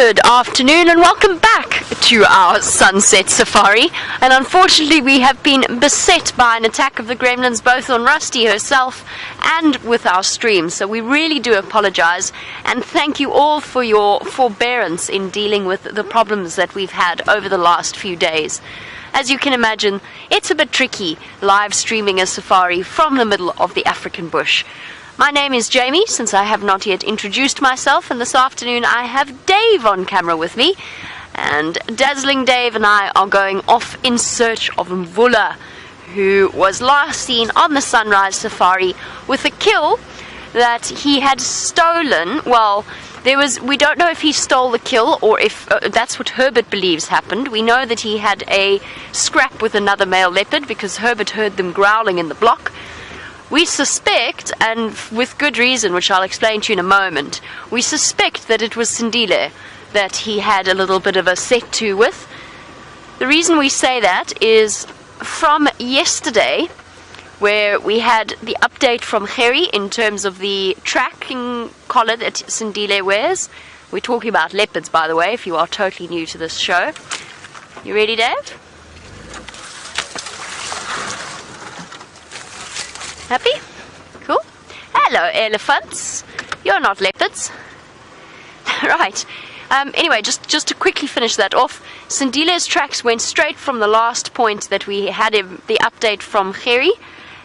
Good afternoon and welcome back to our sunset safari. And unfortunately we have been beset by an attack of the gremlins, both on Rusty herself and with our stream. So we really do apologize and thank you all for your forbearance in dealing with the problems that we've had over the last few days. As you can imagine, it's a bit tricky live streaming a safari from the middle of the African bush. My name is Jamie, since I have not yet introduced myself, and this afternoon I have Dave on camera with me. And Dazzling Dave and I are going off in search of Mvula, who was last seen on the sunrise safari with a kill that he had stolen. Well, we don't know if he stole the kill or if that's what Herbert believes happened. We know that he had a scrap with another male leopard because Herbert heard them growling in the block. We suspect, and with good reason, which I'll explain to you in a moment, we suspect that it was Sindile that he had a little bit of a set to with. The reason we say that is from yesterday, where we had the update from Harry in terms of the tracking collar that Sindile wears. We're talking about leopards, by the way, if you are totally new to this show. You ready, Dave? Happy? Cool. Hello, elephants. You're not leopards. Right. Anyway, just to quickly finish that off, Sindile's tracks went straight from the last point that we had the update from Harry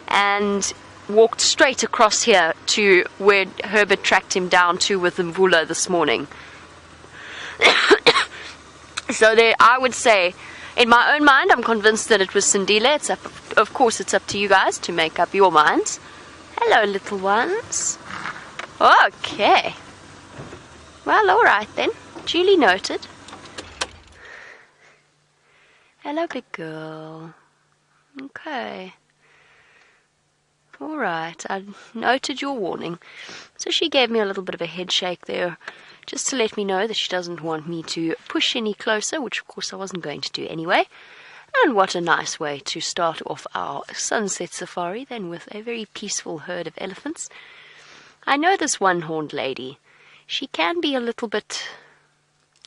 and walked straight across here to where Herbert tracked him down to with Mvula this morning. So there, I would say, in my own mind, I'm convinced that it was Sindile. Of course, it's up to you guys to make up your minds. Hello, little ones. Okay. Well, all right then. Duly noted. Hello, big girl. Okay. All right. I noted your warning. So she gave me a little bit of a head shake there, just to let me know that she doesn't want me to push any closer, which of course I wasn't going to do anyway. And what a nice way to start off our sunset safari than with a very peaceful herd of elephants. I know this one-horned lady. She can be a little bit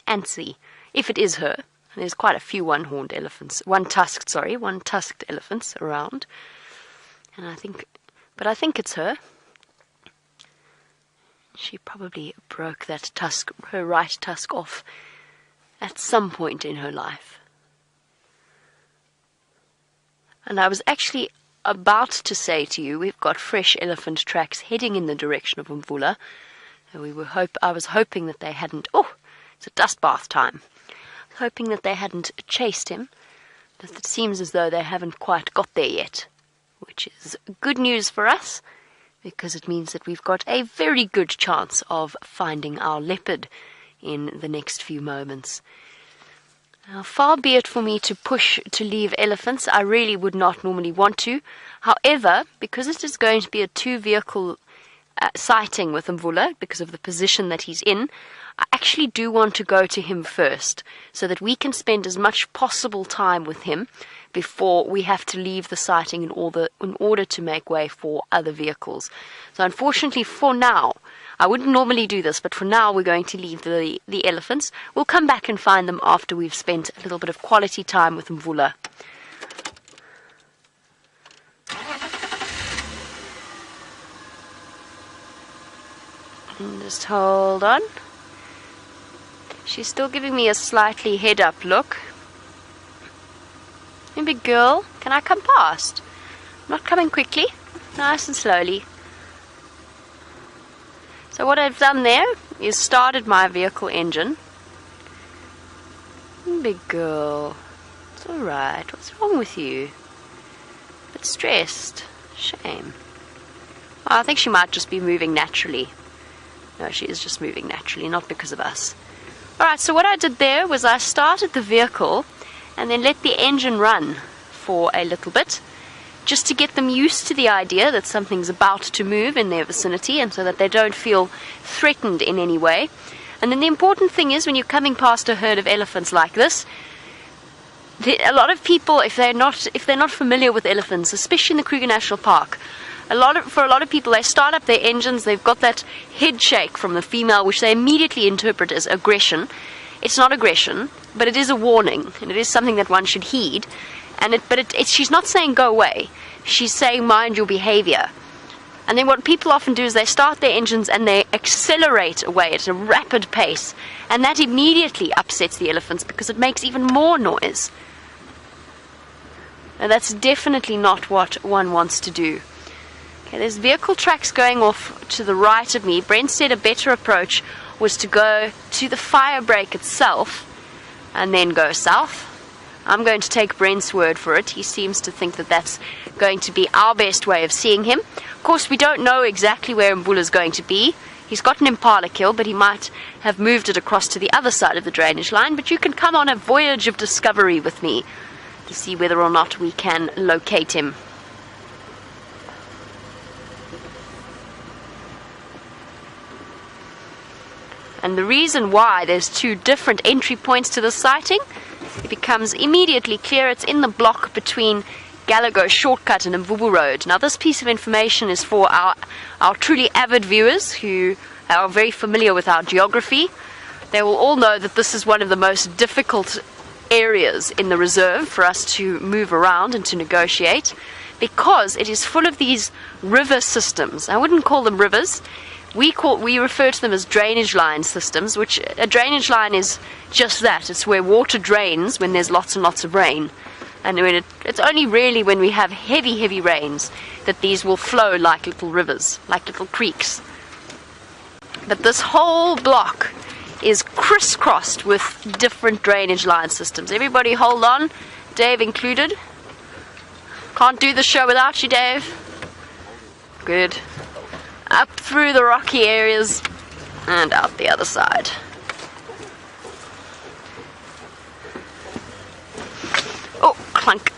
antsy, if it is her. And there's quite a few one-tusked elephants around. And I think it's her. She probably broke that tusk, her right tusk, off at some point in her life. And I was actually about to say to you, we've got fresh elephant tracks heading in the direction of Mvula. I was hoping that they hadn't. Oh, it's a dust bath time. Hoping that they hadn't chased him, but it seems as though they haven't quite got there yet, which is good news for us, because it means that we've got a very good chance of finding our leopard in the next few moments. Now, far be it for me to push to leave elephants. I really would not normally want to. However, because it is going to be a two-vehicle sighting with Mvula, because of the position that he's in, I actually do want to go to him first, so that we can spend as much possible time with him before we have to leave the sighting in order to make way for other vehicles. So unfortunately for now, I wouldn't normally do this, but for now we're going to leave the elephants. We'll come back and find them after we've spent a little bit of quality time with Mvula. And just hold on. She's still giving me a slightly head-up look. Hey, big girl, can I come past? I'm not coming quickly, nice and slowly. So what I've done there is started my vehicle engine. Big girl, it's alright. What's wrong with you? A bit stressed. Shame. Oh, I think she might just be moving naturally. No, she is just moving naturally, not because of us. Alright, so what I did there was I started the vehicle and then let the engine run for a little bit, just to get them used to the idea that something's about to move in their vicinity, and so that they don't feel threatened in any way. And then the important thing is, when you're coming past a herd of elephants like this, a lot of people, if they're not familiar with elephants, especially in the Kruger National Park, for a lot of people, they start up their engines, they've got that head shake from the female, which they immediately interpret as aggression, It's not aggression, but it is a warning, and it is something that one should heed. She's not saying go away. She's saying mind your behavior. And then what people often do is they start their engines and they accelerate away at a rapid pace, and that immediately upsets the elephants because it makes even more noise. And that's definitely not what one wants to do. Okay, there's vehicle tracks going off to the right of me. Brent said a better approach was to go to the fire break itself and then go south. I'm going to take Brent's word for it. He seems to think that that's going to be our best way of seeing him. Of course, we don't know exactly where Mvula's going to be. He's got an impala kill, but he might have moved it across to the other side of the drainage line. But you can come on a voyage of discovery with me to see whether or not we can locate him. And the reason why there's two different entry points to the sighting, it becomes immediately clear. It's in the block between Gallagher Shortcut and Mvubu Road. Now this piece of information is for our truly avid viewers who are very familiar with our geography. They will all know that this is one of the most difficult areas in the reserve for us to move around and to negotiate, because it is full of these river systems. I wouldn't call them rivers. We refer to them as drainage line systems, which a drainage line is just that. It's where water drains when there's lots and lots of rain. And it's only really when we have heavy, heavy rains that these will flow like little rivers, like little creeks. But this whole block is crisscrossed with different drainage line systems. Everybody hold on, Dave included. Can't do the show without you, Dave. Good. Up through the rocky areas and out the other side. Oh, clunk.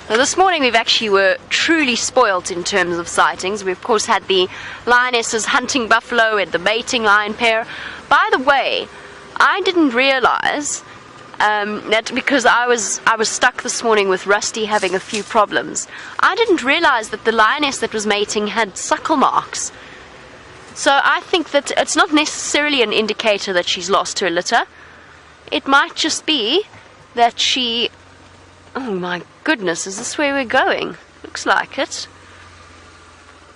So this morning were truly spoilt in terms of sightings. We of course had the lionesses hunting buffalo and the mating lion pair. By the way, I didn't realize that because I was stuck this morning with Rusty having a few problems. I didn't realize that the lioness that was mating had suckle marks. So I think that it's not necessarily an indicator that she's lost her litter. It might just be that she... Oh my goodness, is this where we're going? Looks like it.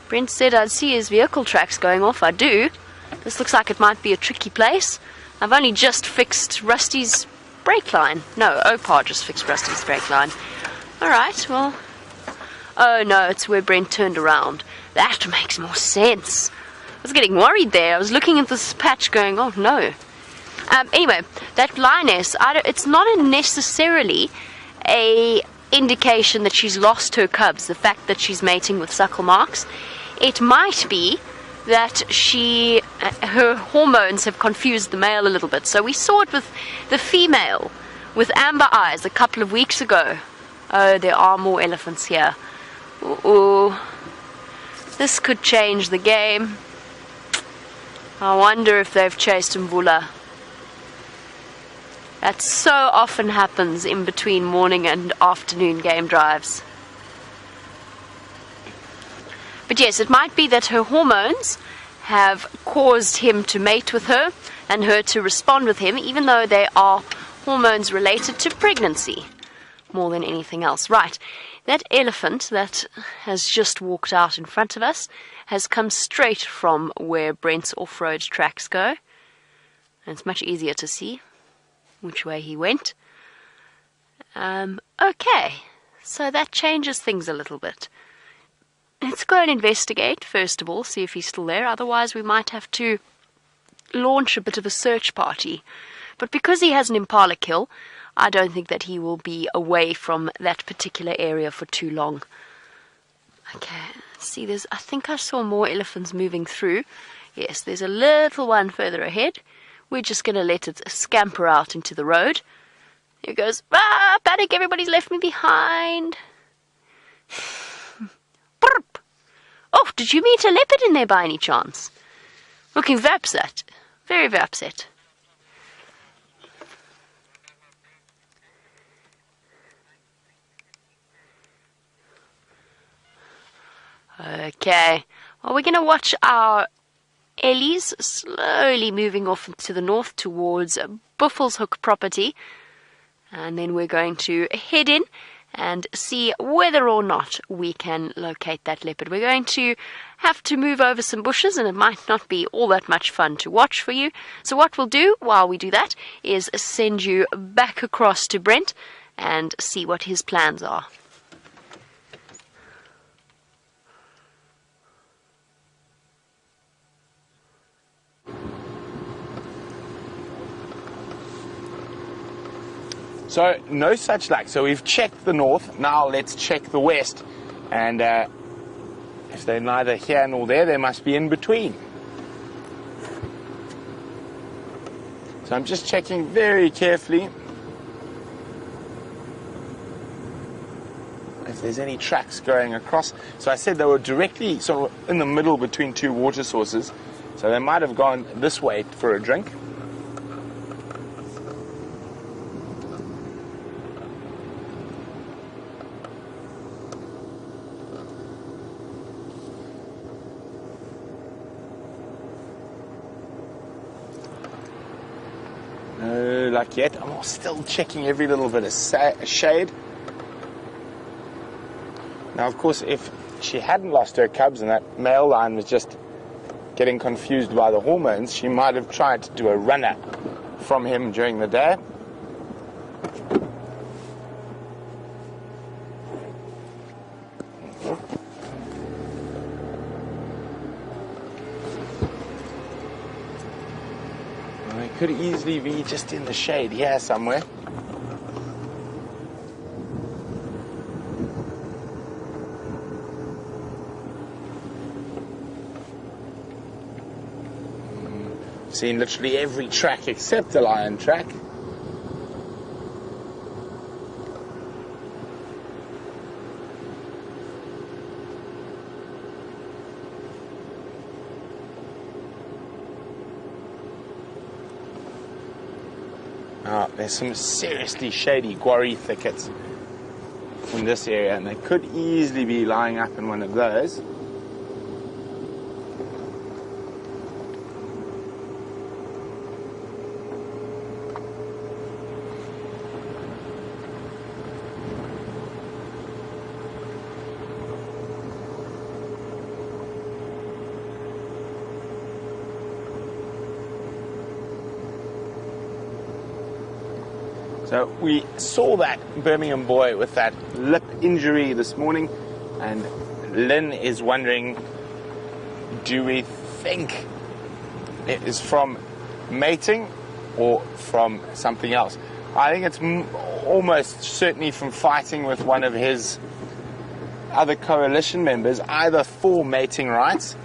Brent said I'd see his vehicle tracks going off. I do. This looks like it might be a tricky place. I've only just fixed Rusty's brake line. No, Opar just fixed Rusty's brake line. Alright, well... Oh no, it's where Brent turned around. That makes more sense. I was getting worried there. I was looking at this patch going, oh no. Anyway, that lioness, it's not necessarily a indication that she's lost her cubs, the fact that she's mating with suckle marks. It might be that her hormones have confused the male a little bit. So we saw it with the female with amber eyes a couple of weeks ago. Oh, there are more elephants here. Ooh, this could change the game. I wonder if they've chased Mvula. That so often happens in between morning and afternoon game drives. But yes, it might be that her hormones have caused him to mate with her and her to respond with him, even though they are hormones related to pregnancy more than anything else. Right, that elephant that has just walked out in front of us has come straight from where Brent's off-road tracks go. And it's much easier to see which way he went. Okay, so that changes things a little bit. Let's go and investigate, first of all, see if he's still there. Otherwise, we might have to launch a bit of a search party. But because he has an impala kill, I don't think that he will be away from that particular area for too long. Okay, let's see. I think I saw more elephants moving through. Yes, there's a little one further ahead. We're just going to let it scamper out into the road. Here it goes. Ah, panic, everybody's left me behind. Oh, did you meet a leopard in there by any chance? Looking very upset. Very, very upset. Okay. Well, we're going to watch our Ellie's slowly moving off to the north towards Buffelshoek Hook property. And then we're going to head in and see whether or not we can locate that leopard. We're going to have to move over some bushes, and it might not be all that much fun to watch for you. So what we'll do while we do that is send you back across to Brent and see what his plans are. So, no such luck. So we've checked the north, now let's check the west. And if they're neither here nor there, they must be in between. So I'm just checking very carefully if there's any tracks going across. So I said they were directly sort of in the middle between two water sources. So they might have gone this way for a drink. No luck yet. I'm still checking every little bit of shade. Now, of course, if she hadn't lost her cubs and that male line was just getting confused by the hormones, she might have tried to do a runner from him during the day. It could easily be just in the shade here somewhere. Seen literally every track except the lion track. There's some seriously shady guarri thickets in this area, and they could easily be lying up in one of those. So we saw that Birmingham boy with that lip injury this morning, and Lynn is wondering, do we think it is from mating or from something else? I think it's almost certainly from fighting with one of his other coalition members, either for mating rights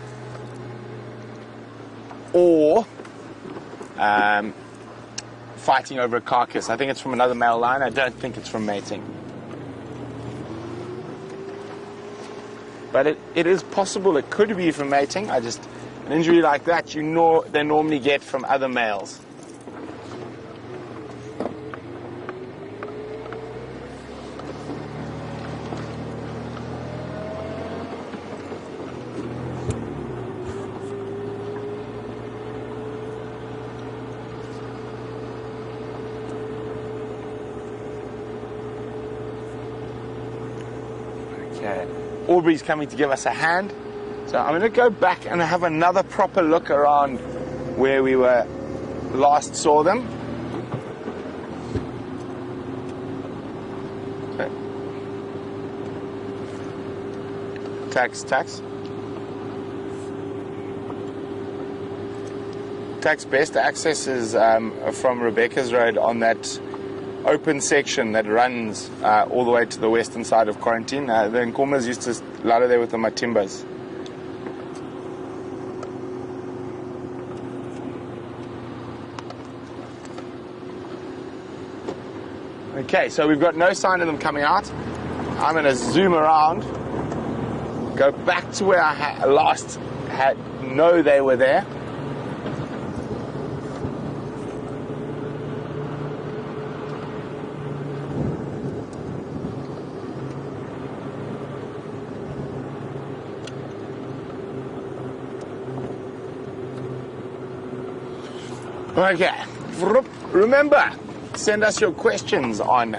or fighting over a carcass. I think it's from another male line. I don't think it's from mating. But it is possible it could be from mating. An injury like that, they normally get from other males. Okay, Aubrey's coming to give us a hand. So I'm going to go back and have another proper look around where we last saw them. Okay. Tax best access is from Rebecca's Road on that open section that runs all the way to the western side of quarantine. The Nkuhumas used to ladder there with the matimbas. Okay, so we've got no sign of them coming out. I'm going to zoom around, go back to where I last know they were there. Okay. Remember, send us your questions on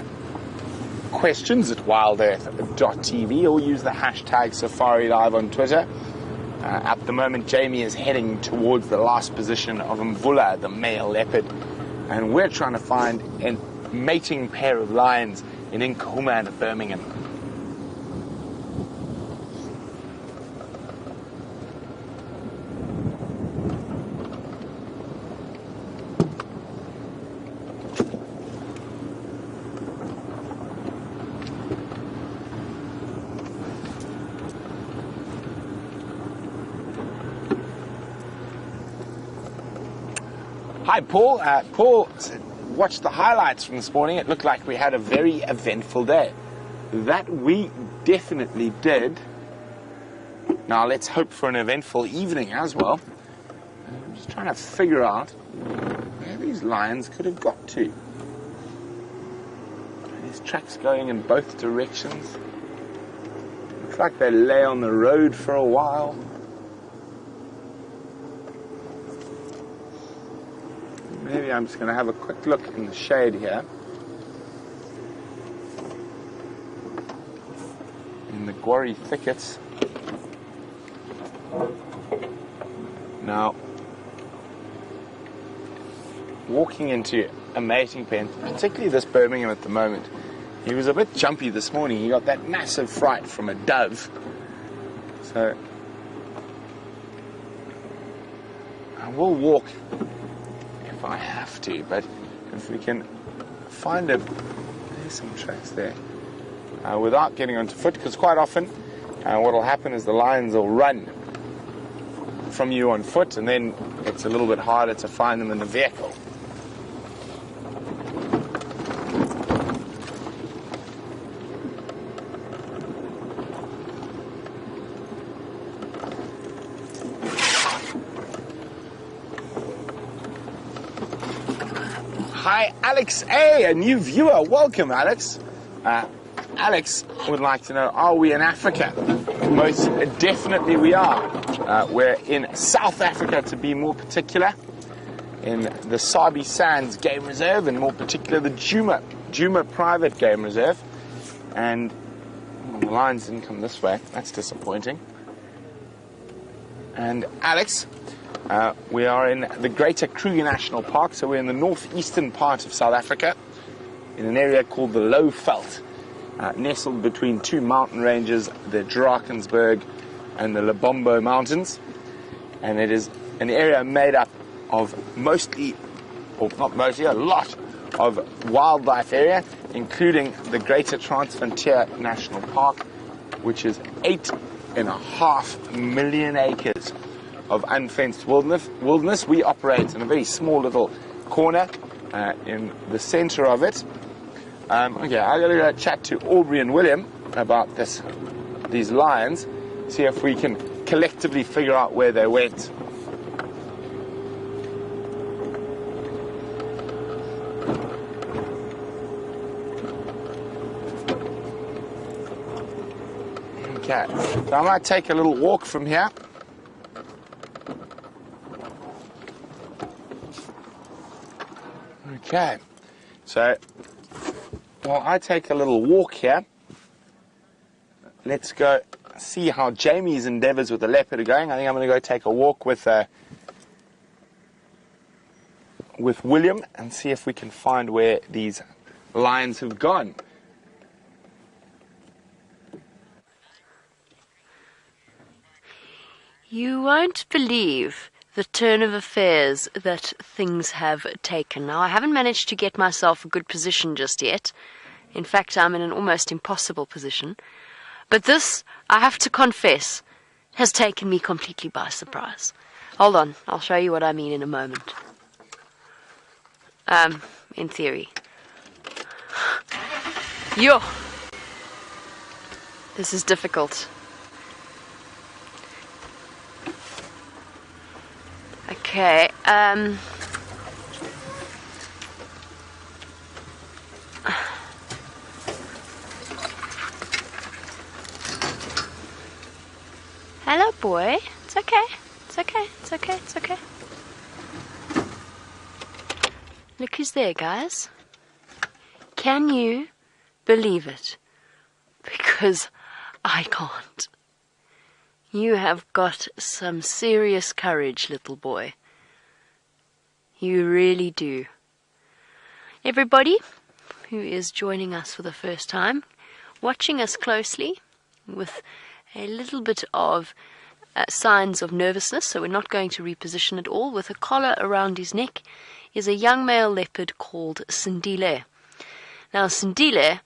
questions@wildearth.tv or use the hashtag Safari Live on Twitter. At the moment, Jamie is heading towards the last position of Mvula, the male leopard, and we're trying to find a mating pair of lions in Nkuhuma and Birmingham. Hi, Paul. Paul watched the highlights from this morning. It looked like we had a very eventful day. That we definitely did. Now let's hope for an eventful evening as well. I'm just trying to figure out where these lions could have got to. There's tracks going in both directions. Looks like they lay on the road for a while. Maybe I'm just going to have a quick look in the shade here. In the Gwari thickets. Now, walking into a mating pen, particularly this Birmingham at the moment, he was a bit jumpy this morning. He got that massive fright from a dove. So, I will walk if I have to, but if we can find there's some tracks there, without getting onto foot, because quite often what will happen is the lions will run from you on foot, and then it's a little bit harder to find them in the vehicle. Hi, Alex A, a new viewer. Welcome, Alex. Alex would like to know, are we in Africa? Most definitely we are. We're in South Africa, to be more particular, in the Sabi Sands Game Reserve, and more particular the Djuma Private Game Reserve. And the lions didn't come this way. That's disappointing. And Alex, we are in the Greater Kruger National Park, so we're in the northeastern part of South Africa, in an area called the Lowveld, nestled between two mountain ranges, the Drakensberg and the Lebombo Mountains, and it is an area made up of mostly, or not mostly, a lot of wildlife area, including the Greater Transfrontier National Park, which is 8.5 million acres of unfenced wilderness. We operate in a very small little corner in the center of it. Okay, I'm going to go chat to Aubrey and William about these lions, see if we can collectively figure out where they went. Okay, so I might take a little walk from here. Okay, so while I take a little walk here, let's go see how Jamie's endeavours with the leopard are going. I think I'm going to go take a walk with William and see if we can find where these lions have gone. You won't believe the turn of affairs that things have taken. Now, I haven't managed to get myself a good position just yet. In fact, I'm in an almost impossible position. But this, I have to confess, has taken me completely by surprise. Hold on, I'll show you what I mean in a moment. In theory. Yo! This is difficult. Okay, hello, boy. It's okay. It's okay. It's okay. It's okay. Look who's there, guys. Can you believe it? Because I can't. You have got some serious courage, little boy. You really do. Everybody who is joining us for the first time, watching us closely with a little bit of signs of nervousness, so we're not going to reposition at all, with a collar around his neck, is a young male leopard called Sindile. Now, Sindile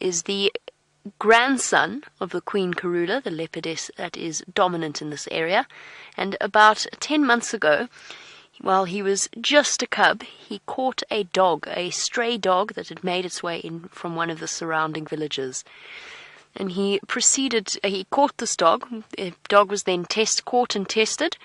is the grandson of the Queen Karula, the leopardess that is dominant in this area, and about 10 months ago, while he was just a cub, he caught a dog, a stray dog that had made its way in from one of the surrounding villages. And he caught this dog. The dog was then caught and tested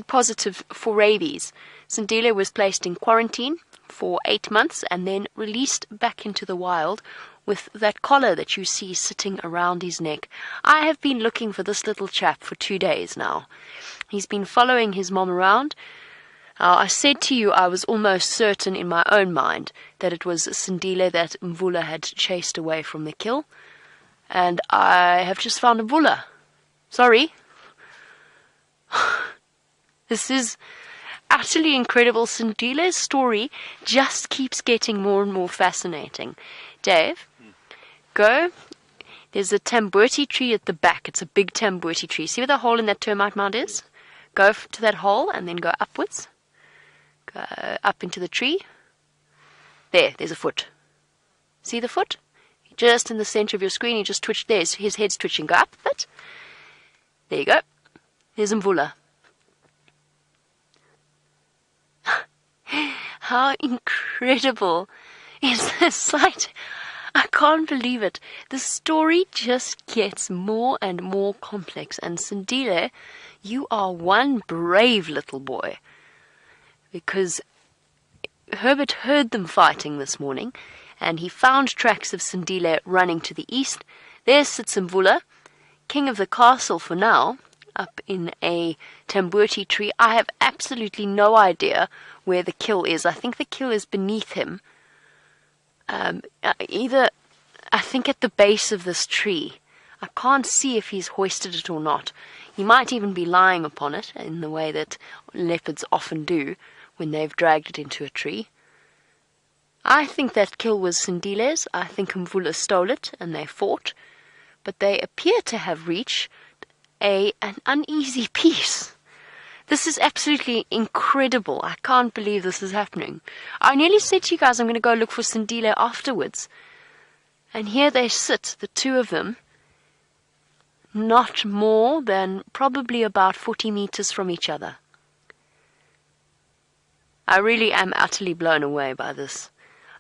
positive for rabies. Sindile was placed in quarantine for 8 months and then released back into the wild with that collar that you see sitting around his neck. I have been looking for this little chap for 2 days now. He's been following his mom around. I said to you I was almost certain in my own mind that it was Sindile that Mvula had chased away from the kill. And I have just found Mvula. Sorry. This is utterly incredible. Sindile's story just keeps getting more and more fascinating. Dave, go. There's a tambuti tree at the back. It's a big tambuti tree. See where the hole in that termite mound is? Go to that hole and then go upwards. Go up into the tree. There's a foot. See the foot? Just in the center of your screen, he just twitched. There's his head's twitching. Go up a bit. There you go. There's Mvula. How incredible is this sight? I can't believe it. The story just gets more and more complex. And Sindile, you are one brave little boy. Because Herbert heard them fighting this morning, and he found tracks of Sindile running to the east. There sits Mvula, king of the castle for now, up in a tambuti tree. I have absolutely no idea where the kill is. I think the kill is beneath him. I think at the base of this tree. I can't see if he's hoisted it or not. He might even be lying upon it in the way that leopards often do when they've dragged it into a tree. I think that kill was Sindile's. I think Mvula stole it and they fought. But they appear to have reached an uneasy peace. This is absolutely incredible. I can't believe this is happening. I nearly said to you guys I'm going to go look for Sindile afterwards. And here they sit, the two of them, not more than probably about 40 meters from each other. I really am utterly blown away by this.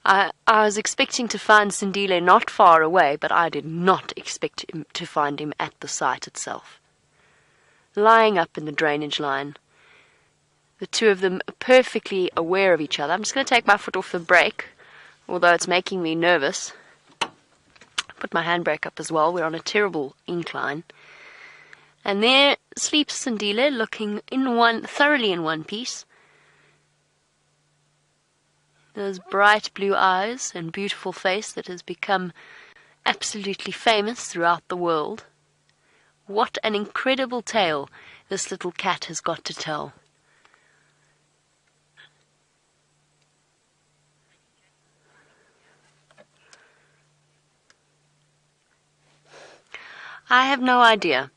I was expecting to find Sindile not far away, but I did not expect to find him at the site itself. Lying up in the drainage line. The two of them are perfectly aware of each other. I'm just going to take my foot off the brake, although it's making me nervous. Put my handbrake up as well. We're on a terrible incline. And there sleeps Sindile, looking thoroughly in one piece. Those bright blue eyes and beautiful face that has become absolutely famous throughout the world. What an incredible tale this little cat has got to tell. I have no idea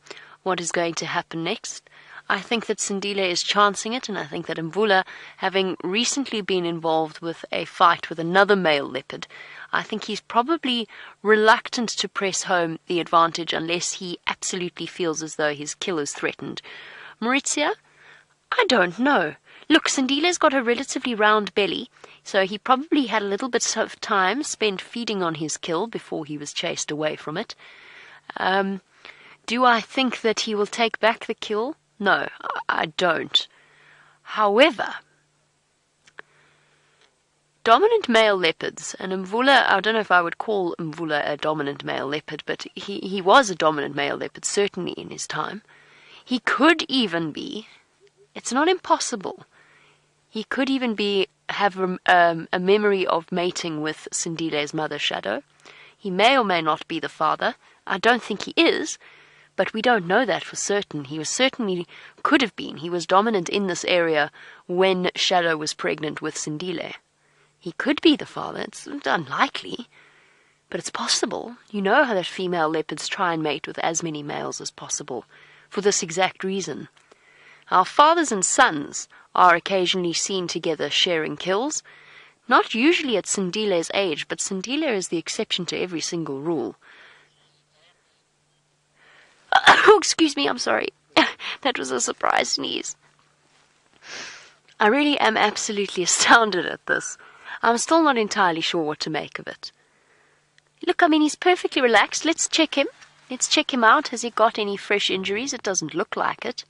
what is going to happen next. I think that Sindile is chancing it, and I think that Mvula, having recently been involved with a fight with another male leopard, I think he's probably reluctant to press home the advantage unless he absolutely feels as though his kill is threatened. Maurizia? I don't know. Look, Sindile's got a relatively round belly, so he probably had a little bit of time spent feeding on his kill before he was chased away from it. Do I think that he will take back the kill? No, I don't. However, dominant male leopards, and Mvula, I don't know if I would call Mvula a dominant male leopard, but he was a dominant male leopard, certainly in his time. He could even be, it's not impossible, he could even be have a memory of mating with Sindile's mother Shadow. He may or may not be the father. I don't think he is, but we don't know that for certain. He was certainly could have been. He was dominant in this area when Shadow was pregnant with Sindile. He could be the father. It's unlikely, but it's possible. You know how that female leopards try and mate with as many males as possible, for this exact reason. Our fathers and sons are occasionally seen together sharing kills, not usually at Sindile's age, but Sindile is the exception to every single rule. Oh, excuse me, I'm sorry. That was a surprise sneeze. I really am absolutely astounded at this. I'm still not entirely sure what to make of it. Look, I mean, he's perfectly relaxed. Let's check him. Let's check him out. Has he got any fresh injuries? It doesn't look like it.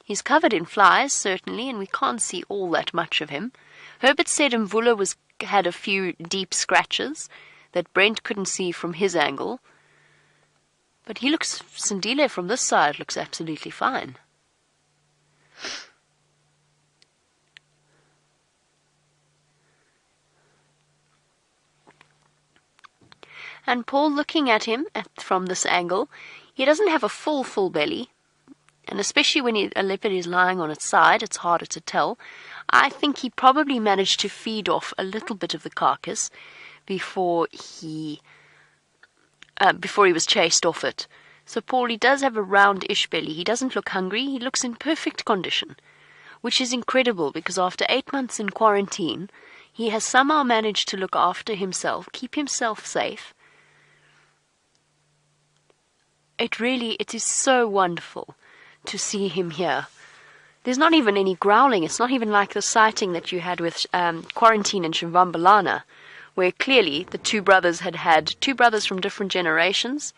He's covered in flies, certainly, and we can't see all that much of him. Herbert said Mvula had a few deep scratches that Brent couldn't see from his angle. But he looks, Sindile from this side looks absolutely fine. And Paul, looking at him from this angle, he doesn't have a full belly. And especially when a leopard is lying on its side, it's harder to tell. I think he probably managed to feed off a little bit of the carcass before he was chased off it. So Paulie does have a roundish belly. He doesn't look hungry. He looks in perfect condition, which is incredible because after 8 months in quarantine, he has somehow managed to look after himself, keep himself safe. It is so wonderful to see him here. There's not even any growling. It's not even like the sighting that you had with Quarantine in Shivambalana, where clearly the two brothers had two brothers from different generations.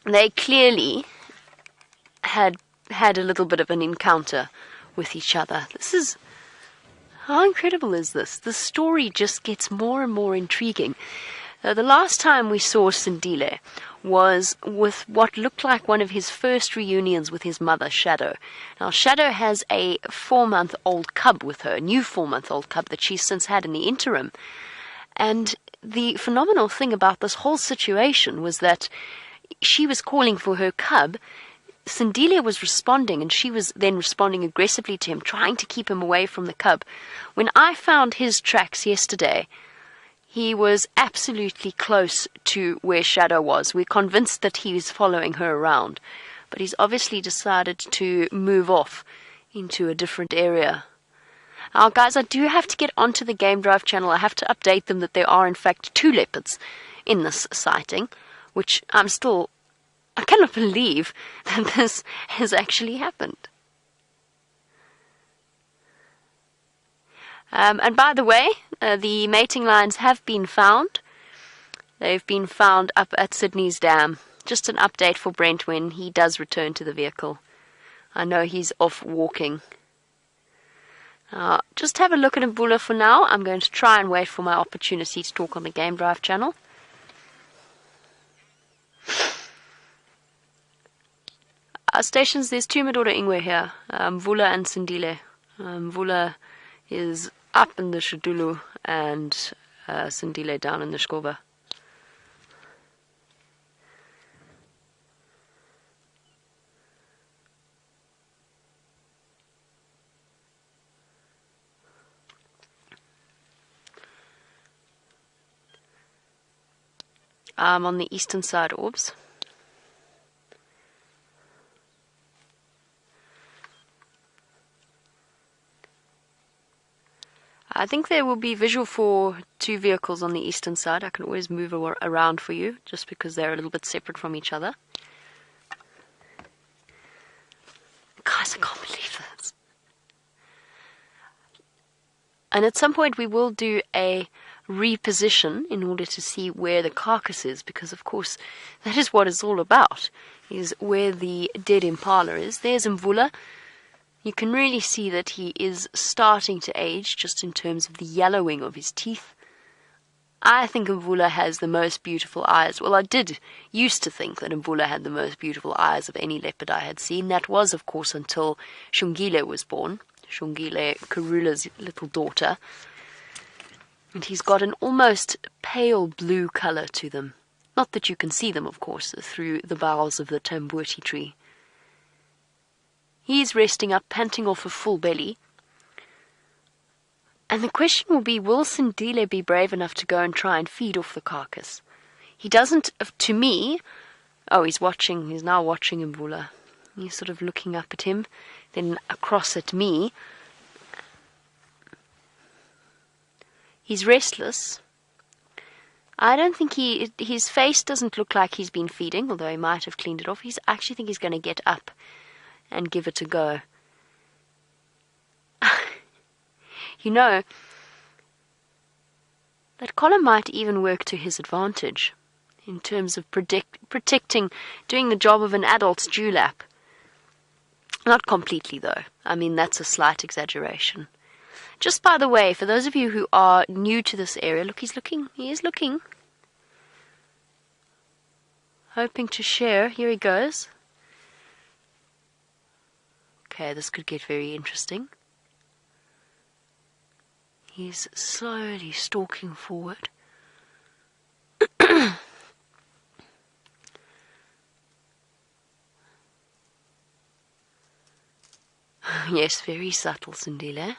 They clearly had a little bit of an encounter with each other. How incredible is this? The story just gets more and more intriguing. The last time we saw Sindile was with what looked like one of his first reunions with his mother, Shadow. Now, Shadow has a 4-month-old cub with her, a new 4-month-old cub that she's since had in the interim. And the phenomenal thing about this whole situation was that she was calling for her cub. Sindile was responding, and she was then responding aggressively to him, trying to keep him away from the cub. When I found his tracks yesterday, he was absolutely close to where Shadow was. We're convinced that he was following her around, but he's obviously decided to move off into a different area. Now, guys, I do have to get onto the Game Drive channel. I have to update them that there are, in fact, 2 leopards in this sighting, which I cannot believe that this has actually happened. And by the way, the mating lines have been found. They've been found up at Sydney's Dam. Just an update for Brent when he does return to the vehicle. I know he's off walking. Just have a look at Mvula for now. I'm going to try and wait for my opportunity to talk on the Game Drive channel. Stations, there's 2 Madora Ingwe here, Mvula and Sindile. Mvula is up in the Shadulu and Sindile down in the Shkoba. I'm on the eastern side, Orbs. I think there will be visual for 2 vehicles on the eastern side. I can always move around for you, just because they're a little bit separate from each other. Guys, I can't believe this. And at some point we will do a reposition in order to see where the carcass is, because of course that is what it's all about, is where the dead impala is. There's Mvula. You can really see that he is starting to age just in terms of the yellowing of his teeth. I think Mvula has the most beautiful eyes. Well, I used to think that Mvula had the most beautiful eyes of any leopard I had seen. That was, of course, until Shungile was born. Shongile, Karula's little daughter. And he's got an almost pale blue colour to them. Not that you can see them, of course, through the boughs of the tambuti tree. He's resting up, panting off a full belly. And the question will be, will Sindile be brave enough to go and try and feed off the carcass? He doesn't, to me... Oh, he's now watching Mvula. He's sort of looking up at him, then across at me. He's restless. I don't think his face doesn't look like he's been feeding, although he might have cleaned it off. I actually think he's going to get up and give it a go. You know, that collar might even work to his advantage in terms of protecting, doing the job of an adult's dewlap. Not completely, though. I mean, that's a slight exaggeration. Just by the way, for those of you who are new to this area, look, he is looking. Hoping to share. Here he goes. Okay, this could get very interesting. He's slowly stalking forward. Yes, very subtle, Sindile.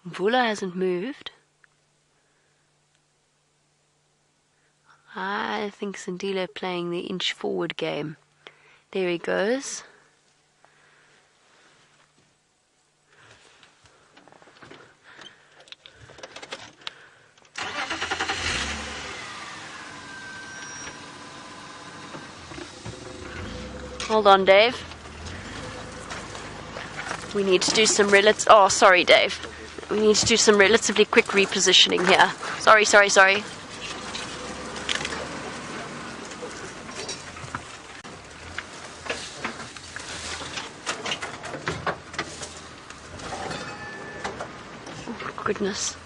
Mvula hasn't moved. I think Sindile playing the inch forward game. There he goes. Hold on, Dave. We need to do some Oh, sorry, Dave. We need to do some relatively quick repositioning here. Sorry. Oh, goodness.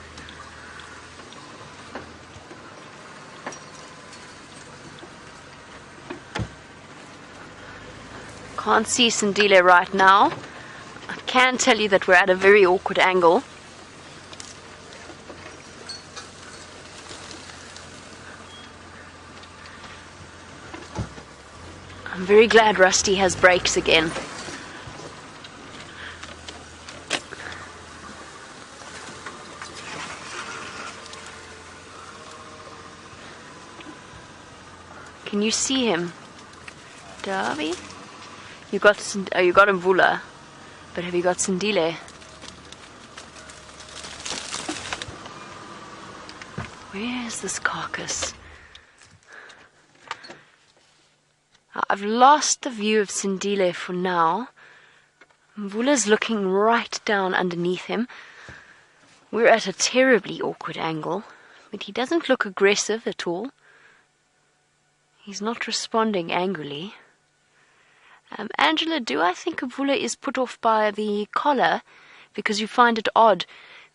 Can't see Sindile right now. I can tell you that we're at a very awkward angle. I'm very glad Rusty has brakes again. Can you see him, Darby? You got Mvula, but have you got Sindile? Where is this carcass? I've lost the view of Sindile for now. Mvula's looking right down underneath him. We're at a terribly awkward angle, but he doesn't look aggressive at all. He's not responding angrily. Angela, do I think Mvula is put off by the collar because you find it odd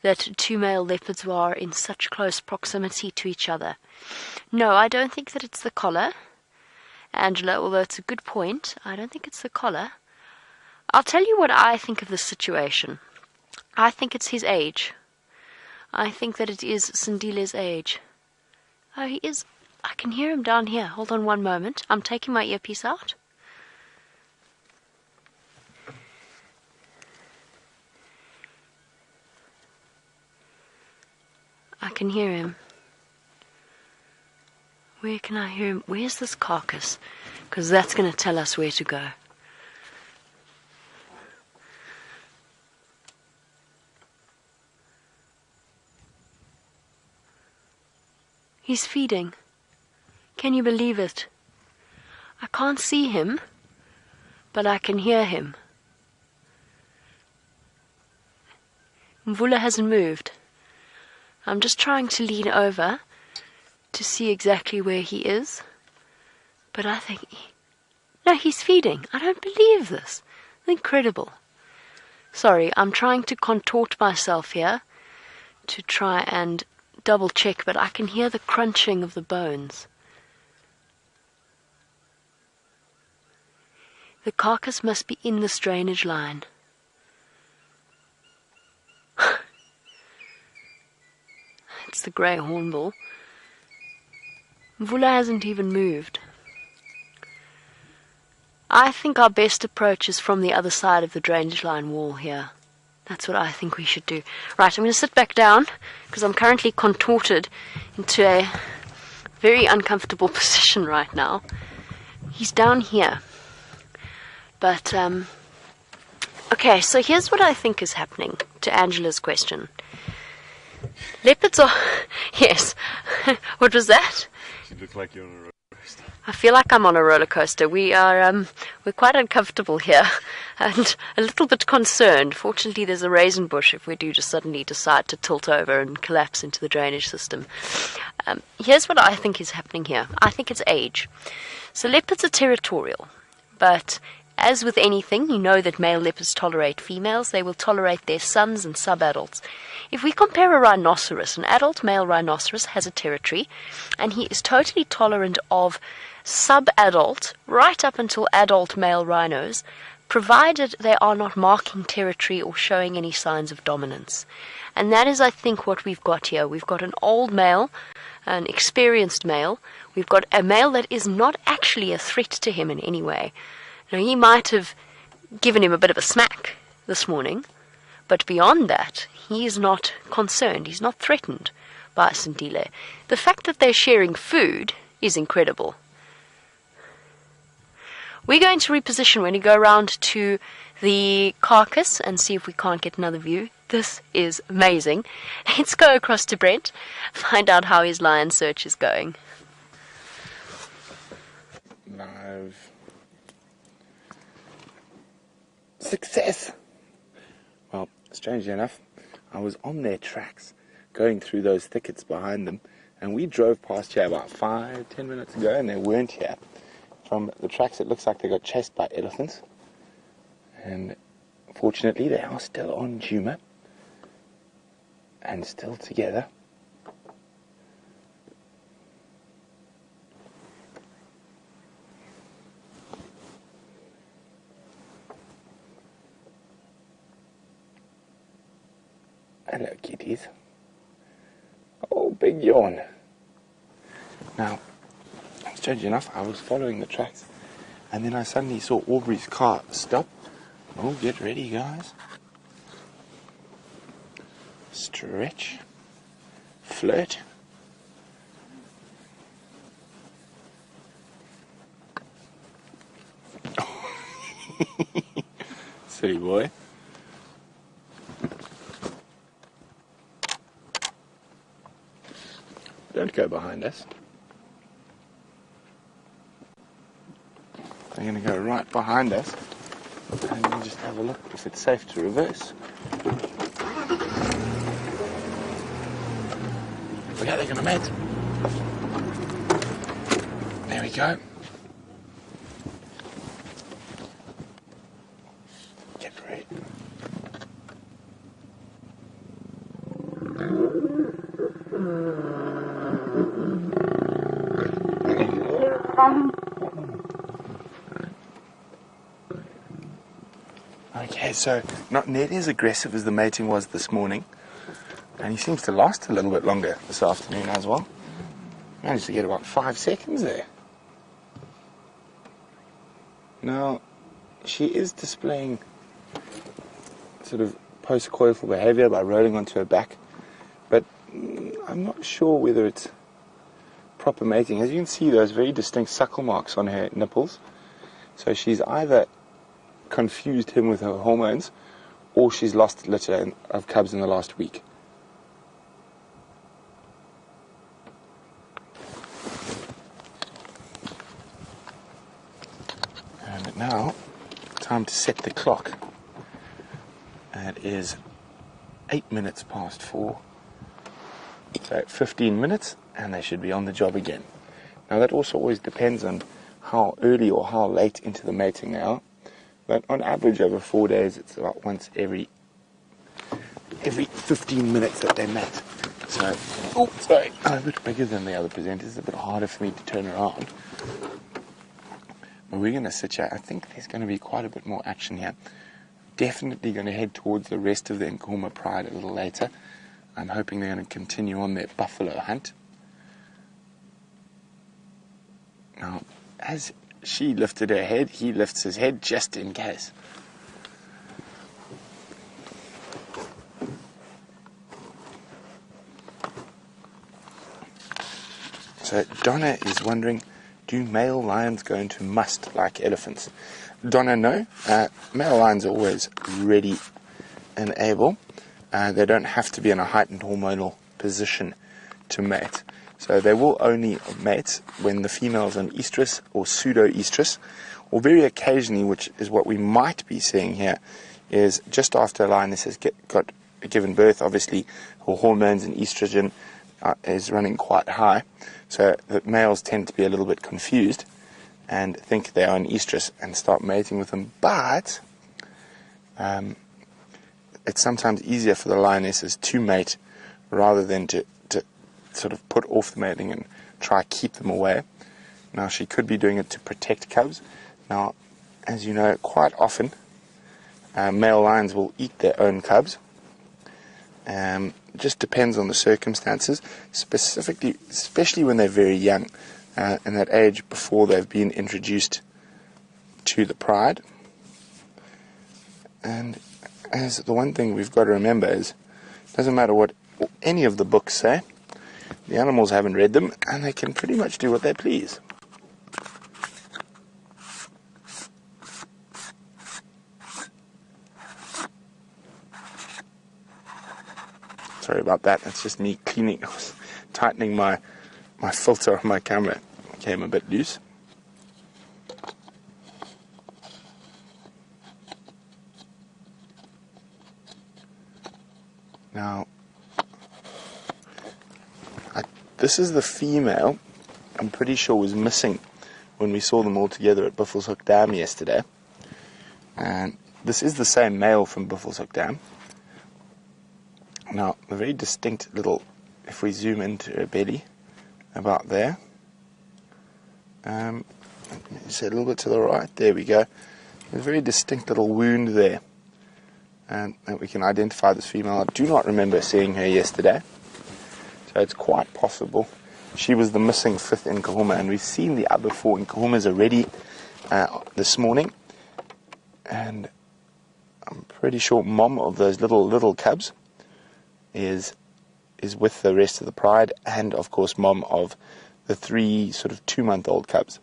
that two male leopards are in such close proximity to each other? No, I don't think that it's the collar, Angela, although it's a good point. I don't think it's the collar. I'll tell you what I think of this situation. I think it's his age. I think that it is Sindile's age. Oh, he is. I can hear him down here. Hold on one moment. I'm taking my earpiece out. I can hear him. Where can I hear him? Where's this carcass? Because that's going to tell us where to go. He's feeding. Can you believe it? I can't see him, but I can hear him. Mvula hasn't moved. I'm just trying to lean over to see exactly where he is. But I think... No, he's feeding. I don't believe this. It's incredible. Sorry, I'm trying to contort myself here to try and double check, but I can hear the crunching of the bones. The carcass must be in this drainage line. It's the grey hornbill. Mvula hasn't even moved. I think our best approach is from the other side of the drainage line wall here. That's what I think we should do. Right, I'm going to sit back down because I'm currently contorted into a very uncomfortable position right now. He's down here. But, okay, so here's what I think is happening to Angela's question. Leopards are... Yes. What was that? You look like you're on a roller coaster. I feel like I'm on a roller coaster. We're quite uncomfortable here and a little bit concerned. Fortunately, there's a raisin bush if we do just suddenly decide to tilt over and collapse into the drainage system. Here's what I think is happening here. I think it's age. So leopards are territorial, but as with anything, you know that male leopards tolerate females. They will tolerate their sons and subadults. If we compare a rhinoceros, an adult male rhinoceros has a territory, and he is totally tolerant of subadult right up until adult male rhinos, provided they are not marking territory or showing any signs of dominance. And that is, I think, what we've got here. We've got an old male, an experienced male. We've got a male that is not actually a threat to him in any way. Now, he might have given him a bit of a smack this morning, but beyond that, he is not concerned. He's not threatened by Sindile. The fact that they're sharing food is incredible. We're going to reposition when we go around to the carcass and see if we can't get another view. This is amazing. Let's go across to Brent, find out how his lion search is going. Live. Success! Well, strangely enough, I was on their tracks, going through those thickets behind them, and we drove past here about 5-10 minutes ago, and they weren't here. From the tracks, it looks like they got chased by elephants, and fortunately, they are still on Nkuhuma, and still together. Hello, kitties. Oh, big yawn. Now, strangely enough, I was following the tracks, and then I suddenly saw Aubrey's car stop. Oh, get ready, guys. Stretch. Flirt. Silly boy. Don't go behind us. They're going to go right behind us, and we'll just have a look if it's safe to reverse. Look how they're going to mate. There we go. Get ready. Okay, so not nearly as aggressive as the mating was this morning, and he seems to last a little bit longer this afternoon as well. Managed to get about 5 seconds there. Now, she is displaying sort of post-coital behavior by rolling onto her back, but I'm not sure whether it's proper mating. As you can see, those very distinct suckle marks on her nipples. So she's either confused him with her hormones, or she's lost a litter of cubs in the last week. And now, time to set the clock. And it is 8 minutes past 4. So 15 minutes, and they should be on the job again. Now that also always depends on how early or how late into the mating they are. But on average, over 4 days, it's about once every 15 minutes that they mate. So, oh, sorry, I'm a bit bigger than the other presenters. It's a bit harder for me to turn around. But we're going to sit here. I think there's going to be quite a bit more action here. Definitely going to head towards the rest of the Nkuhuma pride a little later. I'm hoping they're going to continue on their buffalo hunt. Now, as she lifted her head, he lifts his head just in case. So Donna is wondering, do male lions go into must like elephants? Donna, no. Male lions are always ready and able. They don't have to be in a heightened hormonal position to mate. So they will only mate when the female's on estrus or pseudo-estrus, or very occasionally, which is what we might be seeing here, is just after a lioness has given birth. Obviously, her hormones and estrogen is running quite high, so the males tend to be a little bit confused and think they are in estrus and start mating with them. But it's sometimes easier for the lionesses to mate rather than to sort of put off the mating and try keep them away. Now, she could be doing it to protect cubs. Now, as you know, quite often male lions will eat their own cubs. It just depends on the circumstances, especially when they're very young, and that age before they've been introduced to the pride. And as the one thing we've got to remember is, it doesn't matter what any of the books say, the animals haven't read them, and they can pretty much do what they please. Sorry about that, that's just me cleaning, tightening my filter on my camera. It came a bit loose. Now, this is the female, I'm pretty sure was missing when we saw them all together at Buffelshoek Dam yesterday. And this is the same male from Buffelshoek Dam. Now, a very distinct little, if we zoom into her belly, about there. Just a little bit to the right, there we go. There's a very distinct little wound there. And we can identify this female. I do not remember seeing her yesterday. So it's quite possible she was the missing fifth Nkuhuma, and we've seen the other four Nkuhumas already this morning. And I'm pretty sure mom of those little cubs is with the rest of the pride, and of course mom of the 3 sort of 2-month-old cubs.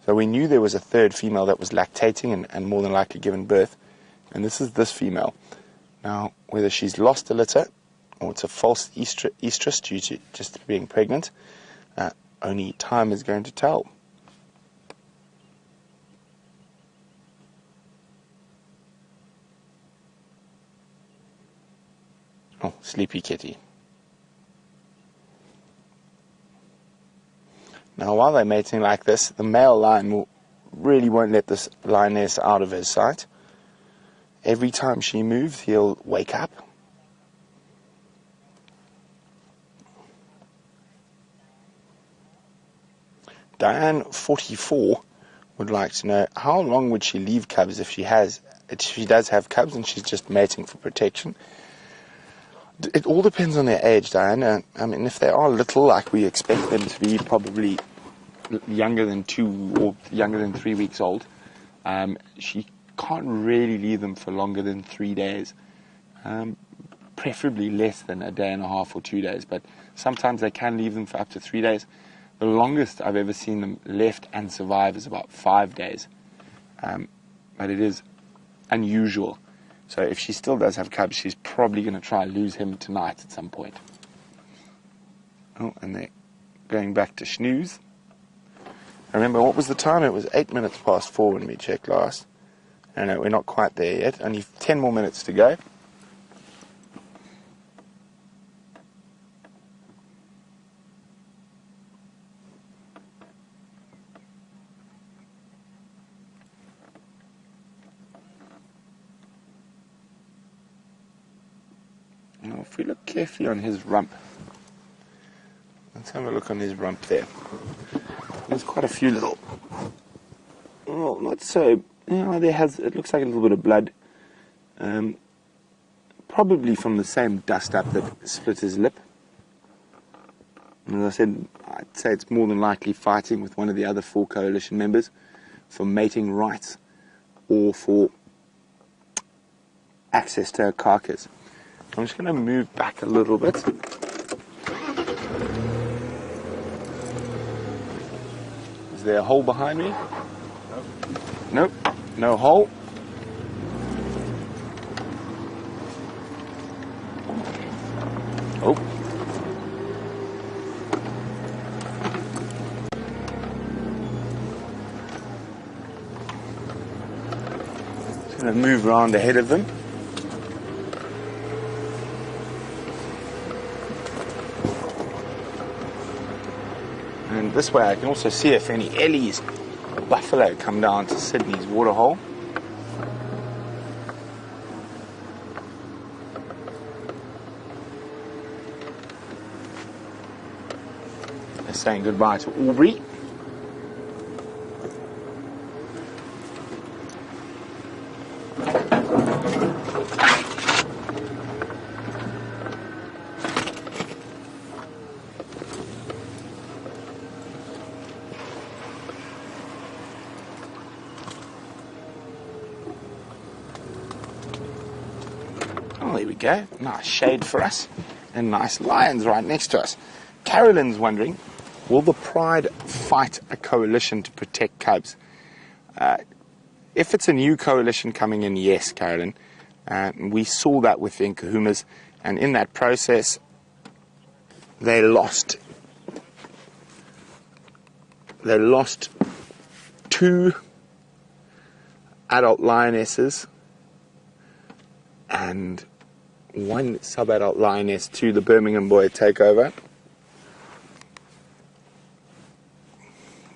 So we knew there was a third female that was lactating and more than likely given birth, and this is this female. Now, whether she's lost a litter or it's a false estrus due to just being pregnant, only time is going to tell. Oh, sleepy kitty. Now, while they're mating like this, the male lion really won't let this lioness out of his sight. Every time she moves, he'll wake up. Diane 44 would like to know, how long would she leave cubs if she does have cubs and she's just mating for protection? It all depends on their age, Diane. I mean, if they are little, like we expect them to be, probably younger than 2 or younger than 3 weeks old, she can't really leave them for longer than 3 days. Preferably less than a day and a half or 2 days, but sometimes they can leave them for up to 3 days. The longest I've ever seen them left and survive is about 5 days. But it is unusual. So if she still does have cubs, she's probably going to try and lose him tonight at some point. Oh, and they're going back to snooze. Remember, what was the time? It was 8 minutes past 4 when we checked last. I know, we're not quite there yet. Only 10 more minutes to go. Now, if we look carefully on his rump, let's have a look on his rump there. There's quite a few little, well, not so, it looks like a little bit of blood. probably from the same dust-up that split his lip. And as I said, I'd say it's more than likely fighting with one of the other 4 coalition members for mating rights or for access to a carcass. I'm just going to move back a little bit. Is there a hole behind me? Nope. No hole. Oh. Just going to move around ahead of them. And this way I can also see if any ellies or buffalo come down to Sydney's waterhole. They're saying goodbye to Aubrey. Oh, there we go. Nice shade for us. And nice lions right next to us. Carolyn's wondering, will the pride fight a coalition to protect cubs? If it's a new coalition coming in, yes, Carolyn. We saw that with the Nkuhumas. And in that process, they lost 2 adult lionesses and 1 sub-adult lioness to the Birmingham boy takeover.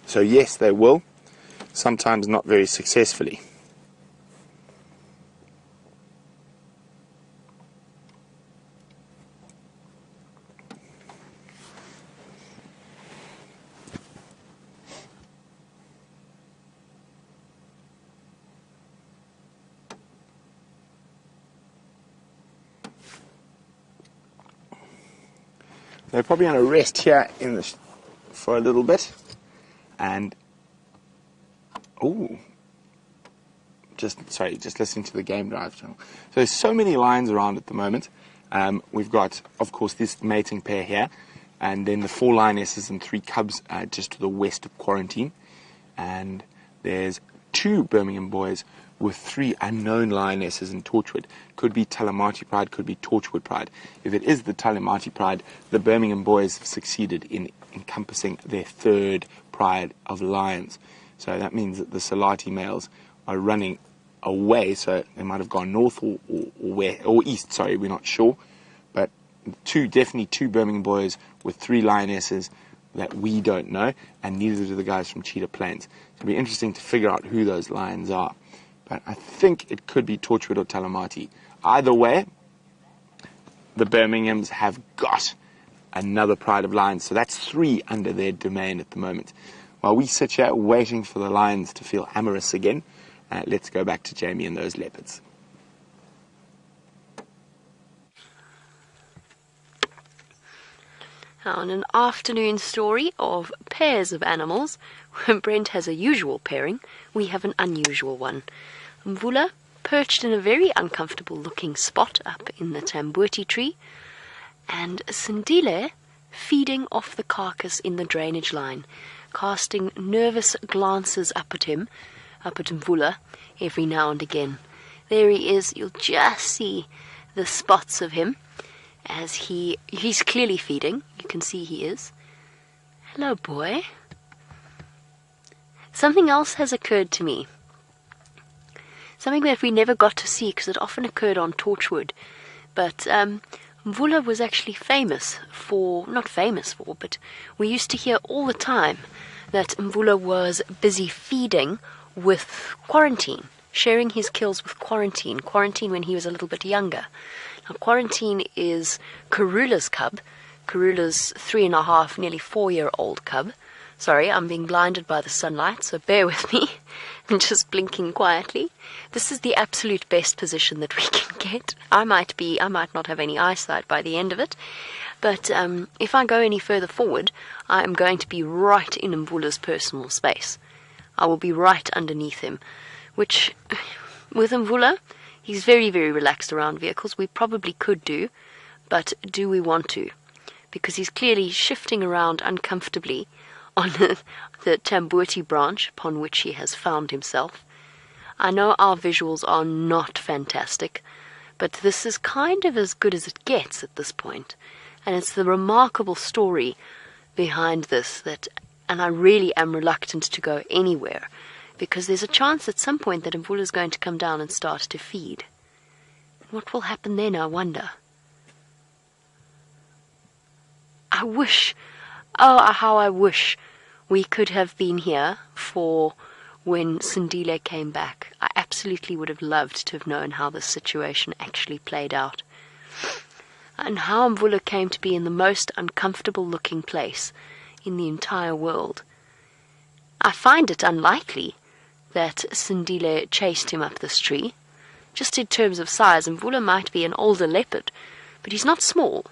So yes, they will, sometimes not very successfully. They're probably going to rest here for a little bit, and just listening to the Game Drive channel. So there's so many lions around at the moment. We've got, of course, this mating pair here, and then the 4 lionesses and 3 cubs just to the west of quarantine, and there's 2 Birmingham boys with 3 unknown lionesses in Torchwood. Could be Talamati Pride, could be Torchwood Pride. If it is the Talamati Pride, the Birmingham boys have succeeded in encompassing their 3rd pride of lions. So that means that the Salati males are running away, so they might have gone north or west, or east, sorry, we're not sure. But definitely two Birmingham boys with 3 lionesses that we don't know, and neither do the guys from Cheetah Plains. It'll be interesting to figure out who those lions are. But I think it could be Torchwood or Talamati. Either way, the Birminghams have got another pride of lions. So that's 3 under their domain at the moment. While we sit here waiting for the lions to feel amorous again, let's go back to Jamie and those leopards. Now, in an afternoon story of pairs of animals, when Brent has a usual pairing, we have an unusual one. Mvula perched in a very uncomfortable looking spot up in the tambuti tree, and Sindile feeding off the carcass in the drainage line, casting nervous glances up at Mvula, every now and again. There he is, you'll just see the spots of him as he's clearly feeding. You can see he is. Hello, boy. Something else has occurred to me. Something that we never got to see because it often occurred on Torchwood. But Mvula was actually but we used to hear all the time that Mvula was busy feeding with Quarantine, sharing his kills with Quarantine when he was a little bit younger. Now, Quarantine is Karula's cub, Karula's 3.5, nearly 4-year-old cub. Sorry, I'm being blinded by the sunlight, so bear with me. just blinking quietly. This is the absolute best position that we can get. I might not have any eyesight by the end of it, but if I go any further forward, I am going to be right in Mvula's personal space. I will be right underneath him, which, with Mvula, he's very, very relaxed around vehicles. We probably could do, but do we want to? Because he's clearly shifting around uncomfortably on the Tambuti branch upon which he has found himself. I know our visuals are not fantastic, but this is kind of as good as it gets at this point. And it's the remarkable story behind this and I really am reluctant to go anywhere, because there's a chance at some point that Mvula is going to come down and start to feed. What will happen then, I wonder? I wish, how I wish we could have been here for when Sindile came back. I absolutely would have loved to have known how this situation actually played out, and how Mvula came to be in the most uncomfortable looking place in the entire world. I find it unlikely that Sindile chased him up this tree. Just in terms of size, Mvula might be an older leopard, but he's not small.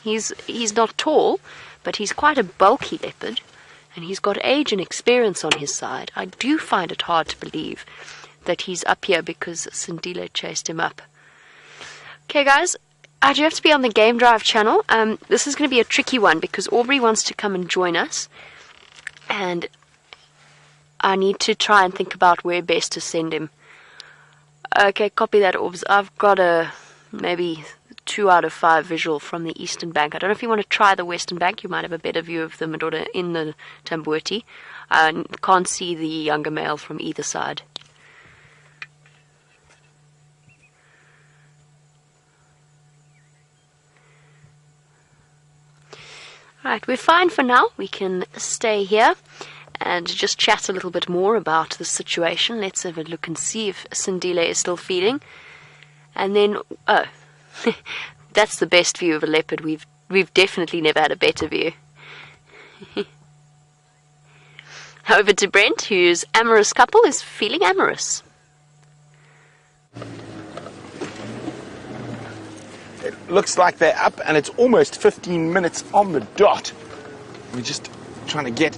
He's not tall, but he's quite a bulky leopard, and he's got age and experience on his side. I do find it hard to believe that he's up here because Sindile chased him up. Okay, guys, I do have to be on the Game Drive channel. This is going to be a tricky one because Aubrey wants to come and join us, and I need to try and think about where best to send him. Okay, copy that, Orbs. I've got a maybe 2 out of 5 visual from the eastern bank. I don't know if you want to try the western bank. You might have a better view of the Madonna in the Tambuti. I can't see the younger male from either side. Alright, we're fine for now. We can stay here and just chat a little bit more about the situation. Let's have a look and see if Sindile is still feeding. And then, oh, that's the best view of a leopard. We've definitely never had a better view. Over to Brent, whose amorous couple is feeling amorous. It looks like they're up, and it's almost 15 minutes on the dot. We're just trying to get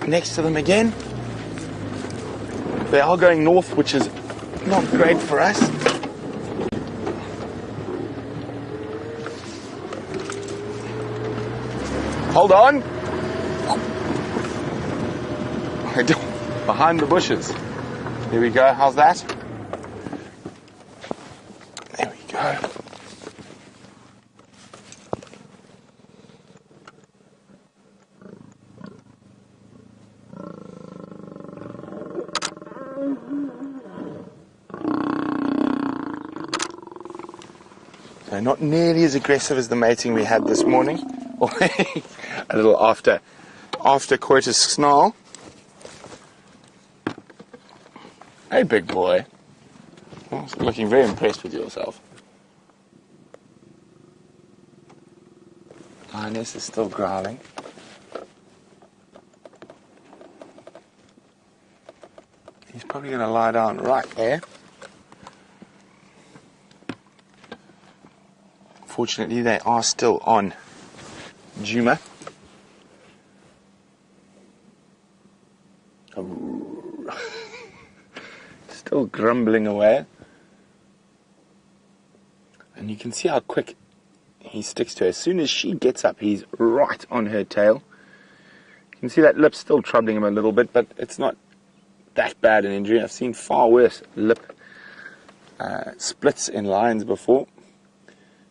next to them again. They are going north, which is not great for us. Hold on. Behind the bushes. There we go. How's that? There we go. So not nearly as aggressive as the mating we had this morning. A little after coitus snarl. Hey, big boy. Oh, looking very impressed with yourself. Lioness is still growling. He's probably going to lie down right there. Fortunately, they are still on Nkuhuma. Still grumbling away. And you can see how quick he sticks to her. As soon as she gets up, he's right on her tail. You can see that lip still troubling him a little bit, but it's not that bad an injury. I've seen far worse lip splits in lions before.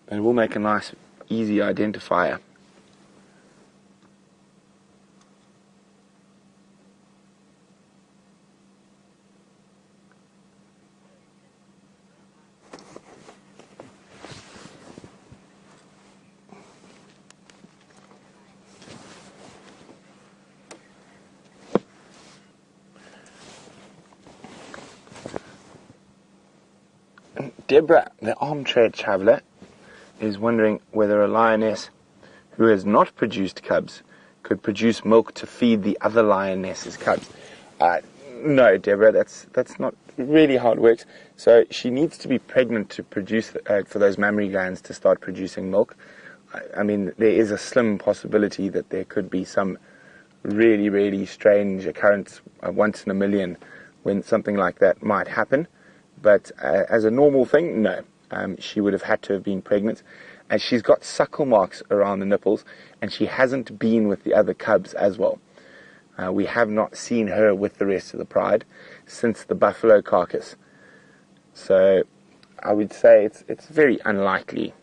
But it will make a nice, easy identifier. Deborah, the armchair traveller, is wondering whether a lioness who has not produced cubs could produce milk to feed the other lioness's cubs. No, Deborah, that's not really how it works. So she needs to be pregnant to produce for those mammary glands to start producing milk. I mean, there is a slim possibility that there could be some really, really strange occurrence once in a million when something like that might happen. But as a normal thing, no. She would have had to have been pregnant. And she's got suckle marks around the nipples, and she hasn't been with the other cubs as well. We have not seen her with the rest of the pride since the buffalo carcass. So I would say it's very unlikely.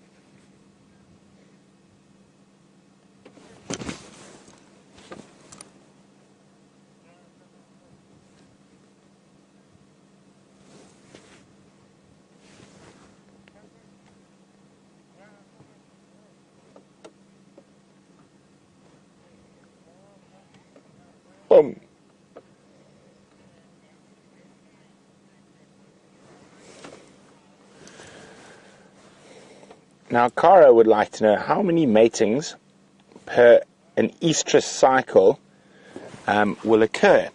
Boom. Now, Cara would like to know how many matings per an estrus cycle will occur.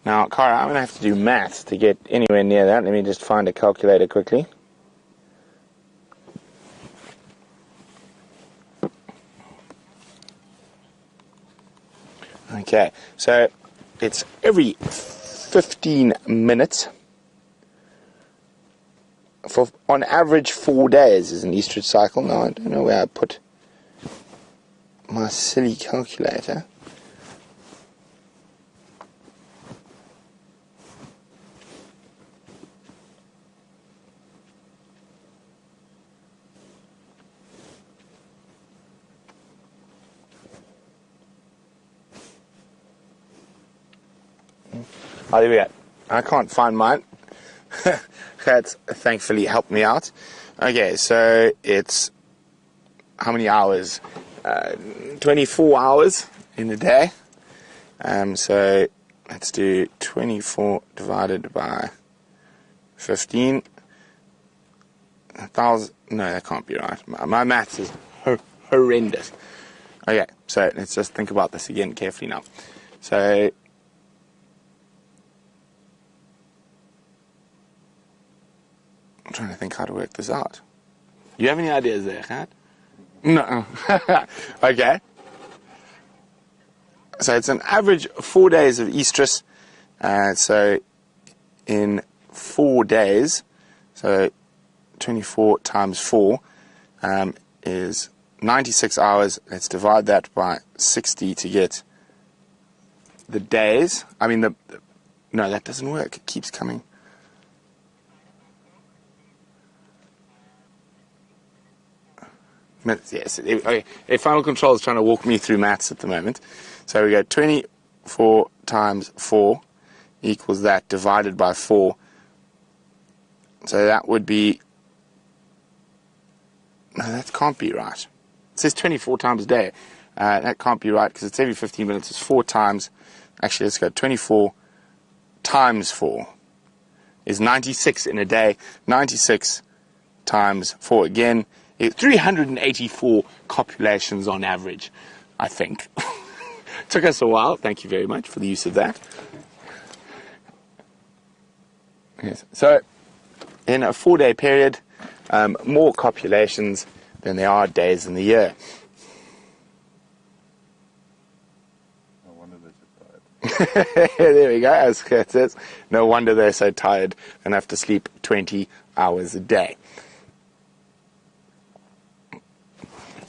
Now, Cara, I'm going to have to do maths to get anywhere near that. Let me just find a calculator quickly. Okay, so it's every 15 minutes for, on average, 4 days is an estrus cycle. Now, I don't know where I put my silly calculator. Oh, there we go. I can't find mine. That's thankfully helped me out. Okay, so it's how many hours? 24 hours in a day. So let's do 24 divided by 15. 1,000. No, that can't be right. My maths is horrendous. Okay, so let's just think about this again carefully now. So I'm trying to think how to work this out. You have any ideas there, Kat? No. Okay. So it's an average 4 days of estrus. So in 4 days, so 24 times 4 is 96 hours. Let's divide that by 60 to get the days. I mean, no, that doesn't work. It keeps coming. Minutes, yes. Okay. Final Control is trying to walk me through maths at the moment. So we go 24 times 4 equals that divided by 4. So that would be... No, that can't be right. It says 24 times a day. That can't be right because it's every 15 minutes. It's 4 times... Actually, let's go 24 times 4 is 96 in a day. 96 times 4 again. 384 copulations on average, I think. Took us a while. Thank you very much for the use of that. Yes. So, in a 4-day period, more copulations than there are days in the year. No wonder they're so tired. There we go, as Kurt says. No wonder they're so tired and have to sleep 20 hours a day.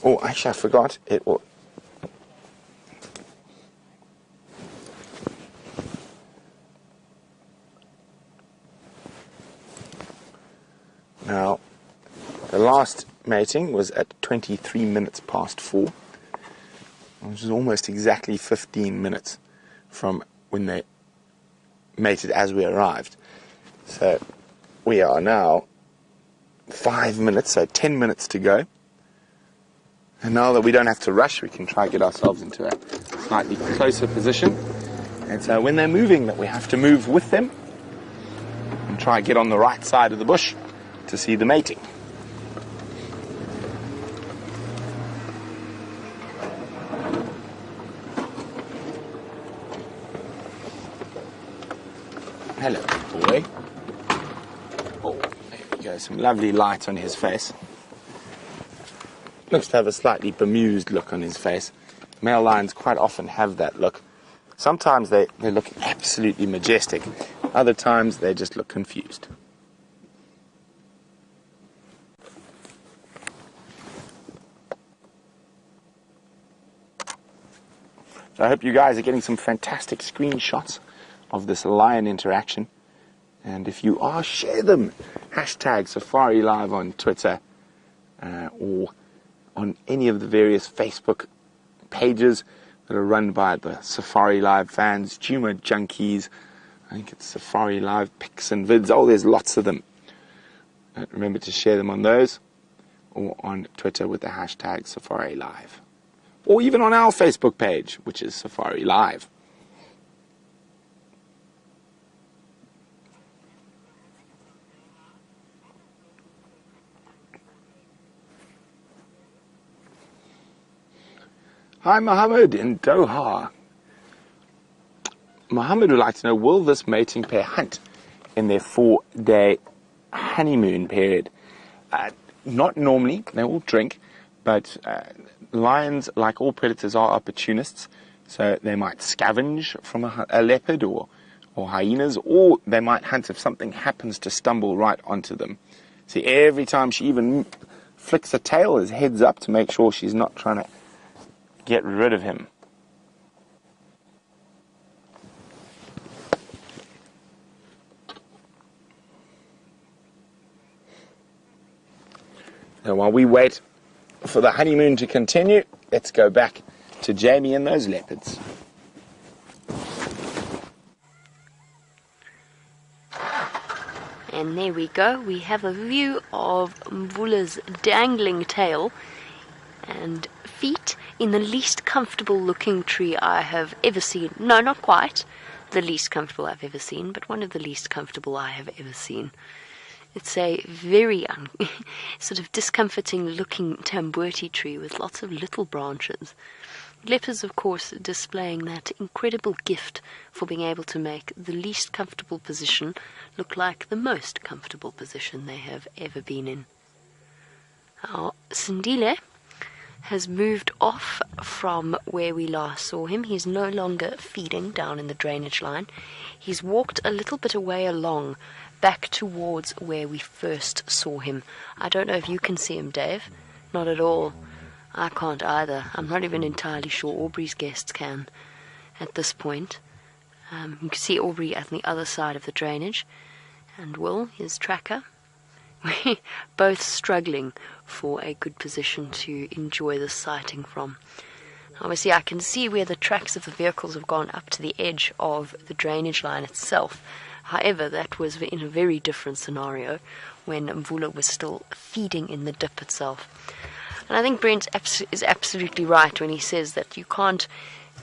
Oh, actually, I forgot. It will. Now, the last mating was at 23 minutes past 4, which is almost exactly 15 minutes from when they mated as we arrived. So, we are now 5 minutes, so 10 minutes to go. And now that we don't have to rush, we can try to get ourselves into a slightly closer position. And so when they're moving, that we have to move with them and try to get on the right side of the bush to see the mating. some lovely light on his face. Looks to have a slightly bemused look on his face. Male lions quite often have that look. Sometimes they look absolutely majestic. Other times they just look confused. So I hope you guys are getting some fantastic screenshots of this lion interaction. And if you are, share them. Hashtag Safari Live on Twitter or on any of the various Facebook pages that are run by the Safari Live fans, Juma Junkies. I think it's Safari Live pics and vids. Oh, there's lots of them. Remember to share them on those or on Twitter with the hashtag Safari Live. Or even on our Facebook page, which is Safari Live. Hi, Mohammed in Doha. Mohammed would like to know, will this mating pair hunt in their 4-day honeymoon period? Not normally. They will drink, but lions, like all predators, are opportunists. So they might scavenge from a leopard or hyenas, or they might hunt if something happens to stumble right onto them. See, every time she even flicks her tail, his head's up to make sure she's not trying to get rid of him. Now, while we wait for the honeymoon to continue, let's go back to Jamie and those leopards. And there we go. We have a view of Mvula's dangling tail and feet in the least comfortable looking tree I have ever seen. No, not quite the least comfortable I've ever seen, but one of the least comfortable I have ever seen. It's a very sort of discomforting looking tambuerti tree with lots of little branches. Leopards, of course, displaying that incredible gift for being able to make the least comfortable position look like the most comfortable position they have ever been in. Our Sindile has moved off from where we last saw him. He's no longer feeding down in the drainage line. He's walked a little bit away along, back towards where we first saw him. I don't know if you can see him, Dave. Not at all. I can't either. I'm not even entirely sure Aubrey's guests can at this point. You can see Aubrey at the other side of the drainage, and Will, his tracker. We're both struggling for a good position to enjoy this sighting from. Obviously, I can see where the tracks of the vehicles have gone up to the edge of the drainage line itself. However, that was in a very different scenario when Mvula was still feeding in the dip itself. And I think Brent is absolutely right when he says that you can't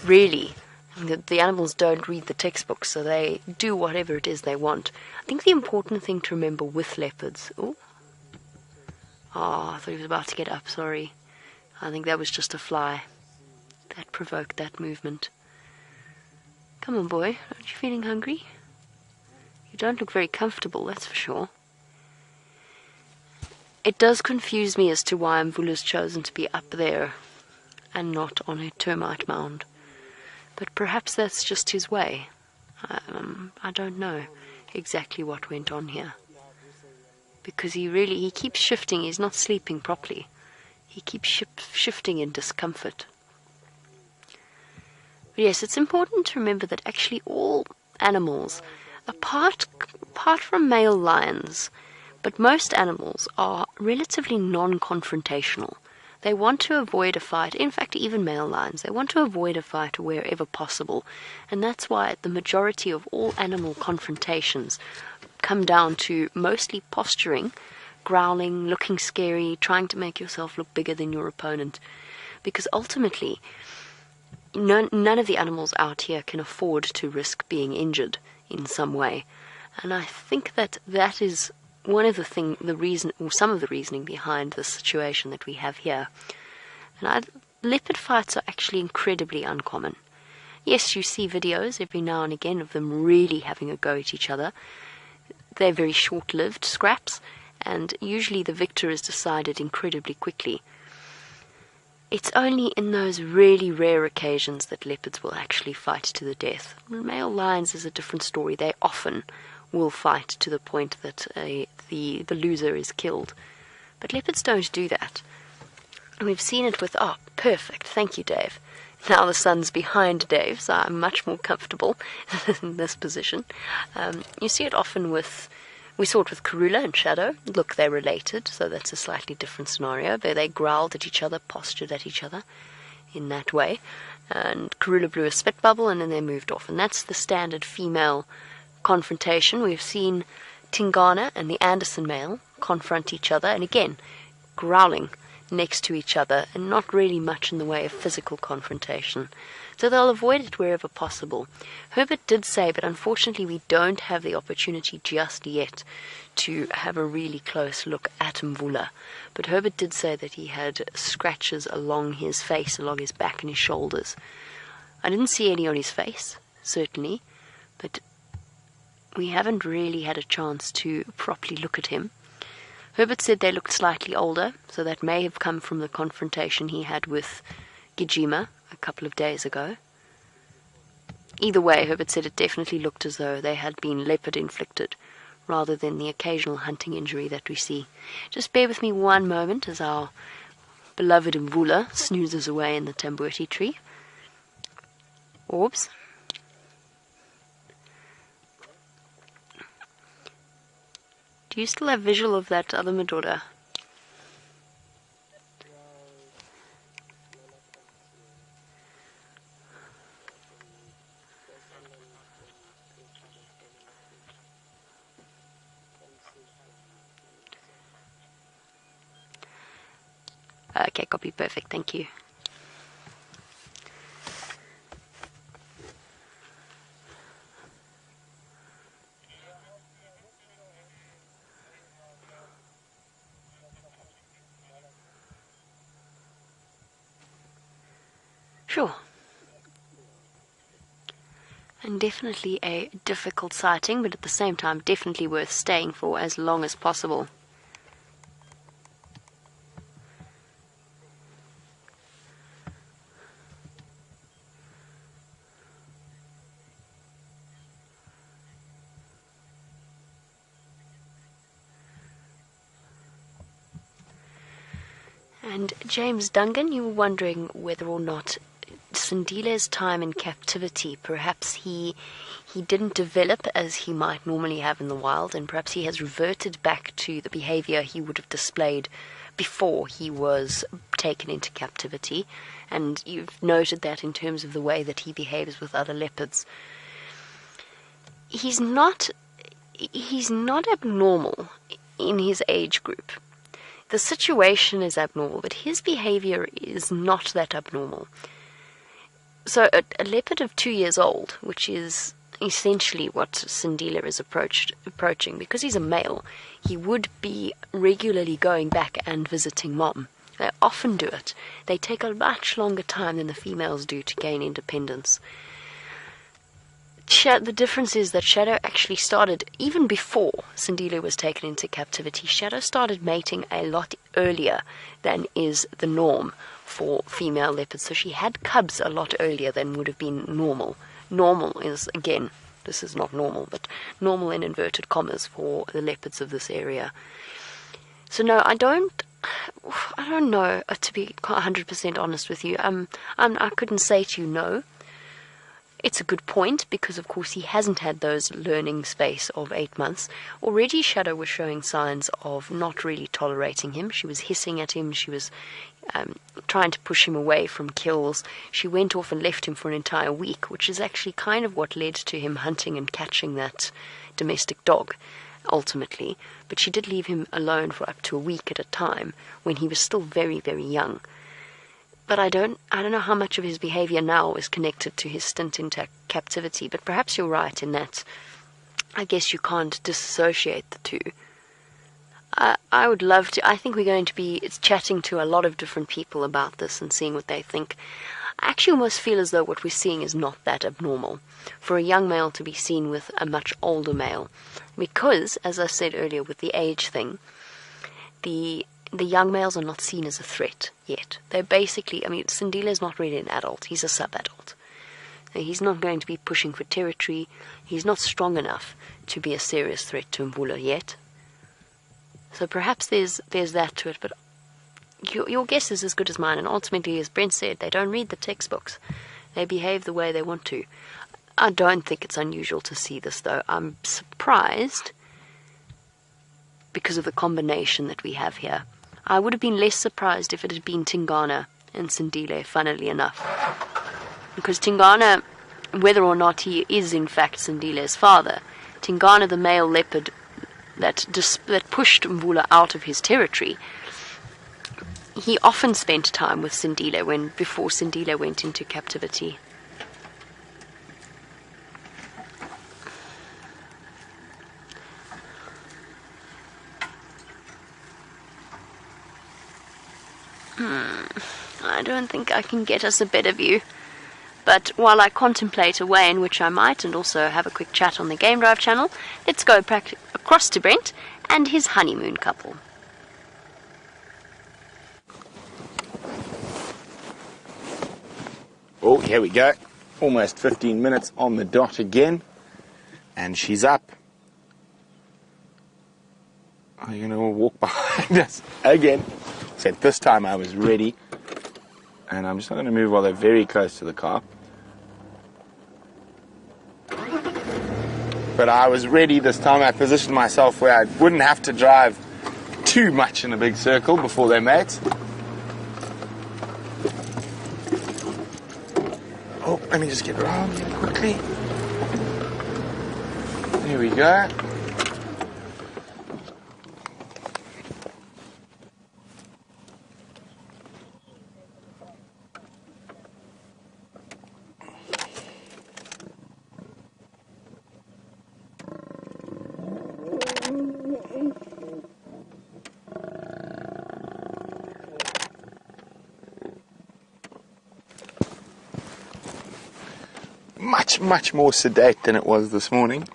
really, the animals don't read the textbooks, so they do whatever it is they want. I think the important thing to remember with leopards... Oh, I thought he was about to get up, sorry. I think that was just a fly that provoked that movement. Come on, boy, aren't you feeling hungry? You don't look very comfortable, that's for sure. It does confuse me as to why Mvula's chosen to be up there and not on a termite mound. But perhaps that's just his way. I don't know exactly what went on here. Because he keeps shifting, he's not sleeping properly. He keeps shifting in discomfort. But yes, it's important to remember that actually all animals, apart from male lions, but most animals are relatively non-confrontational. They want to avoid a fight. In fact, even male lions, they want to avoid a fight wherever possible. And that's why the majority of all animal confrontations come down to mostly posturing, growling, looking scary, trying to make yourself look bigger than your opponent. Because ultimately, none of the animals out here can afford to risk being injured in some way. And I think that is one of some of the reasoning behind the situation that we have here. And leopard fights are actually incredibly uncommon. Yes, you see videos every now and again of them really having a go at each other. They're very short-lived scraps, and usually the victor is decided incredibly quickly. It's only in those really rare occasions that leopards will actually fight to the death. Male lions is a different story. They often will fight to the point that the loser is killed. But leopards don't do that. We've seen it with, perfect, thank you, Dave. Now the sun's behind Dave, so I'm much more comfortable in this position. You see it often we saw it with Karula and Shadow. Look, they're related, so that's a slightly different scenario. They growled at each other, postured at each other in that way. And Karula blew a spit bubble and then they moved off. And that's the standard female confrontation. We've seen Tingana and the Anderson male confront each other, and again, growling next to each other and not really much in the way of physical confrontation. So they'll avoid it wherever possible. Herbert did say, but unfortunately we don't have the opportunity just yet to have a really close look at Mvula. But Herbert did say that he had scratches along his face, along his back and his shoulders. I didn't see any on his face, certainly, but we haven't really had a chance to properly look at him. Herbert said they looked slightly older, so that may have come from the confrontation he had with Gijima a couple of days ago. Either way, Herbert said it definitely looked as though they had been leopard-inflicted, rather than the occasional hunting injury that we see. Just bear with me one moment as our beloved Mvula snoozes away in the tambuti tree. Orbs. Do you still have visual of that other Madora? Okay, copy, perfect, thank you. Sure. And definitely a difficult sighting, but at the same time definitely worth staying for as long as possible. And James Dungan, you were wondering whether or not Sindile's time in captivity, perhaps he didn't develop as he might normally have in the wild, and perhaps he has reverted back to the behavior he would have displayed before he was taken into captivity. And you've noted that in terms of the way that he behaves with other leopards. He's not abnormal in his age group. The situation is abnormal, but his behavior is not that abnormal. So a leopard of 2 years old, which is essentially what Sindile is approaching, because he's a male, he would be regularly going back and visiting mom. They often do it. They take a much longer time than the females do to gain independence. The difference is that Shadow actually started, even before Sindile was taken into captivity, Shadow started mating a lot earlier than is the norm for female leopards. So she had cubs a lot earlier than would have been normal. Normal is, again, this is not normal, but normal in inverted commas for the leopards of this area. So no, I don't know, to be 100% honest with you. I couldn't say to you no. It's a good point, because of course he hasn't had those learning space of 8 months. Already Shadow was showing signs of not really tolerating him. She was hissing at him, she was trying to push him away from kills. She went off and left him for an entire week, which is actually kind of what led to him hunting and catching that domestic dog, ultimately. But she did leave him alone for up to a week at a time, when he was still very, very young. But I don't know how much of his behavior now is connected to his stint in captivity, but perhaps you're right in that I guess you can't disassociate the two. I would love to. I think we're going to be chatting to a lot of different people about this and seeing what they think. I actually almost feel as though what we're seeing is not that abnormal for a young male to be seen with a much older male, because, as I said earlier with the age thing, the young males are not seen as a threat yet. They're basically, I mean, Sindile is not really an adult. He's a sub-adult. He's not going to be pushing for territory. He's not strong enough to be a serious threat to Mvula yet. So perhaps there's that to it, but your guess is as good as mine. And ultimately, as Brent said, they don't read the textbooks. They behave the way they want to. I don't think it's unusual to see this, though. I'm surprised because of the combination that we have here. I would have been less surprised if it had been Tingana and Sindile, funnily enough. Because Tingana, whether or not he is in fact Sindile's father, Tingana, the male leopard that pushed Mvula out of his territory, he often spent time with Sindile before Sindile went into captivity. I don't think I can get us a better view. But while I contemplate a way in which I might, and also have a quick chat on the Game Drive channel, let's go across to Brent and his honeymoon couple. Oh, here we go. Almost 15 minutes on the dot again. And she's up. Are you going to walk behind us again? Except this time I was ready. And I'm just not going to move while they're very close to the car. But I was ready this time. I positioned myself where I wouldn't have to drive too much in a big circle before they met. Oh, let me just get around here quickly. There we go. Much more sedate than it was this morning.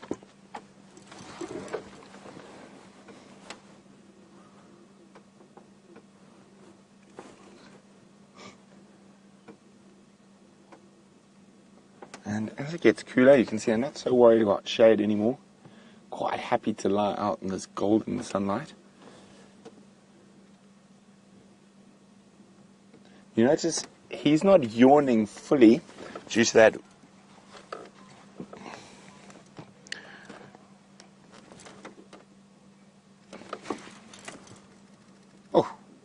And as it gets cooler, you can see I'm not so worried about shade anymore. Quite happy to lie out in this golden sunlight. You notice he's not yawning fully due to that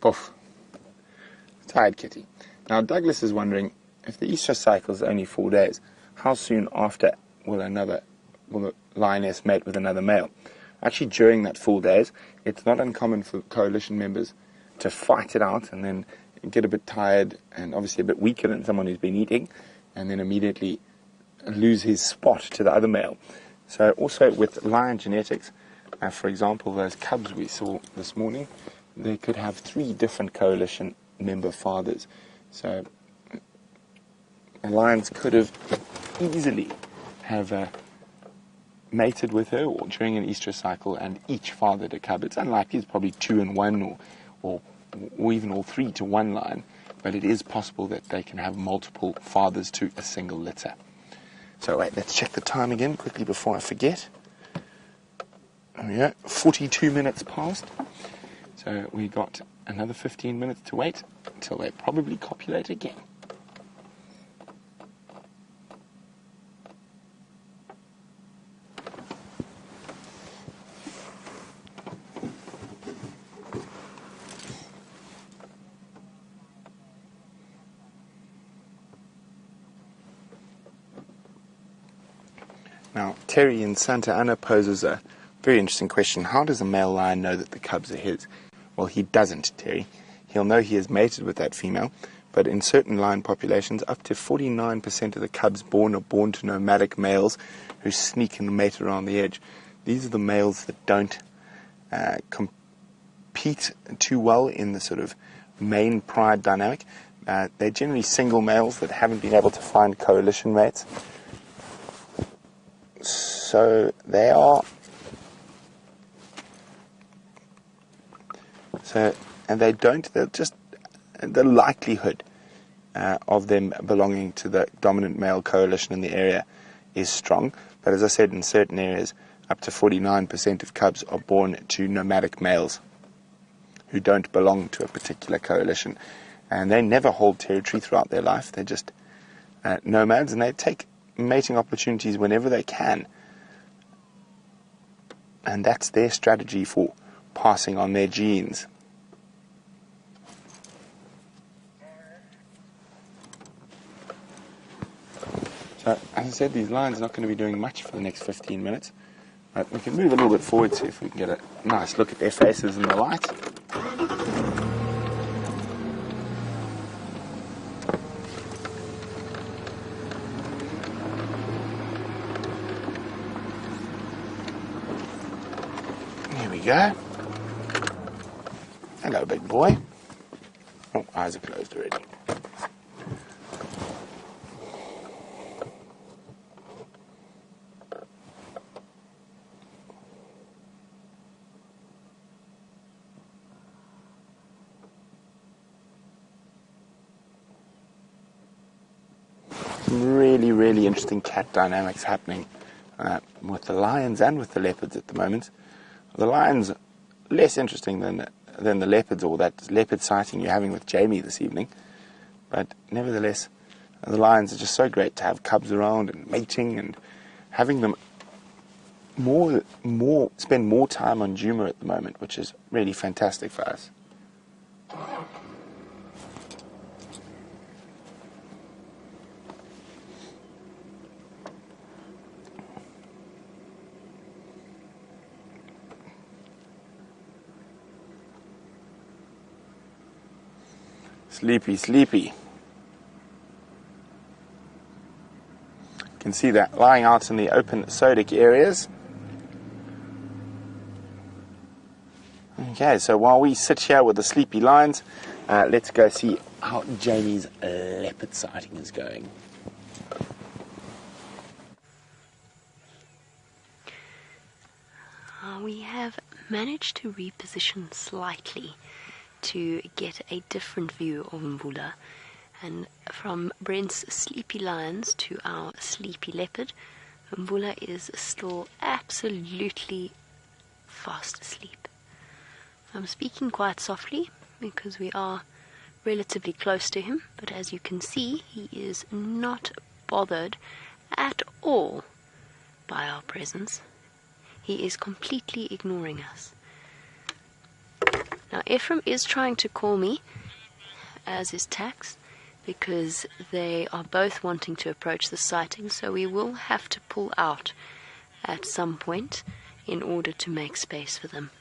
Poof. Tired kitty. Now Douglas is wondering, if the estrus cycle is only 4 days, how soon after will the lioness mate with another male? Actually, during that 4 days, it's not uncommon for coalition members to fight it out and then get a bit tired and obviously a bit weaker than someone who's been eating, and then immediately lose his spot to the other male. So also with lion genetics, for example, those cubs we saw this morning, they could have 3 different coalition member fathers. So lions could have easily have mated with her or during an estrus cycle and each fathered a cub. It's unlikely, it's probably 2 in 1 or even all 3 to 1 lion, but it is possible that they can have multiple fathers to a single litter. So wait, let's check the time again quickly before I forget. There we go, 42 minutes past. So we got another 15 minutes to wait until they probably copulate again. Now, Terry in Santa Ana poses a very interesting question. How does a male lion know that the cubs are his? Well, he doesn't, Terry. He'll know he has mated with that female, but in certain lion populations, up to 49% of the cubs born are born to nomadic males who sneak and mate around the edge. These are the males that don't compete too well in the sort of main pride dynamic. They're generally single males that haven't been able to find coalition mates. So they are So, and they don't, they're just, the likelihood of them belonging to the dominant male coalition in the area is strong. But as I said, in certain areas, up to 49% of cubs are born to nomadic males who don't belong to a particular coalition. And they never hold territory throughout their life. They're just nomads, and they take mating opportunities whenever they can. And that's their strategy for passing on their genes. So, as I said, these lions are not going to be doing much for the next 15 minutes. But we can move a little bit forward, see if we can get a nice look at their faces in the light. There we go. Hello, big boy. Oh, eyes are closed already. Really interesting cat dynamics happening with the lions and with the leopards at the moment. The lions less interesting than the leopards, or that leopard sighting you're having with Jamie this evening. But nevertheless, the lions are just so great to have cubs around and mating and having them spend more time on Djuma at the moment, which is really fantastic for us. Sleepy, sleepy. You can see that lying out in the open sodic areas. Okay, so while we sit here with the sleepy lions, let's go see how Jamie's leopard sighting is going. We have managed to reposition slightly to get a different view of Mvula, and from Brent's sleepy lions to our sleepy leopard, Mvula is still absolutely fast asleep. I'm speaking quite softly because we are relatively close to him, but as you can see, he is not bothered at all by our presence. He is completely ignoring us. Now, Ephraim is trying to call me, as is Tax, because they are both wanting to approach the sighting, so we will have to pull out at some point in order to make space for them.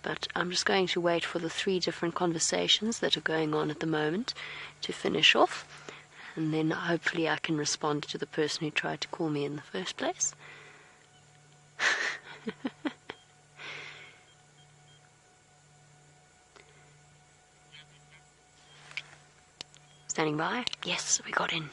But I'm just going to wait for the 3 different conversations that are going on at the moment to finish off, and then hopefully I can respond to the person who tried to call me in the first place. Standing by? Yes, we got in.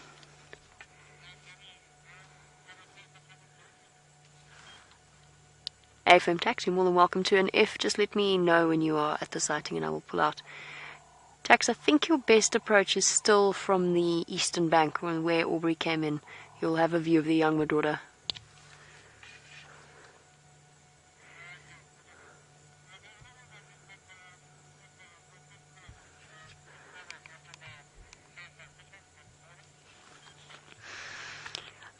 AFM Tax, you're more than welcome to. And if, just let me know when you are at the sighting and I will pull out. Tax, I think your best approach is still from the eastern bank, where Aubrey came in. You'll have a view of the young Madora.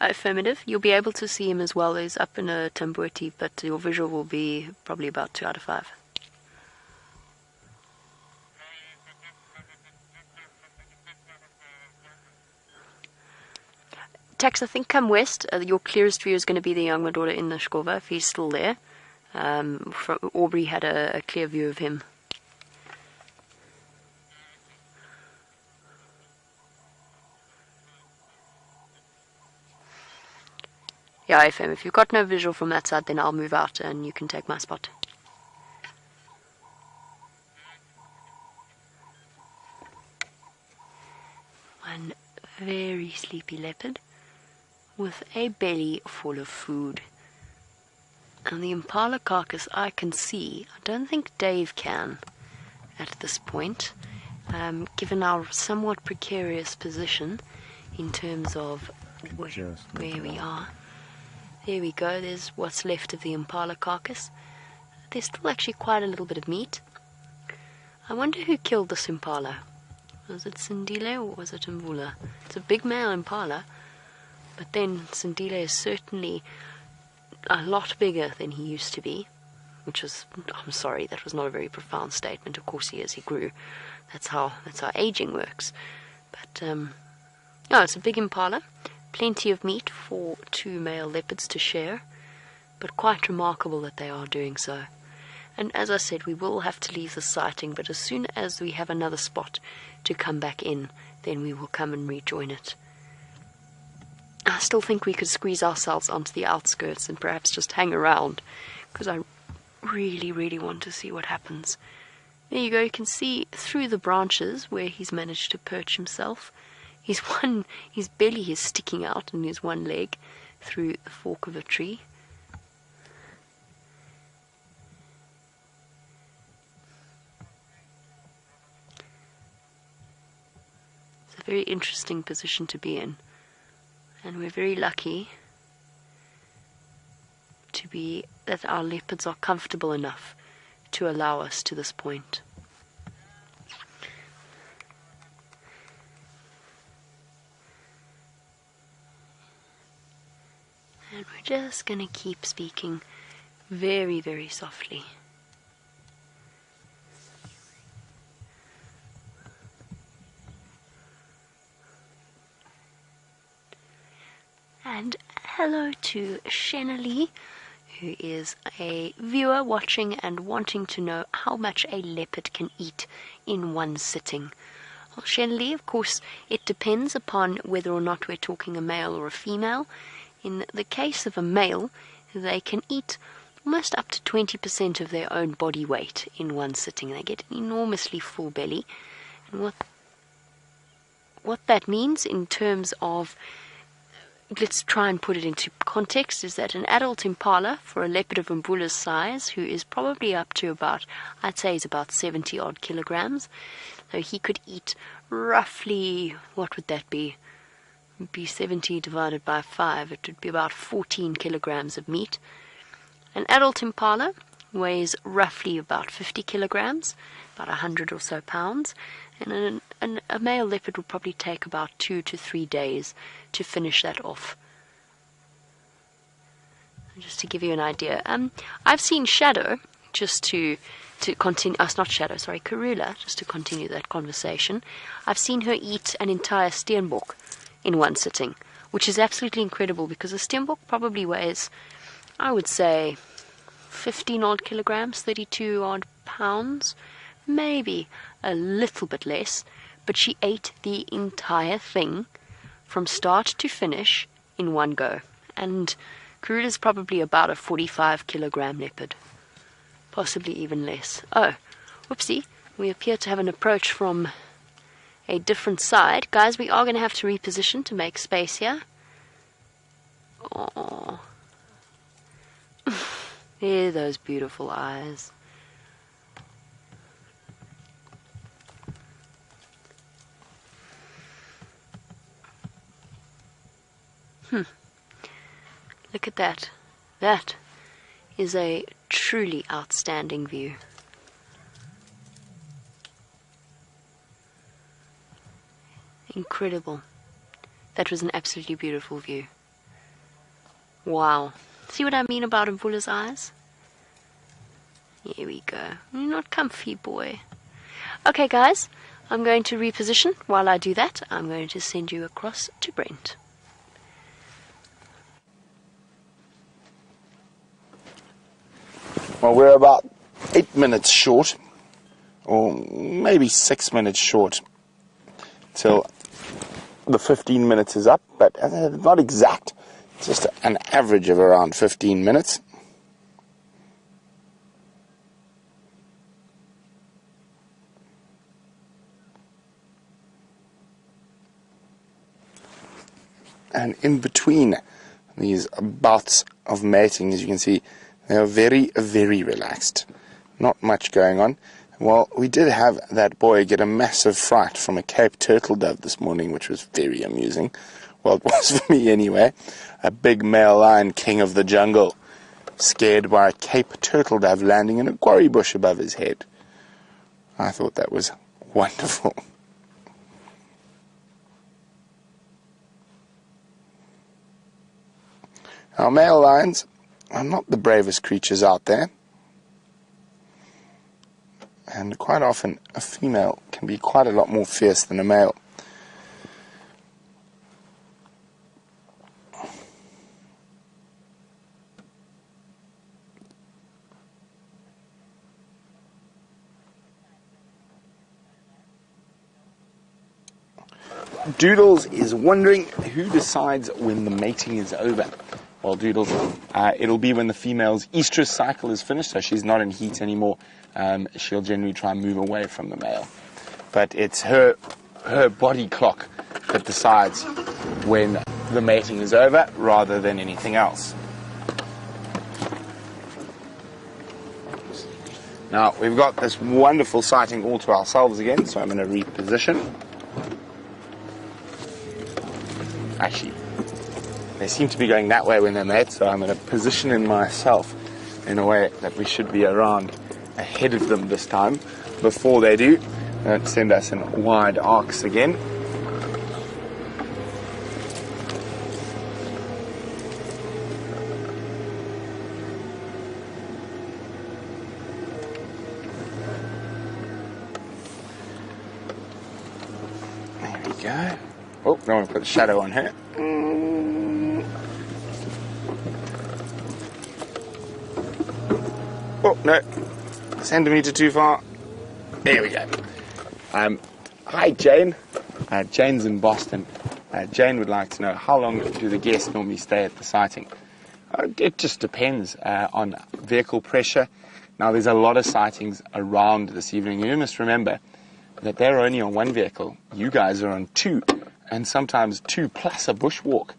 Affirmative. You'll be able to see him as well. He's up in a Tambuti, but your visual will be probably about 2 out of 5. Tax, I think come west. Your clearest view is going to be the young Madora in the Shkova, if he's still there. Aubrey had a clear view of him. Yeah, FM, if you've got no visual from that side, then I'll move out and you can take my spot. One very sleepy leopard with a belly full of food. And the impala carcass I can see. I don't think Dave can. at this point, given our somewhat precarious position in terms of where we are. There we go, there's what's left of the impala carcass. There's still actually quite a little bit of meat. I wonder who killed this impala. Was it Sindile or was it Mvula? It's a big male impala, but then Sindile is certainly a lot bigger than he used to be, which was, I'm sorry, that was not a very profound statement. Of course he is, he grew. That's how aging works. But, no, it's a big impala. Plenty of meat for 2 male leopards to share, but quite remarkable that they are doing so. And as I said, we will have to leave the sighting, but as soon as we have another spot to come back in, then we will come and rejoin it. I still think we could squeeze ourselves onto the outskirts and perhaps just hang around, because I really, really want to see what happens. There you go, you can see through the branches where he's managed to perch himself. His belly is sticking out and his one leg through the fork of a tree. It's a very interesting position to be in, and we're very lucky to be that our leopards are comfortable enough to allow us to this point. And we're just going to keep speaking very, very softly. And hello to Shenali, who is a viewer watching and wanting to know how much a leopard can eat in one sitting. Well, Shenali, of course, it depends upon whether or not we're talking a male or a female. In the case of a male, they can eat almost up to 20% of their own body weight in one sitting. They get an enormously full belly. And what that means in terms of, let's try and put it into context, is that an adult impala for a leopard of Mvula's size, who is probably up to about, I'd say he's about 70 odd kilograms, so he could eat roughly, what would that be? It would be 70 divided by 5, it would be about 14 kilograms of meat. An adult impala weighs roughly about 50 kilograms, about 100 or so pounds, and a male leopard would probably take about 2 to 3 days to finish that off. Just to give you an idea, I've seen Shadow, just to continue, not Shadow, sorry, Karula, just to continue that conversation. I've seen her eat an entire steenbok in one sitting, which is absolutely incredible, because a steenbok probably weighs, I would say, 15 odd kilograms, 32 odd pounds, maybe a little bit less, but she ate the entire thing from start to finish in one go. And Karula's probably about a 45 kilogram leopard, possibly even less. Oh, whoopsie, we appear to have an approach from a different side. Guys, we are going to have to reposition to make space here. Oh, there are those beautiful eyes. Look at that. That is a truly outstanding view. Incredible. That was an absolutely beautiful view. Wow. See what I mean about Mvula's eyes? Here we go. You're not comfy, boy. Okay, guys. I'm going to reposition. While I do that, I'm going to send you across to Brent. Well, we're about 8 minutes short, or maybe 6 minutes short, till the 15 minutes is up, but not exact, just an average of around 15 minutes. And in between these bouts of mating, as you can see, they are very, very relaxed. Not much going on. Well, we did have that boy get a massive fright from a Cape turtle dove this morning, which was very amusing. Well, it was for me anyway. A big male lion, king of the jungle, scared by a Cape turtle dove landing in a quarry bush above his head. I thought that was wonderful. Our male lions are not the bravest creatures out there. And quite often a female can be quite a lot more fierce than a male. Doodles is wondering who decides when the mating is over. Well, Doodles, it'll be when the female's estrus cycle is finished, so she's not in heat anymore. She'll generally try and move away from the male. But it's her body clock that decides when the mating is over rather than anything else. Now, we've got this wonderful sighting all to ourselves again, so I'm going to reposition. Actually, they seem to be going that way when they're mate, so I'm going to position in myself in a way that we should be around ahead of them this time. Before they do, let's send us in wide arcs again. There we go. Oh, no one put the shadow on her. Oh, no. Centimetre too far. There we go. Hi, Jane. Jane's in Boston. Jane would like to know, how long do the guests normally stay at the sighting? It just depends on vehicle pressure. Now, there's a lot of sightings around this evening. You must remember that they're only on one vehicle. You guys are on two, and sometimes two plus a bushwalk.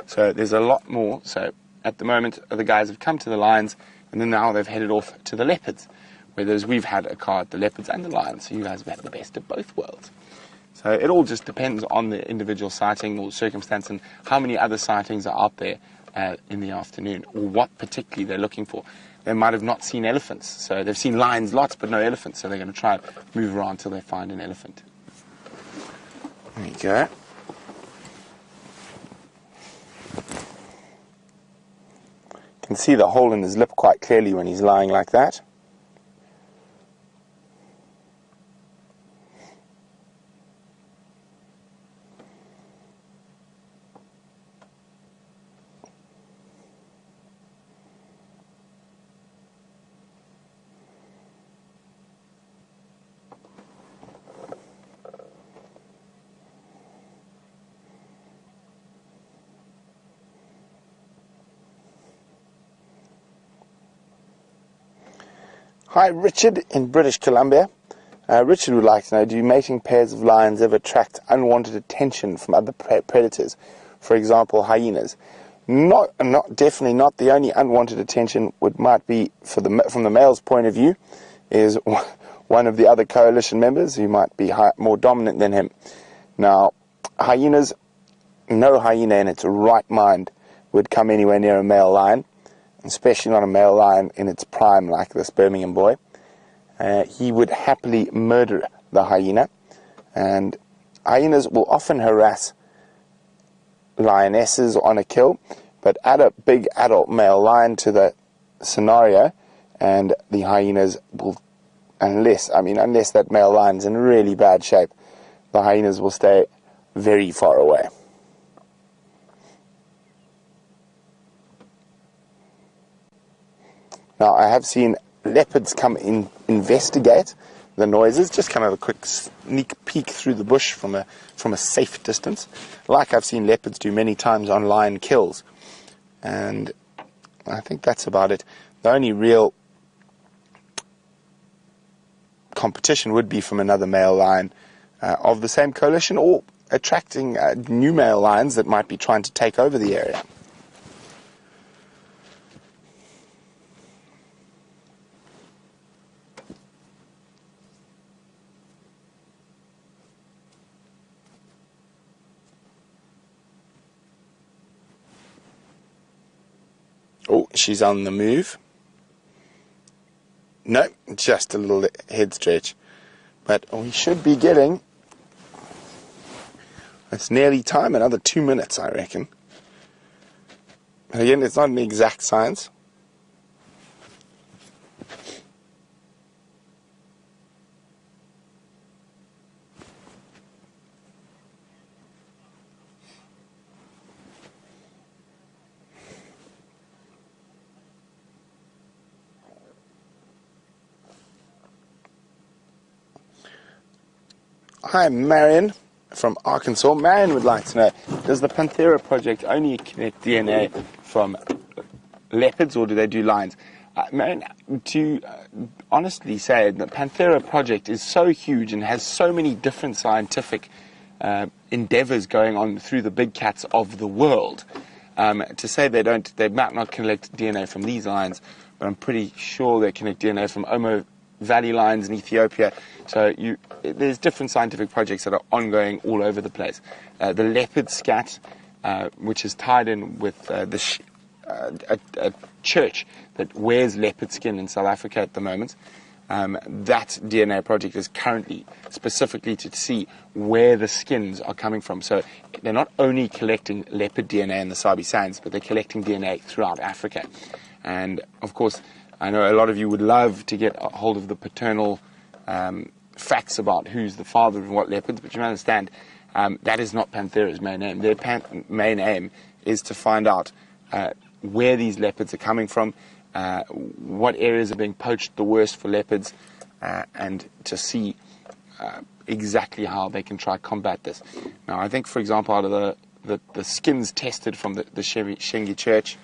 So there's a lot more. So at the moment, the guys have come to the lions, and then now they've headed off to the leopards. Whereas we've had a car at the leopards and the lions, so you guys have had the best of both worlds. So it all just depends on the individual sighting or circumstance and how many other sightings are out there in the afternoon, or what particularly they're looking for. They might have not seen elephants, so they've seen lions lots but no elephants, so they're going to try and move around until they find an elephant. There you go. You can see the hole in his lip quite clearly when he's lying like that. Hi, Richard in British Columbia. Richard would like to know, do mating pairs of lions ever attract unwanted attention from other predators? For example, hyenas. Definitely not. The only unwanted attention might be, from the male's point of view, is one of the other coalition members who might be more dominant than him. Now, hyenas, no hyena in its right mind would come anywhere near a male lion, especially not a male lion in its prime like this Birmingham boy. He would happily murder the hyena, and hyenas will often harass lionesses on a kill, but add a big adult male lion to the scenario and the hyenas will, unless that male lion's in really bad shape, the hyenas will stay very far away. Now, I have seen leopards come in, investigate the noises, just kind of a quick sneak peek through the bush from a safe distance, like I've seen leopards do many times on lion kills. And I think that's about it. The only real competition would be from another male lion of the same coalition, or attracting new male lions that might be trying to take over the area. Oh, she's on the move. No, just a little head stretch. But we should be getting... It's nearly time, another 2 minutes, I reckon. And again, it's not an exact science. Hi, Marion from Arkansas. Marion would like to know, does the Panthera project only collect DNA from leopards, or do they do lions? Marion, to honestly say, the Panthera project is so huge and has so many different scientific endeavors going on through the big cats of the world. To say they might not collect DNA from these lions, but I'm pretty sure they collect DNA from Omo Valley lions in Ethiopia. So there's different scientific projects that are ongoing all over the place. The leopard scat, which is tied in with a church that wears leopard skin in South Africa at the moment. That DNA project is currently specifically to see where the skins are coming from. So they're not only collecting leopard DNA in the Sabi Sands, but they're collecting DNA throughout Africa. And of course, I know a lot of you would love to get a hold of the paternal facts about who's the father of what leopards, but you understand that is not Panthera's main aim. Their main aim is to find out where these leopards are coming from, what areas are being poached the worst for leopards, and to see exactly how they can try to combat this. Now, I think, for example, out of the skins tested from the Shengi Church,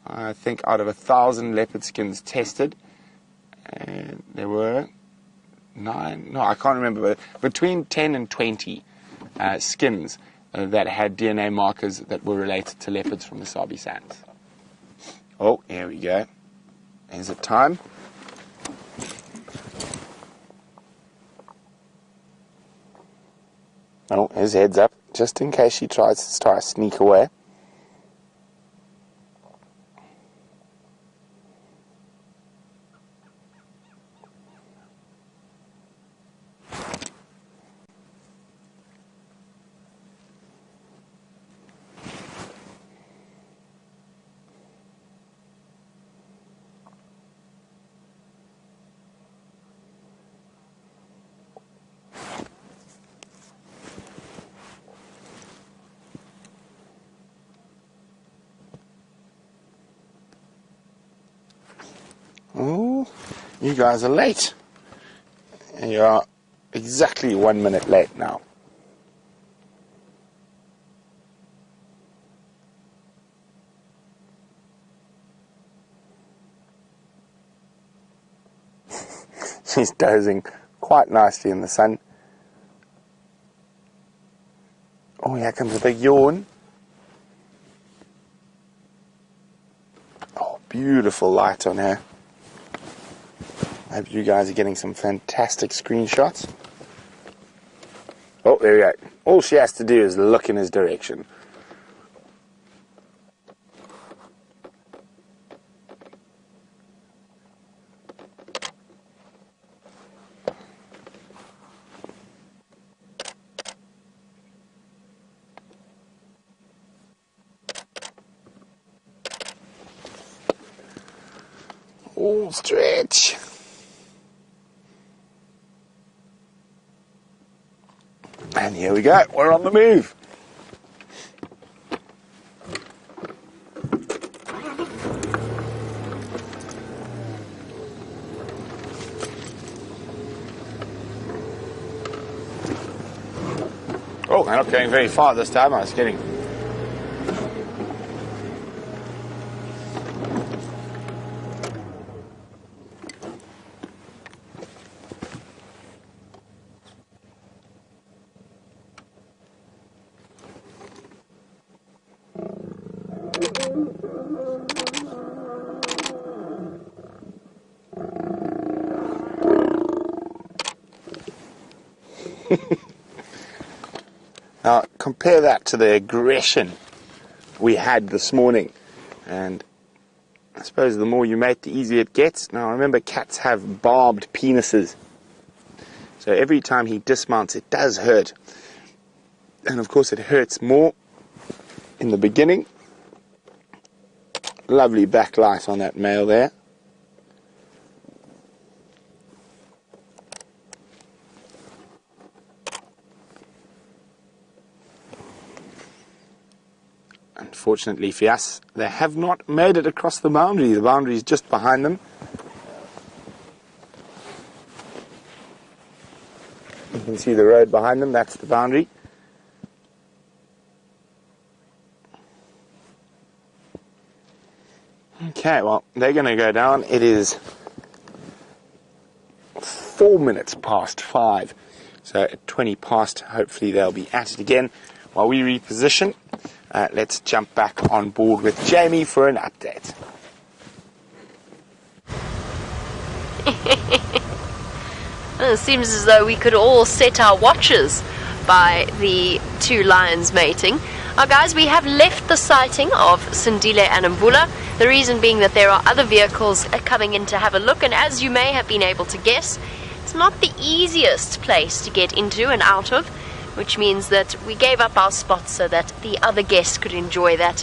I think out of 1,000 leopard skins tested, and there were 9, no, I can't remember, but between 10 and 20 skins that had DNA markers that were related to leopards from the Sabi Sands. Oh, here we go. Is it time? Oh, his head's up, just in case she tries to sneak away. Oh, you guys are late. You are exactly 1 minute late now. She's dozing quite nicely in the sun. Oh, here comes a big yawn. Oh, beautiful light on her. I hope you guys are getting some fantastic screenshots. Oh, there we go. All she has to do is look in his direction. Oh, stretch. And here we go, we're on the move. Oh, they're not going very far this time, I was kidding. Now, compare that to the aggression we had this morning. And I suppose the more you mate, the easier it gets. Now remember, cats have barbed penises. So every time he dismounts, it does hurt. And of course it hurts more in the beginning. Lovely backlight on that male there. Unfortunately for us, they have not made it across the boundary. The boundary is just behind them. You can see the road behind them, that's the boundary. Okay, well, they're going to go down. It is 4 minutes past 5. So at 20 past, hopefully they'll be at it again. While we reposition, let's jump back on board with Jamie for an update. It seems as though we could all set our watches by the two lions mating. Now guys, we have left the sighting of Sindile and Mvula, the reason being that there are other vehicles coming in to have a look, and as you may have been able to guess, it's not the easiest place to get into and out of, which means that we gave up our spots so that the other guests could enjoy that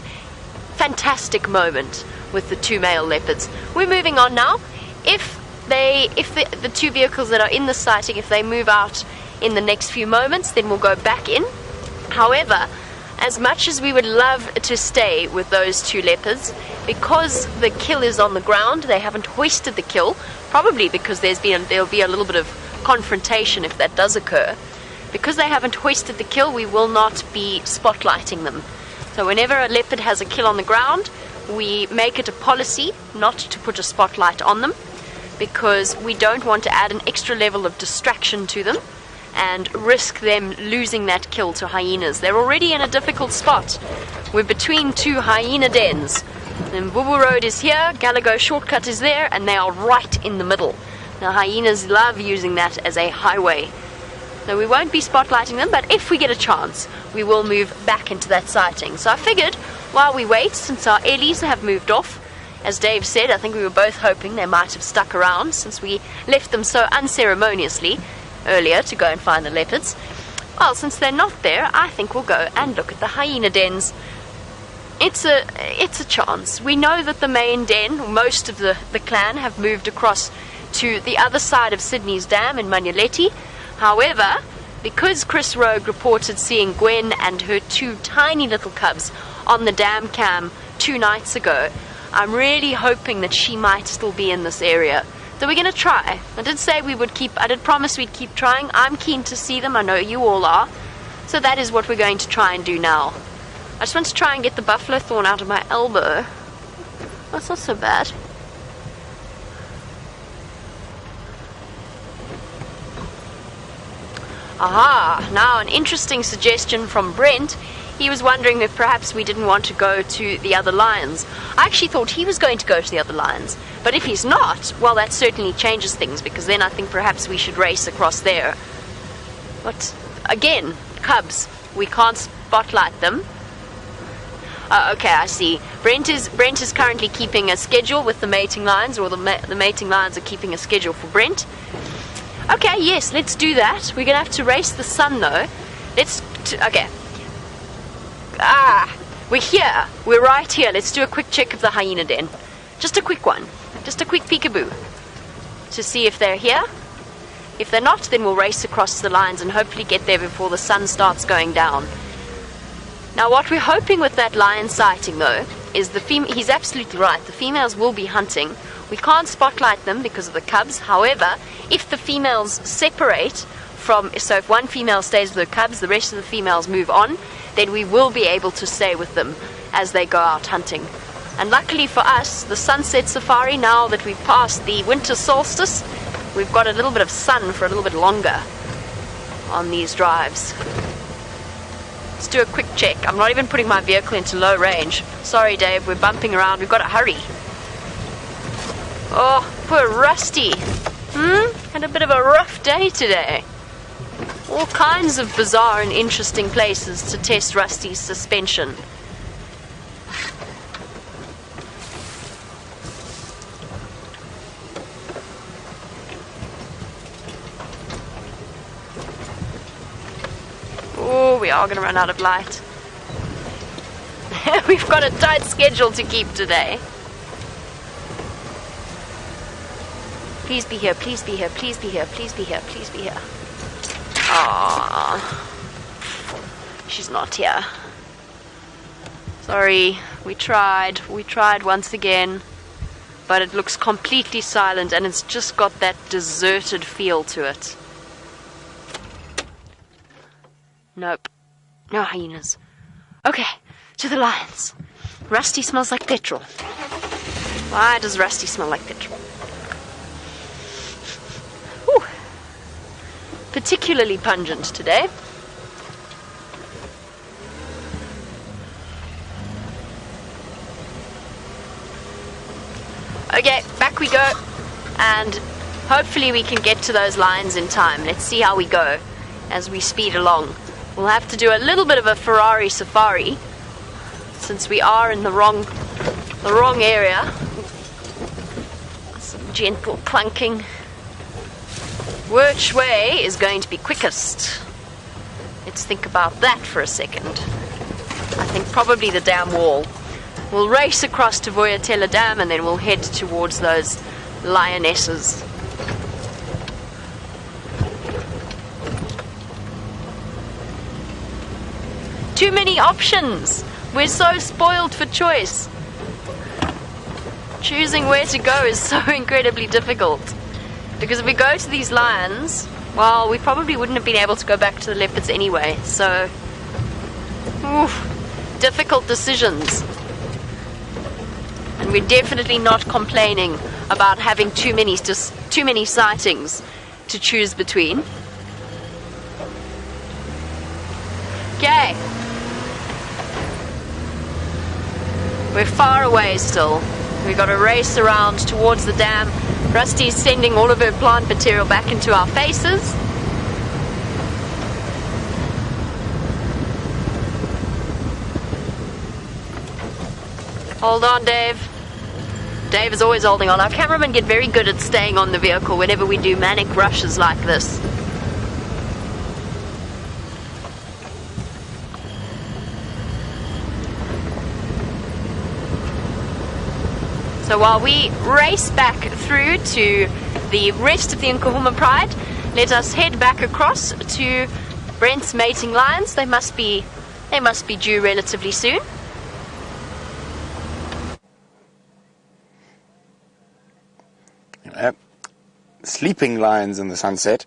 fantastic moment with the two male leopards. We're moving on now. If the two vehicles that are in the sighting, if they move out in the next few moments, then we'll go back in. However, as much as we would love to stay with those two leopards, because the kill is on the ground, they haven't hoisted the kill, probably because there'll be a little bit of confrontation if that does occur. Because they haven't hoisted the kill, we will not be spotlighting them. So whenever a leopard has a kill on the ground, we make it a policy not to put a spotlight on them, because we don't want to add an extra level of distraction to them and risk them losing that kill to hyenas. They're already in a difficult spot. We're between two hyena dens. The Mvubu Road is here, Galago Shortcut is there, and they are right in the middle. Now hyenas love using that as a highway. So we won't be spotlighting them, but if we get a chance, we will move back into that sighting. So I figured, while we wait, since our Ellies have moved off, as Dave said, I think we were both hoping they might have stuck around since we left them so unceremoniously earlier to go and find the leopards. Well, since they're not there, I think we'll go and look at the hyena dens. It's a chance. We know that the main den, most of the clan, have moved across to the other side of Sydney's dam in Manyaleti. However, because Chris Rogue reported seeing Gwen and her two tiny little cubs on the dam cam 2 nights ago, I'm really hoping that she might still be in this area. So we're going to try. I did promise we'd keep trying. I'm keen to see them. I know you all are. So that is what we're going to try and do now. I just want to try and get the buffalo thorn out of my elbow. That's not so bad. Aha! Now an interesting suggestion from Brent. He was wondering if perhaps we didn't want to go to the other lions. I actually thought he was going to go to the other lions. But if he's not, well, that certainly changes things, because then I think perhaps we should race across there. But again, cubs, we can't spotlight them. Okay, I see. Brent is currently keeping a schedule with the mating lions, or the mating lions are keeping a schedule for Brent. Okay, yes, let's do that. We're going to have to race the sun, though. Okay. We're here. We're right here. Let's do a quick check of the hyena den. Just a quick one. Just a quick peekaboo to see if they're here. If they're not, then we'll race across the lines and hopefully get there before the sun starts going down. Now, what we're hoping with that lion sighting, though, is he's absolutely right. The females will be hunting. We can't spotlight them because of the cubs. However, if the females separate so if one female stays with her cubs, the rest of the females move on, then we will be able to stay with them as they go out hunting. And luckily for us, the sunset safari, now that we've passed the winter solstice, we've got a little bit of sun for a little bit longer on these drives. Let's do a quick check. I'm not even putting my vehicle into low range. Sorry, Dave, we're bumping around. We've got to hurry. Oh, poor Rusty. Had a bit of a rough day today. All kinds of bizarre and interesting places to test Rusty's suspension. we are going to run out of light. We've got a tight schedule to keep today. Please be here, please be here, please be here, please be here, please be here. Aww. She's not here. Sorry, we tried once again, but it looks completely silent and it's just got that deserted feel to it. Nope, no hyenas. Okay, to the lions. Rusty smells like petrol. Why does Rusty smell like petrol? Whew. Particularly pungent today. Okay, back we go, and hopefully we can get to those lions in time. Let's see how we go as we speed along. We'll have to do a little bit of a Ferrari safari since we are in the wrong area. Some gentle clunking. Which way is going to be quickest? Let's think about that for a second. I think probably the dam wall. We'll race across to Voyatella Dam and then we'll head towards those lionesses. Too many options. We're so spoiled for choice. Choosing where to go is so incredibly difficult. Because if we go to these lions, well, we probably wouldn't have been able to go back to the leopards anyway. So, difficult decisions. And we're definitely not complaining about having too many sightings to choose between. Okay. We're far away still. We've got to race around towards the dam. Rusty's sending all of her plant material back into our faces. Hold on, Dave. Dave is always holding on. Our cameramen get very good at staying on the vehicle whenever we do manic rushes like this. So while we race back through to the rest of the Nkuhuma Pride, let us head back across to Brent's mating lions. They must be due relatively soon. Sleeping lions in the sunset.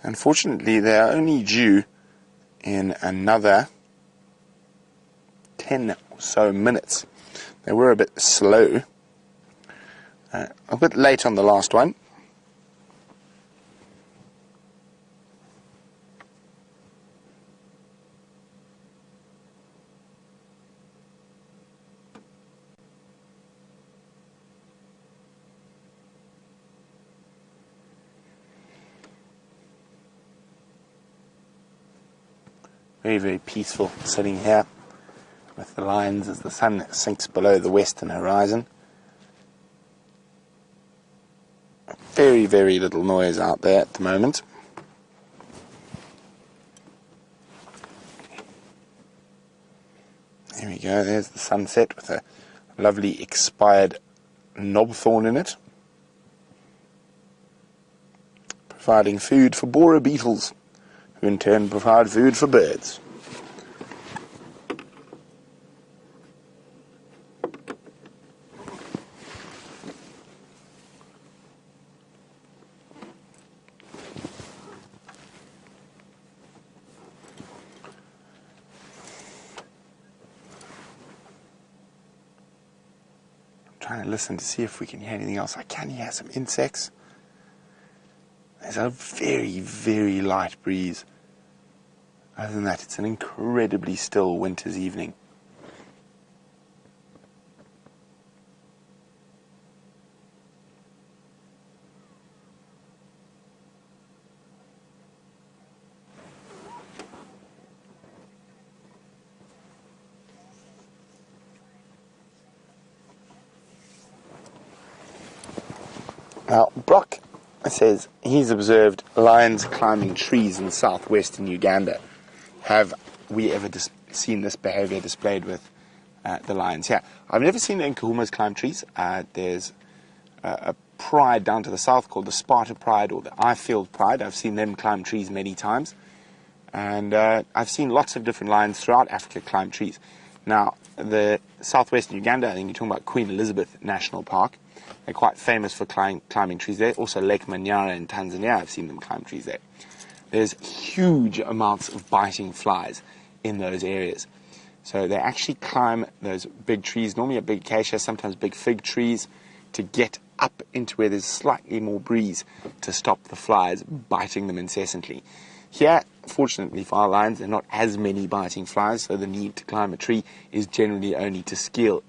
Unfortunately, they are only due in another 10 or so minutes. They were a bit slow. A bit late on the last one. Very, very peaceful sitting here with the lions as the sun sinks below the western horizon. Very, very little noise out there at the moment. There we go, there's the sunset with a lovely expired knobthorn in it, providing food for borer beetles, who in turn provide food for birds. Trying to listen to see if we can hear anything else. I can hear some insects. There's a very, very light breeze. Other than that, it's an incredibly still winter's evening. Now, Brock says he's observed lions climbing trees in southwestern Uganda have we ever seen this behavior displayed with the lions here. I've never seen the Nkuhumas climb trees. There's a pride down to the south called the Sparta pride or the Ifield pride. I've seen them climb trees many times. And I've seen lots of different lions throughout Africa climb trees. Now, the southwestern Uganda, I think you're talking about Queen Elizabeth National Park. They're quite famous for climbing trees there. Also Lake Manyara in Tanzania, I've seen them climb trees there. There's huge amounts of biting flies in those areas. So they actually climb those big trees, normally a big acacia, sometimes big fig trees, to get up into where there's slightly more breeze to stop the flies biting them incessantly. Here, fortunately for our lions, there are not as many biting flies, so the need to climb a tree is generally only to steal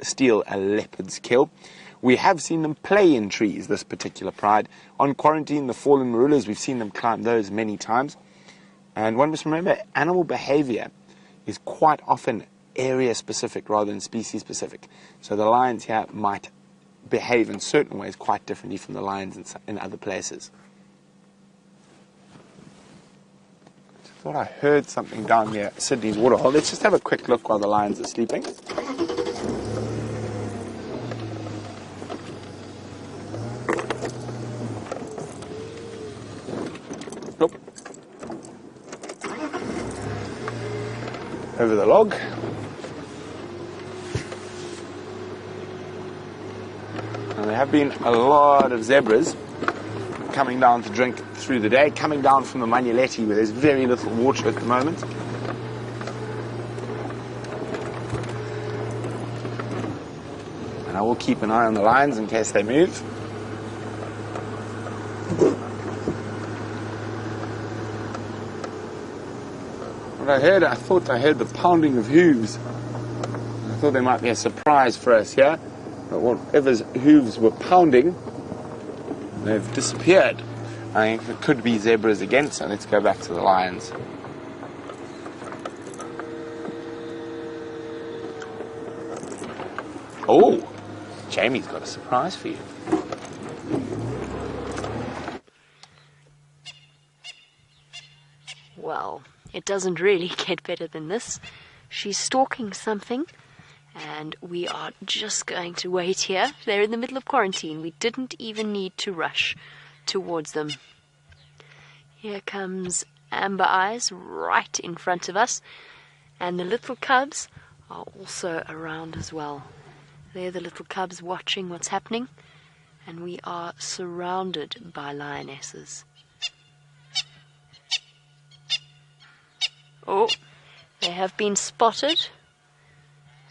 a leopard's kill. We have seen them play in trees, this particular pride. On quarantine, the fallen marulas, we've seen them climb those many times. And one must remember, animal behavior is quite often area-specific rather than species-specific. So the lions here might behave in certain ways quite differently from the lions in other places. I thought I heard something down near Sydney's waterhole. Let's just have a quick look while the lions are sleeping. Look. Over the log. And there have been a lot of zebras coming down to drink through the day, coming down from the Manyeleti where there's very little water at the moment. And I will keep an eye on the lions in case they move. What I thought I heard the pounding of hooves. I thought there might be a surprise for us here. But whatever's hooves were pounding, they've disappeared. I think it could be zebras again, so let's go back to the lions. Oh, Jamie's got a surprise for you. Well, it doesn't really get better than this. She's stalking something, and we are just going to wait here. They're in the middle of quarantine. We didn't even need to rush towards them. Here comes Amber Eyes right in front of us, and the little cubs are also around as well. They're the little cubs watching what's happening, and we are surrounded by lionesses. Oh, they have been spotted.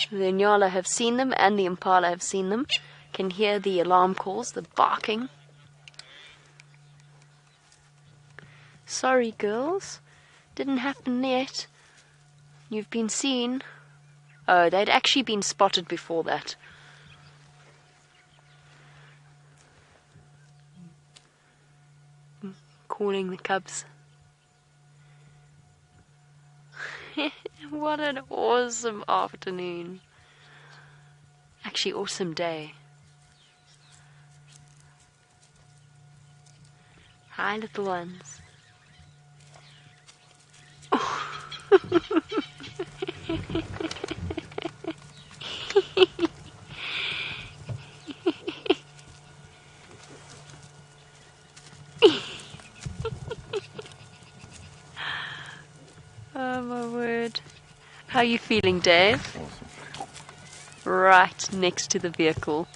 The Nyala have seen them, and the impala have seen them. Can hear the alarm calls, the barking. Sorry, girls. Didn't happen yet. You've been seen. Oh, they'd actually been spotted before that. Calling the cubs. What an awesome afternoon. Actually, awesome day. Hi, little ones. Oh my word. How are you feeling, Dave? Awesome. Right next to the vehicle.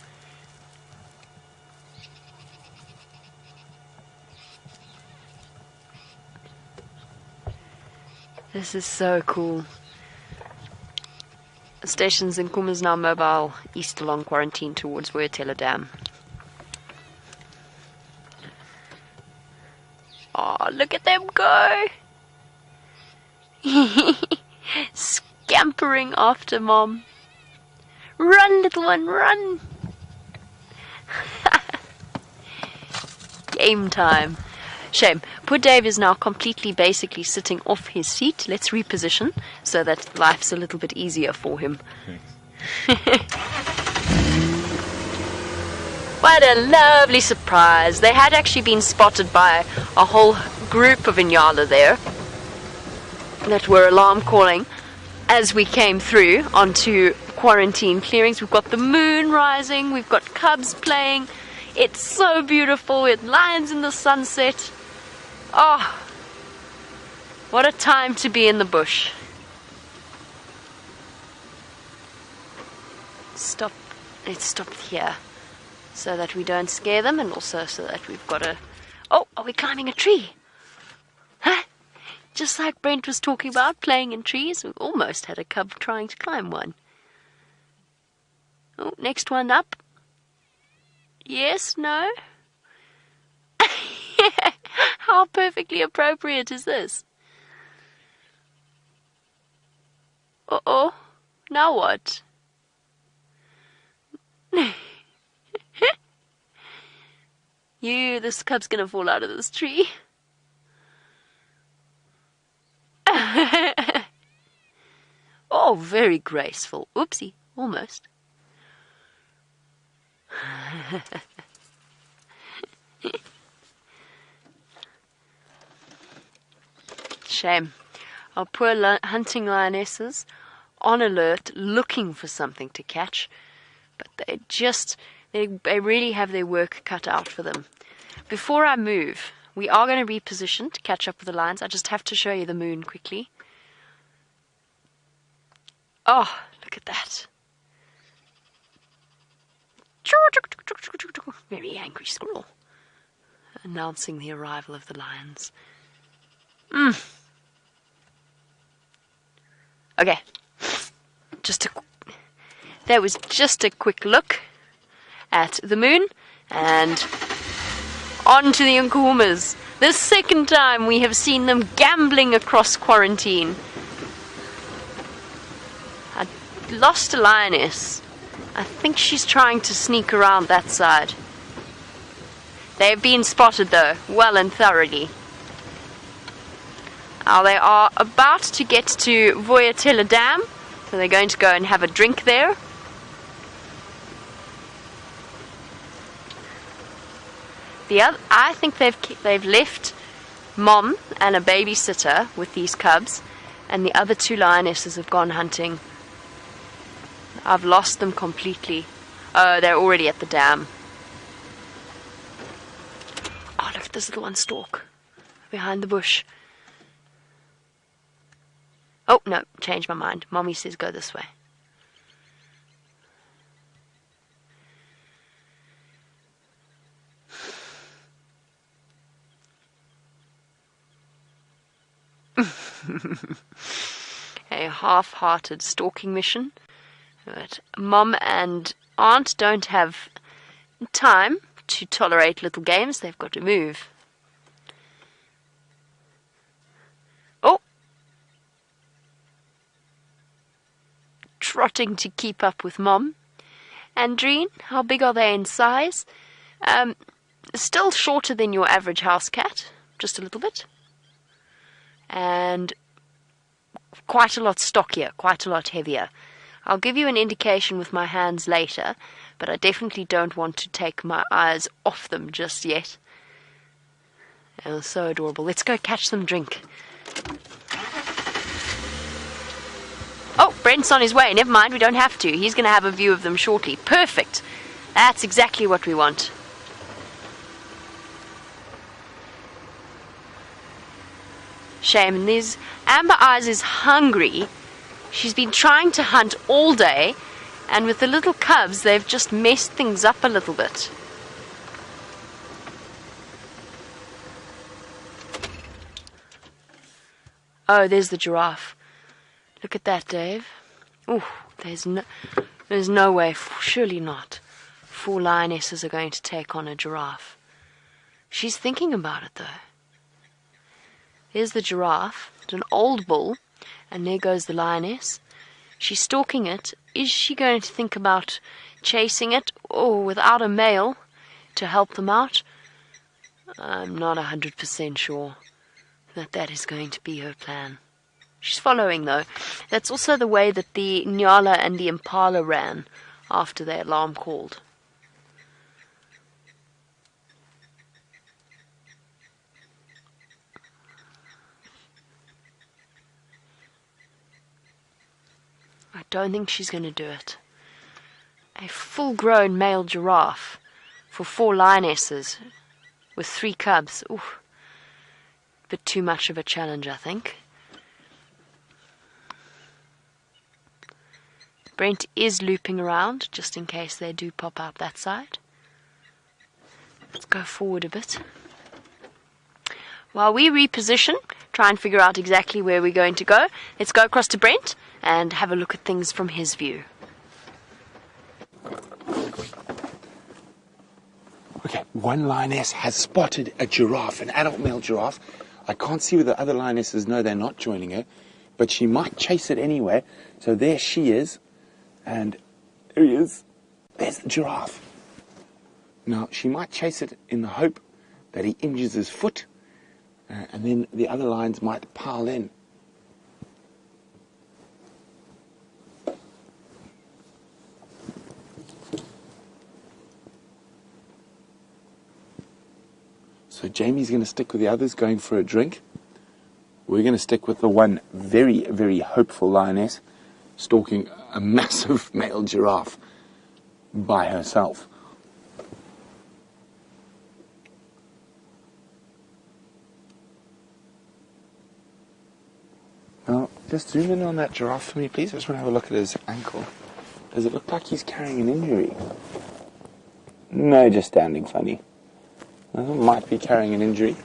This is so cool. The station's in Nkuhumas now mobile east along quarantine towards Woyatela Dam. Oh, look at them go! Scampering after Mom. Run, little one, run! Game time. Shame. Poor Dave is now completely basically sitting off his seat. Let's reposition so that life's a little bit easier for him. What a lovely surprise. They had actually been spotted by a whole group of Inyala there. that were alarm calling as we came through onto quarantine clearings. We've got the moon rising, we've got cubs playing. It's so beautiful, with lions in the sunset. Oh, what a time to be in the bush. Stop. Let's stop here so that we don't scare them, and also so that we've got a... Oh, are we climbing a tree? Huh? Just like Brent was talking about, playing in trees. We almost had a cub trying to climb one. Oh, next one up. Yes, no? How perfectly appropriate is this? Uh-oh. Now what? This cub's gonna fall out of this tree. Oh, very graceful. Oopsie, almost. Shame. Our poor hunting lionesses, on alert, looking for something to catch, but they really have their work cut out for them. Before I move, we are going to reposition to catch up with the lions. I just have to show you the moon quickly. Oh, look at that. Very angry squirrel. Announcing the arrival of the lions. Okay. That was just a quick look at the moon, and on to the Nkuhumas. The second time we have seen them gambling across quarantine. I lost a lioness. I think she's trying to sneak around that side. They have been spotted though, well and thoroughly. Now they are about to get to Voyatella Dam, so they're going to go and have a drink there. I think they've left Mom and a babysitter with these cubs, and the other two lionesses have gone hunting. I've lost them completely. Oh, they're already at the dam. Oh, look at this little one stalk behind the bush. Oh, no, changed my mind. Mommy says go this way. A half-hearted stalking mission. But Mom and Aunt don't have time to tolerate little games. They've got to move. Oh! Trotting to keep up with Mom. Andreen, how big are they in size? Still shorter than your average house cat. Just a little bit. And quite a lot stockier, quite a lot heavier. I'll give you an indication with my hands later, but I definitely don't want to take my eyes off them just yet. They're so adorable. Let's go catch them drink. Oh, Brent's on his way. Never mind, we don't have to. He's going to have a view of them shortly. Perfect. That's exactly what we want. Shame. And Amber Eyes is hungry. She's been trying to hunt all day, and with the little cubs, they've just messed things up a little bit. Oh, there's the giraffe. Look at that, Dave. Ooh, there's no way, surely not. 4 lionesses are going to take on a giraffe. She's thinking about it, though. There's the giraffe. It's an old bull. And there goes the lioness. She's stalking it. Is she going to think about chasing it, or without a male to help them out? I'm not 100% sure that is going to be her plan. She's following, though. That's also the way that the Nyala and the impala ran after their alarm called. don't think she's going to do it. A full-grown male giraffe for 4 lionesses with 3 cubs. Ooh, bit too much of a challenge, I think. Brent is looping around just in case they do pop out that side. Let's go forward a bit. While we reposition, try and figure out exactly where we're going to go, let's go across to Brent and have a look at things from his view. Okay, one lioness has spotted a giraffe, an adult male giraffe. I can't see whether the other lionesses know they're not joining her, but she might chase it anyway. So there she is, and there he is. There's the giraffe. Now, she might chase it in the hope that he injures his foot, and then the other lions might pile in. So Jamie's going to stick with the others going for a drink. We're going to stick with the one very, very hopeful lioness stalking a massive male giraffe by herself. Now, just zoom in on that giraffe for me, please. I just want to have a look at his ankle. Does it look like he's carrying an injury? No, just standing funny. Might be carrying an injury.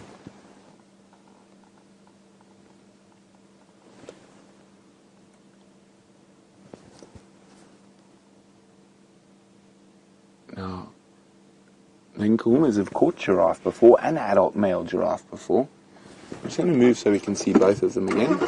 Now, the Nkuhumas have caught giraffe before, an adult male giraffe before. I'm just going to move so we can see both of them again.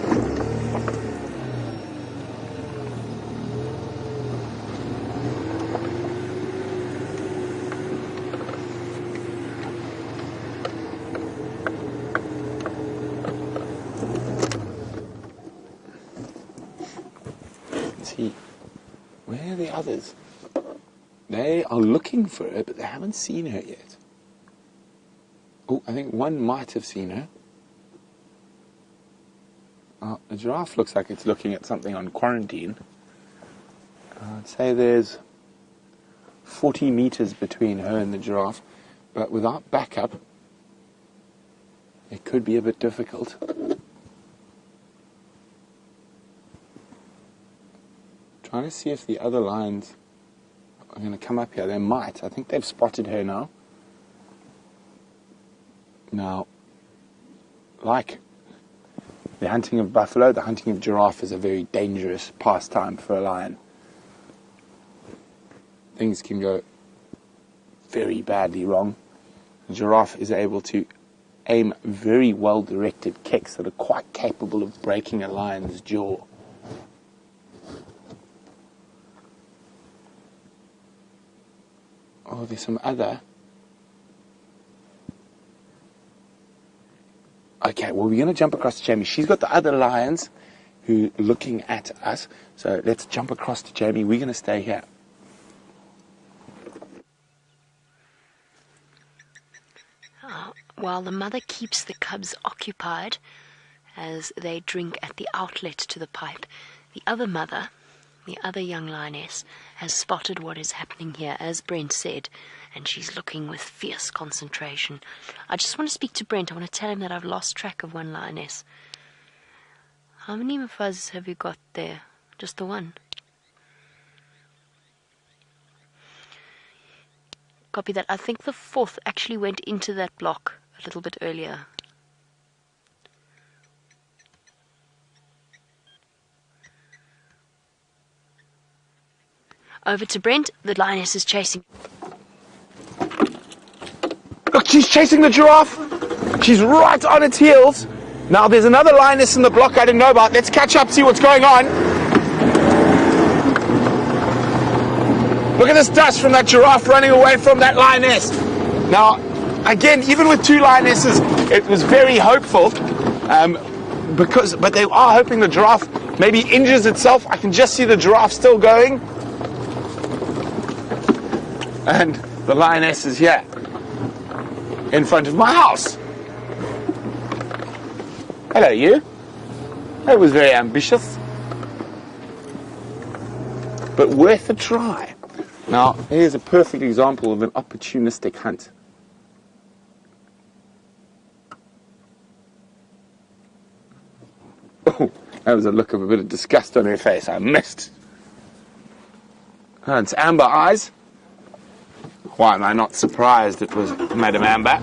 Where are the others? They are looking for her, but they haven't seen her yet. Oh, I think one might have seen her. The giraffe looks like it's looking at something on quarantine. I'd say there's 40 meters between her and the giraffe, but without backup, it could be a bit difficult. Trying to see if the other lions are going to come up here. They might. I think they've spotted her now. Now, like the hunting of buffalo, the hunting of giraffe is a very dangerous pastime for a lion. Things can go very badly wrong. The giraffe is able to aim very well-directed kicks that are quite capable of breaking a lion's jaw. Oh, there's some other. Okay, well, we're going to jump across to Jamie. She's got the other lions who are looking at us. So let's jump across to Jamie. We're going to stay here. While the mother keeps the cubs occupied as they drink at the outlet to the pipe, the other mother, the other young lioness, has spotted what is happening here, as Brent said, and she's looking with fierce concentration. I just want to speak to Brent. I want to tell him that I've lost track of one lioness. How many Mufuzes have you got there? Just the one? Copy that. I think the 4th actually went into that block a little bit earlier. Over to Brent. The lioness is chasing. Look, she's chasing the giraffe. She's right on its heels. Now, there's another lioness in the block I didn't know about. Let's catch up, see what's going on. Look at this dust from that giraffe running away from that lioness. Now, again, even with 2 lionesses, it was very hopeful. But they are hoping the giraffe maybe injures itself. I can just see the giraffe still going. And the lioness is here, in front of my house. Hello, you. That was very ambitious. but worth a try. Now, here's a perfect example of an opportunistic hunt. Oh, that was a look of a bit of disgust on her face. I missed. Oh, it's Amber Eyes. Why am I not surprised it was Madam Amber?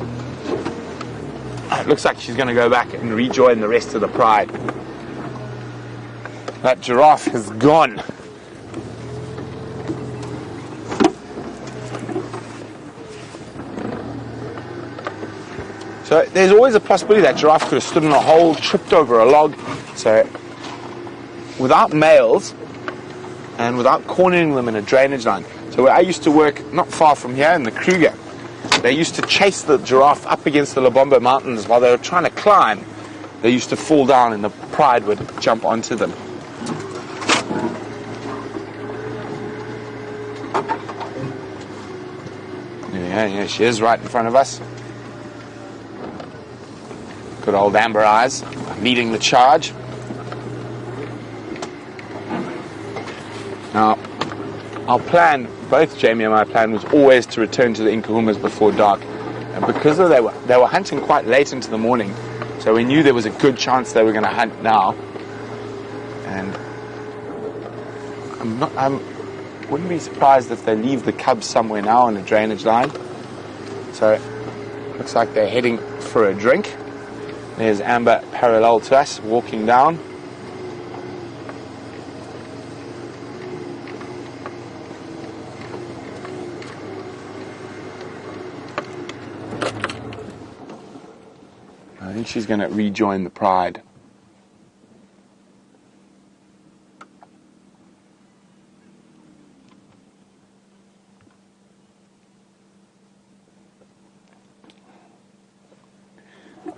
It looks like she's going to go back and rejoin the rest of the pride. That giraffe has gone. So there's always a possibility that giraffe could have stood in a hole, tripped over a log. So without males and without cornering them in a drainage line. So where I used to work not far from here in the Kruger, they used to chase the giraffe up against the Lobombo Mountains while they were trying to climb. They used to fall down and the pride would jump onto them. Yeah, she is right in front of us. Good old Amber Eyes leading the charge. Now, our plan, both Jamie and my plan, was always to return to the Nkuhumas before dark. And because they were hunting quite late into the morning, so we knew there was a good chance they were going to hunt now. And I wouldn't be surprised if they leave the cubs somewhere now on a drainage line. So looks like they're heading for a drink. There's Amber parallel to us, walking down. I think she's going to rejoin the pride.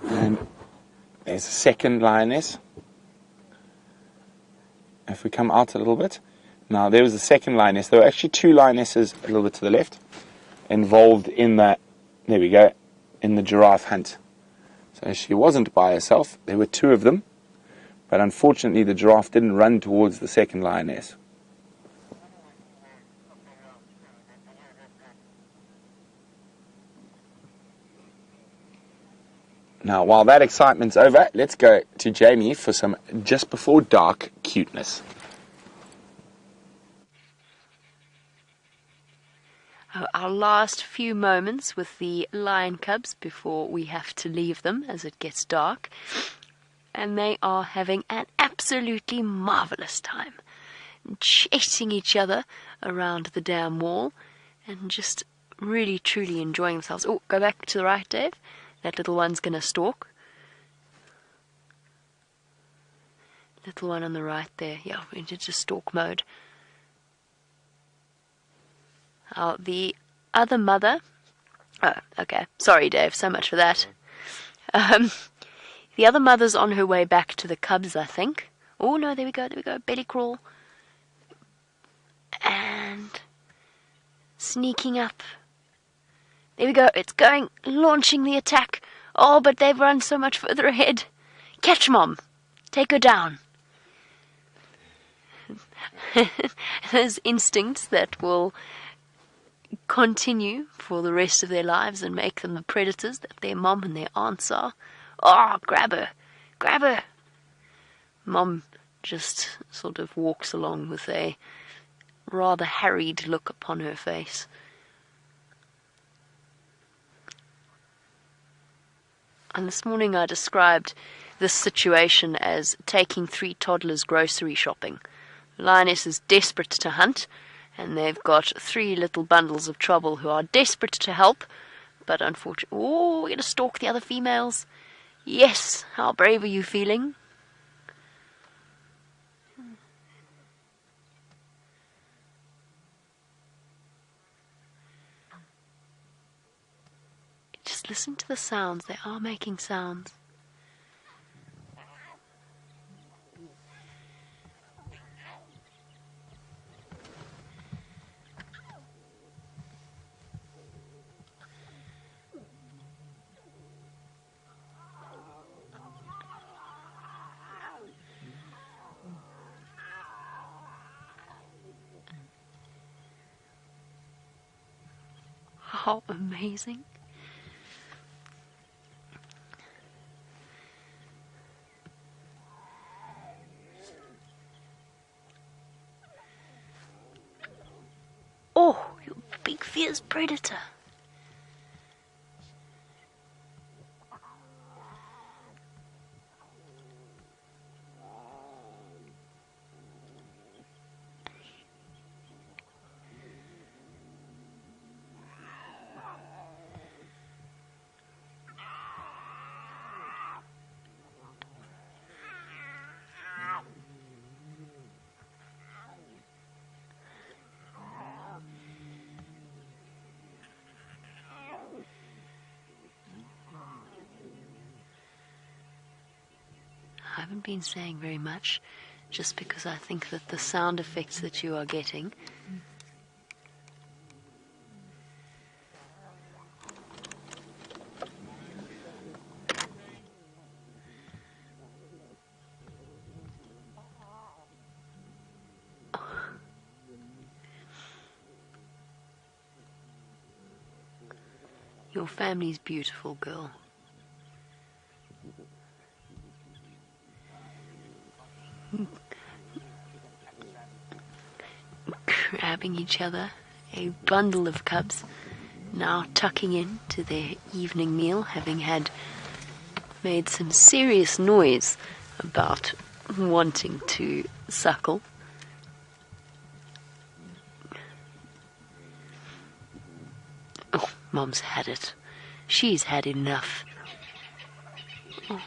And there's a second lioness. If we come out a little bit. Now there was a second lioness. There were actually two lionesses a little bit to the left involved in the, there we go, in the giraffe hunt. So she wasn't by herself. There were two of them. But unfortunately the giraffe didn't run towards the second lioness. Now, while that excitement's over, let's go to Jamie for some just before dark cuteness. Our last few moments with the lion cubs before we have to leave them as it gets dark. And they are having an absolutely marvelous time. Chasing each other around the dam wall and just really, truly enjoying themselves. Oh, go back to the right, Dave. That little one's going to stalk. Little one on the right there. Yeah, we're into just stalk mode. The other mother... Oh, okay. Sorry, Dave. So much for that. The other mother's on her way back to the cubs, I think. Oh, no, there we go. There we go. Belly crawl. And... sneaking up. There we go, it's going, launching the attack. Oh, but they've run so much further ahead. Catch, Mom. Take her down. There's instincts that will continue for the rest of their lives and make them the predators that their mom and their aunts are. Oh, grab her. Grab her. Mom just sort of walks along with a rather harried look upon her face. And this morning I described this situation as taking three toddlers grocery shopping. Lioness is desperate to hunt, and they've got three little bundles of trouble who are desperate to help, but unfortunately... Oh, we're going to stalk the other females. Yes, how brave are you feeling? Just listen to the sounds. They are making sounds. How amazing. Oh, you big fierce predator. I haven't been saying very much, just because I think that the sound effects that you are getting your family's beautiful, girl. Grabbing each other, a bundle of cubs, now tucking in to their evening meal, having made some serious noise about wanting to suckle. Oh, Mom's had it. She's had enough. Oh.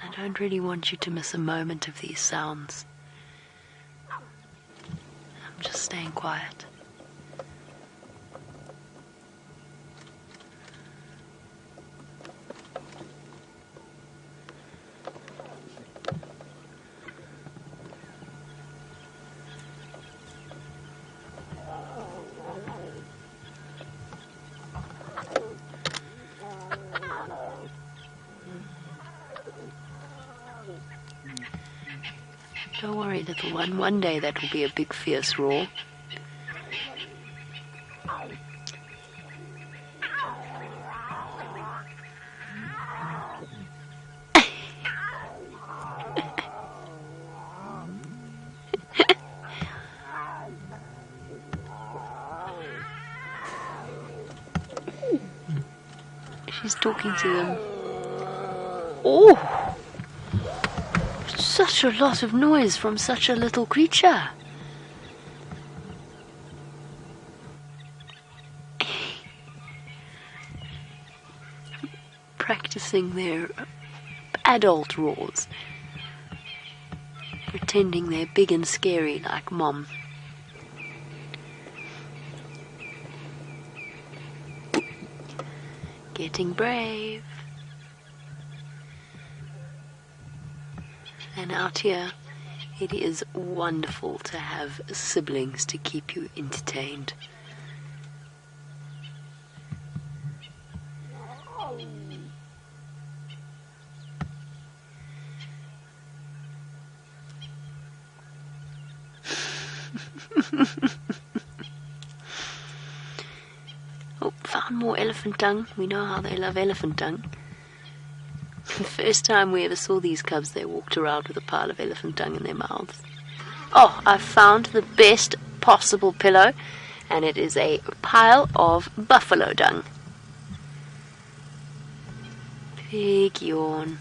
I don't really want you to miss a moment of these sounds. I'm just staying quiet. Don't worry, little one. One day that will be a big, fierce roar. She's talking to them. Oh! Such a lot of noise from such a little creature. Practicing their adult roars. Pretending they're big and scary like Mom. Getting brave. And out here, it is wonderful to have siblings to keep you entertained. Oh, found more elephant dung. We know how they love elephant dung. The first time we ever saw these cubs, they walked around with a pile of elephant dung in their mouths. Oh, I found the best possible pillow, and it is a pile of buffalo dung. Big yawn.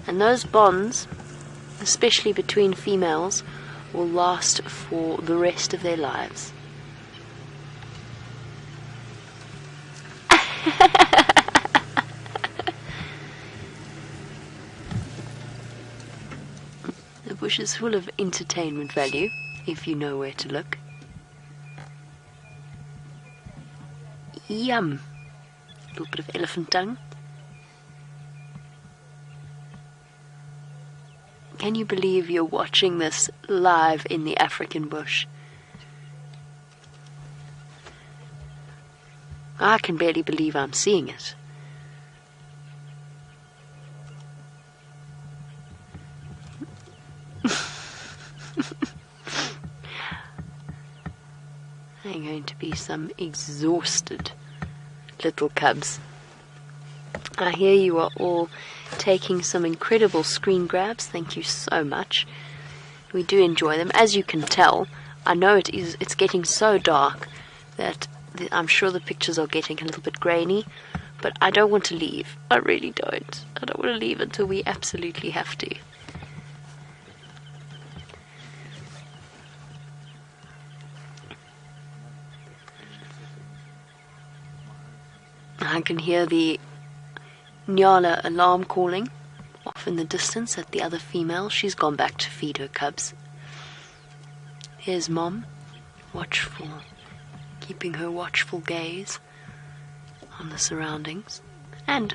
And those bonds, especially between females, will last for the rest of their lives. The bush is full of entertainment value, if you know where to look. Yum! A little bit of elephant dung. Can you believe you're watching this live in the African bush? I can barely believe I'm seeing it. They're going to be some exhausted little cubs. I hear you are all taking some incredible screen grabs. Thank you so much. We do enjoy them. As you can tell, I know it's getting so dark that I'm sure the pictures are getting a little bit grainy, but I don't want to leave. I really don't. I don't want to leave until we absolutely have to. I can hear the Nyala alarm calling off in the distance at the other female. She's gone back to feed her cubs. Here's Mom, watchful, keeping her watchful gaze on the surroundings. And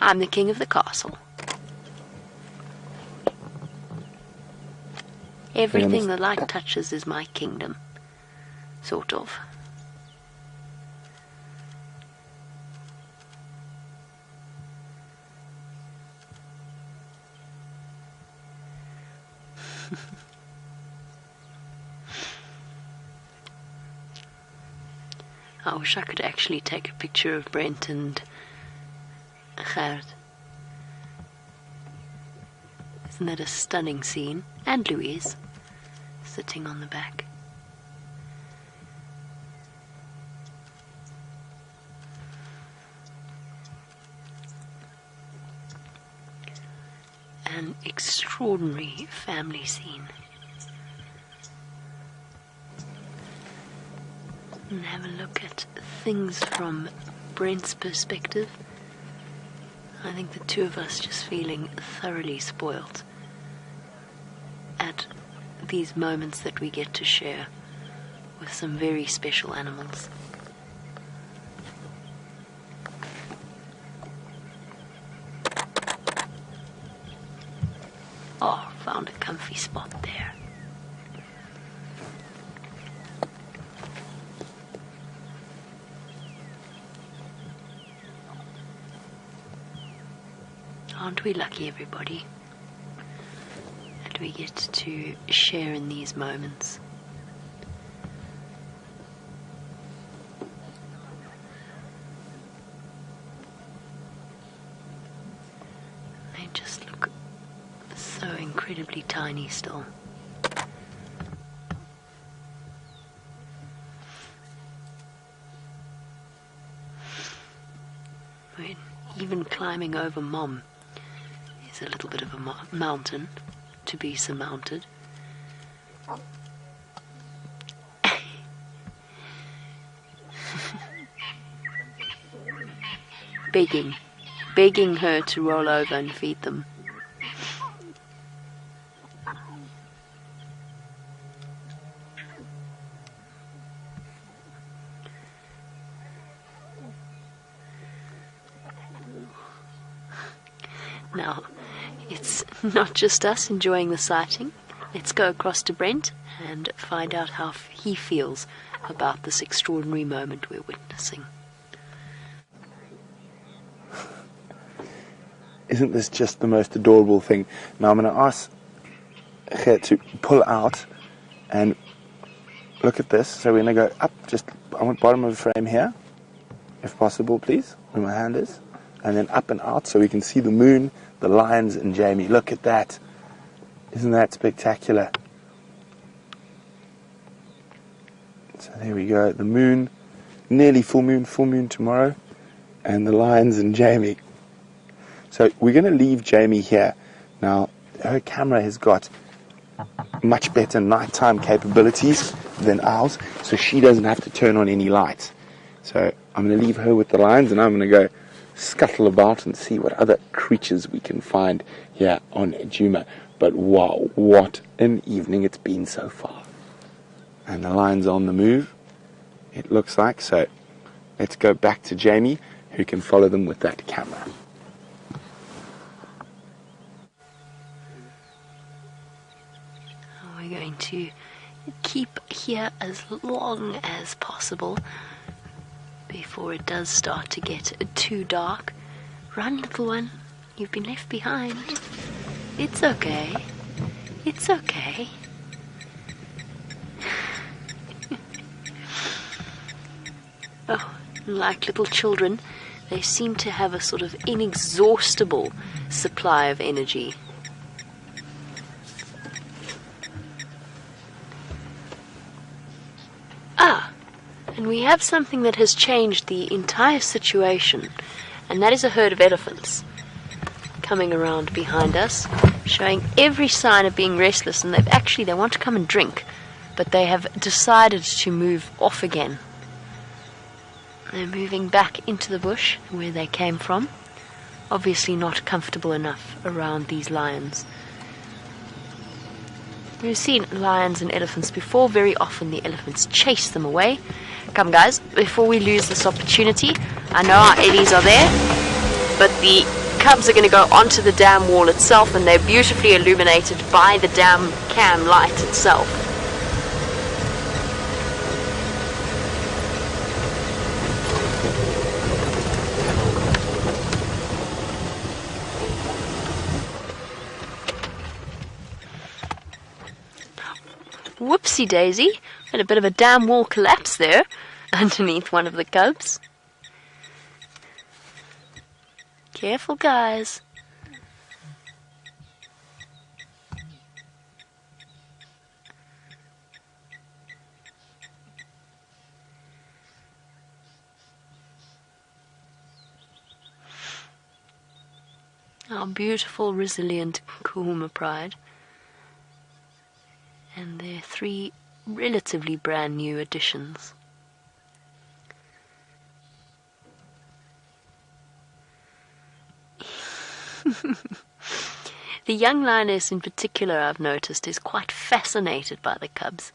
I'm the king of the castle. Everything the light touches is my kingdom. Sort of. I wish I could actually take a picture of Brent and Gert. Isn't that a stunning scene? And Louise, sitting on the back. An extraordinary family scene. And have a look at things from Brent's perspective. I think the two of us just feeling thoroughly spoiled at these moments that we get to share with some very special animals. Oh, found a comfy spot there. Aren't we lucky, everybody, that we get to share in these moments? They just look so incredibly tiny still. We're even climbing over Mom. A little bit of a mountain to be surmounted. begging her to roll over and feed them. Now, it's not just us enjoying the sighting. Let's go across to Brent and find out how he feels about this extraordinary moment we're witnessing. Isn't this just the most adorable thing? Now I'm going to ask her to pull out and look at this. So we're going to go up, just I want bottom of the frame here, if possible, please, where my hand is. And then up and out so we can see the moon, the lions, and Jamie. Look at that. Isn't that spectacular? So there we go. The moon, nearly full moon tomorrow, and the lions and Jamie. So we're going to leave Jamie here. Now, her camera has got much better nighttime capabilities than ours, so she doesn't have to turn on any lights. So I'm going to leave her with the lions, and I'm going to go scuttle about and see what other creatures we can find here on Nkuhuma. But wow, what an evening it's been so far. And the lions on the move, it looks like. So let's go back to Jamie, who can follow them with that camera. going to keep here as long as possible before it does start to get too dark. Run, little one. You've been left behind. It's okay. It's okay. Oh, like little children, they seem to have a sort of inexhaustible supply of energy. Ah, and we have something that has changed the entire situation, and that is a herd of elephants coming around behind us, showing every sign of being restless, and they want to come and drink, but they have decided to move off again. They're moving back into the bush where they came from, obviously not comfortable enough around these lions. We've seen lions and elephants before. Very often the elephants chase them away. Come guys, before we lose this opportunity, I know our eddies are there, but the cubs are going to go onto the dam wall itself, and they're beautifully illuminated by the dam cam light itself. Whoopsie daisy, had a bit of a dam wall collapse there underneath one of the cubs. Careful guys. Our beautiful, resilient Nkuhuma pride. And their 3 relatively brand new additions. The young lioness in particular, I've noticed, is quite fascinated by the cubs.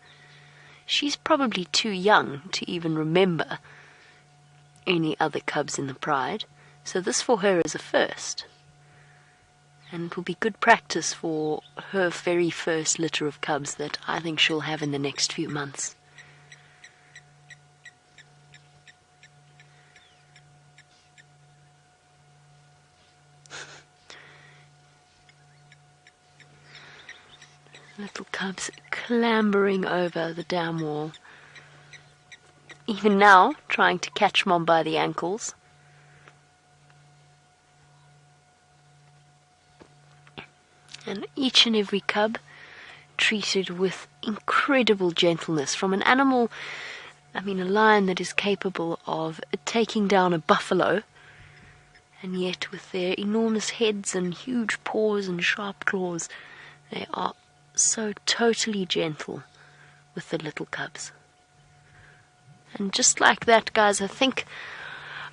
She's probably too young to even remember any other cubs in the pride, so this for her is a first. And it will be good practice for her very first litter of cubs that I think she'll have in the next few months. Little cubs clambering over the dam wall. Even now, trying to catch Mom by the ankles. And each and every cub treated with incredible gentleness from an animal, a lion that is capable of taking down a buffalo, and yet with their enormous heads and huge paws and sharp claws, they are so totally gentle with the little cubs. And just like that, guys, I think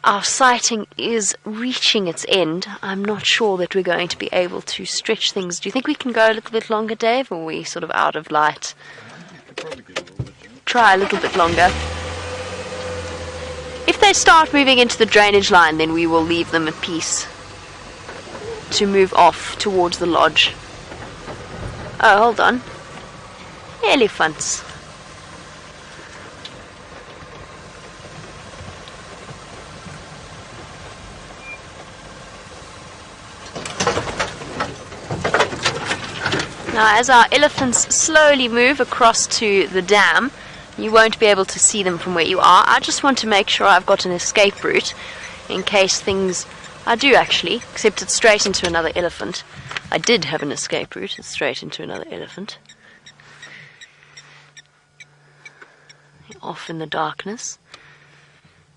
our sighting is reaching its end. I'm not sure that we're going to be able to stretch things. Do you think we can go a little bit longer, Dave, or are we sort of out of light? Try a little bit longer. If they start moving into the drainage line, then we will leave them at peace to move off towards the lodge. Oh, hold on. Elephants. Now, as our elephants slowly move across to the dam, you won't be able to see them from where you are. I just want to make sure I've got an escape route in case things... I do actually, except it's straight into another elephant. I did have an escape route, it's straight into another elephant. Off in the darkness.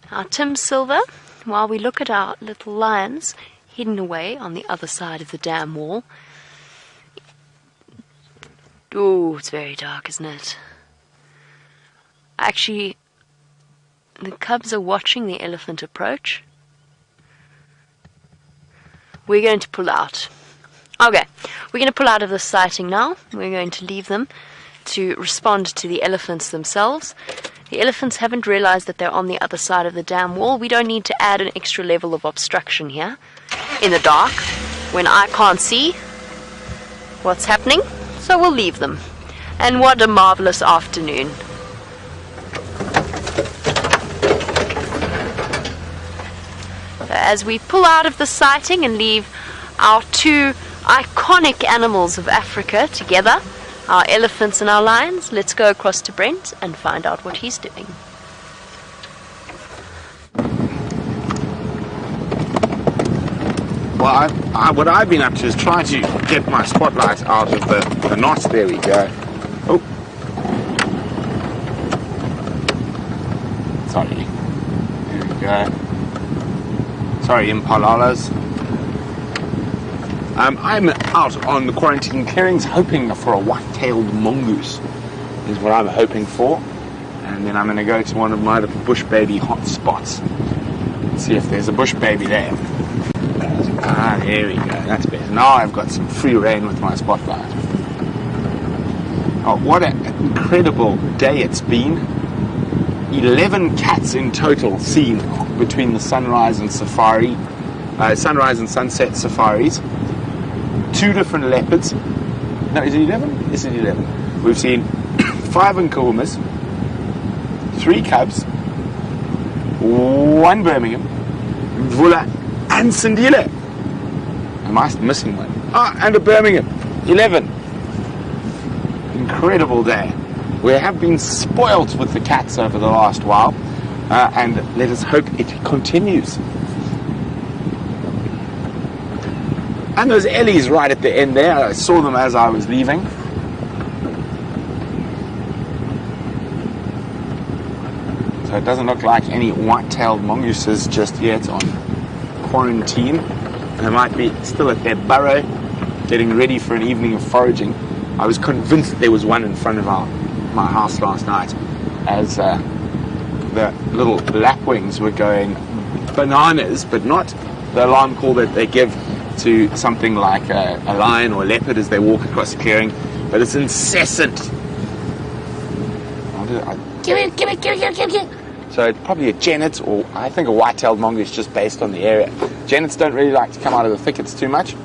Our Tim Silver, while we look at our little lions hidden away on the other side of the dam wall. Oh, it's very dark, isn't it? Actually, the cubs are watching the elephant approach. We're going to pull out. Okay, we're going to pull out of this sighting now. We're going to leave them to respond to the elephants themselves. The elephants haven't realized that they're on the other side of the dam wall. We don't need to add an extra level of obstruction here in the dark when I can't see what's happening. So we'll leave them. And what a marvelous afternoon. As we pull out of the sighting and leave our two iconic animals of Africa together, our elephants and our lions, let's go across to Brent and find out what he's doing. Well, what I've been up to is trying to get my spotlight out of the knot. There we go. Oh. Sorry. There we go. Sorry, impalas. I'm out on the quarantine clearings hoping for a white-tailed mongoose, is what I'm hoping for. And then I'm going to go to one of my little bush baby hot spots. See if there's a bush baby there. Ah, there we go. That's better. Now I've got some free reign with my spotlight. Oh, what an incredible day it's been. 11 cats in total seen between the sunrise and safari, sunrise and sunset safaris. 2 different leopards. No, is it 11? Is it 11? We've seen 5 Nkuhumas, 3 cubs, 1 Birmingham, Mvula, and Sindile. Am I missing one? Ah, and a Birmingham. 11. Incredible day. We have been spoilt with the cats over the last while, and let us hope it continues. And those ellies right at the end there, I saw them as I was leaving. So it doesn't look like any white-tailed mongooses just yet on quarantine. They might be still at their burrow, getting ready for an evening of foraging. I was convinced there was one in front of my house last night, as the little lapwings were going bananas, but not the alarm call that they give to something like a lion or a leopard as they walk across the clearing, but it's incessant. Give it. So it's probably a genet, or I think a white-tailed mongoose, just based on the area. Genets don't really like to come out of the thickets too much.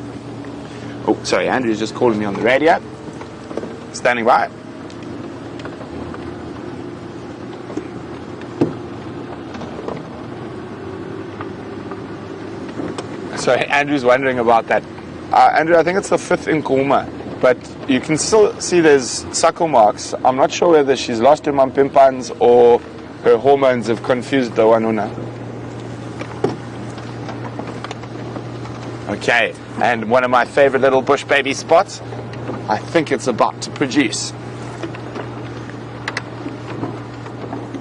Oh, sorry, Andrew's just calling me on the radio. Standing by. Sorry, Andrew's wondering about that. Andrew, I think it's the 5th Nkuhuma, but you can still see there's suckle marks. I'm not sure whether she's lost her mampimpans or her hormones have confused the wanuna. Okay, and one of my favorite little bush baby spots, I think it's about to produce.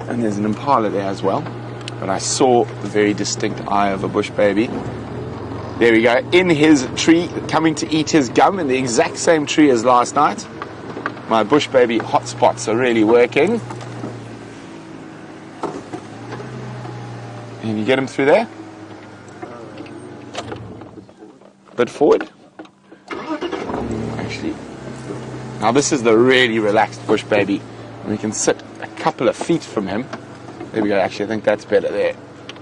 And there's an impala there as well, but I saw the very distinct eye of a bush baby. There we go, in his tree, coming to eat his gum in the exact same tree as last night. My bush baby hotspots are really working. Can you get him through there? A bit forward. Actually, now this is the really relaxed bush baby. And we can sit a couple of feet from him. There we go, actually I think that's better there.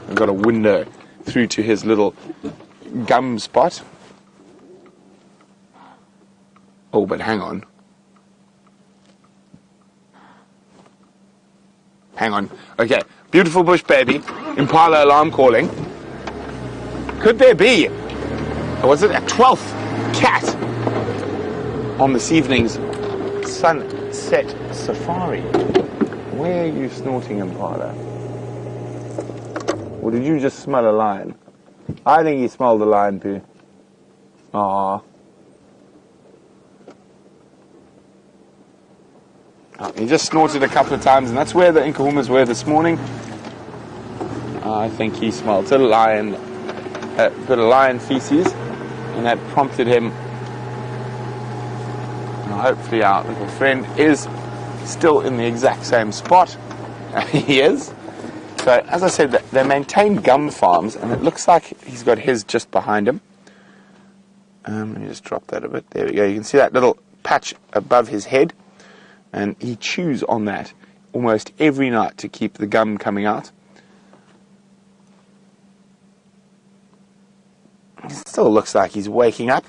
I've got a window through to his little gum spot. Oh, but hang on. Hang on. Okay, beautiful bush baby. Impala alarm calling. Could there be, or was it a 12th cat on this evening's sunset safari? Where are you snorting, Impala? Or did you just smell a lion? I think he smelled the lion poo. Aww. Oh, he just snorted a couple of times, and that's where the Nkuhumas were this morning. I think he smelled a lion, bit of lion feces, and that prompted him. Now hopefully our little friend is still in the exact same spot. He is. So, as I said, they maintain gum farms, and it looks like he's got his just behind him. Let me just drop that a bit. There we go. You can see that little patch above his head, and he chews on that almost every night to keep the gum coming out. It still looks like he's waking up.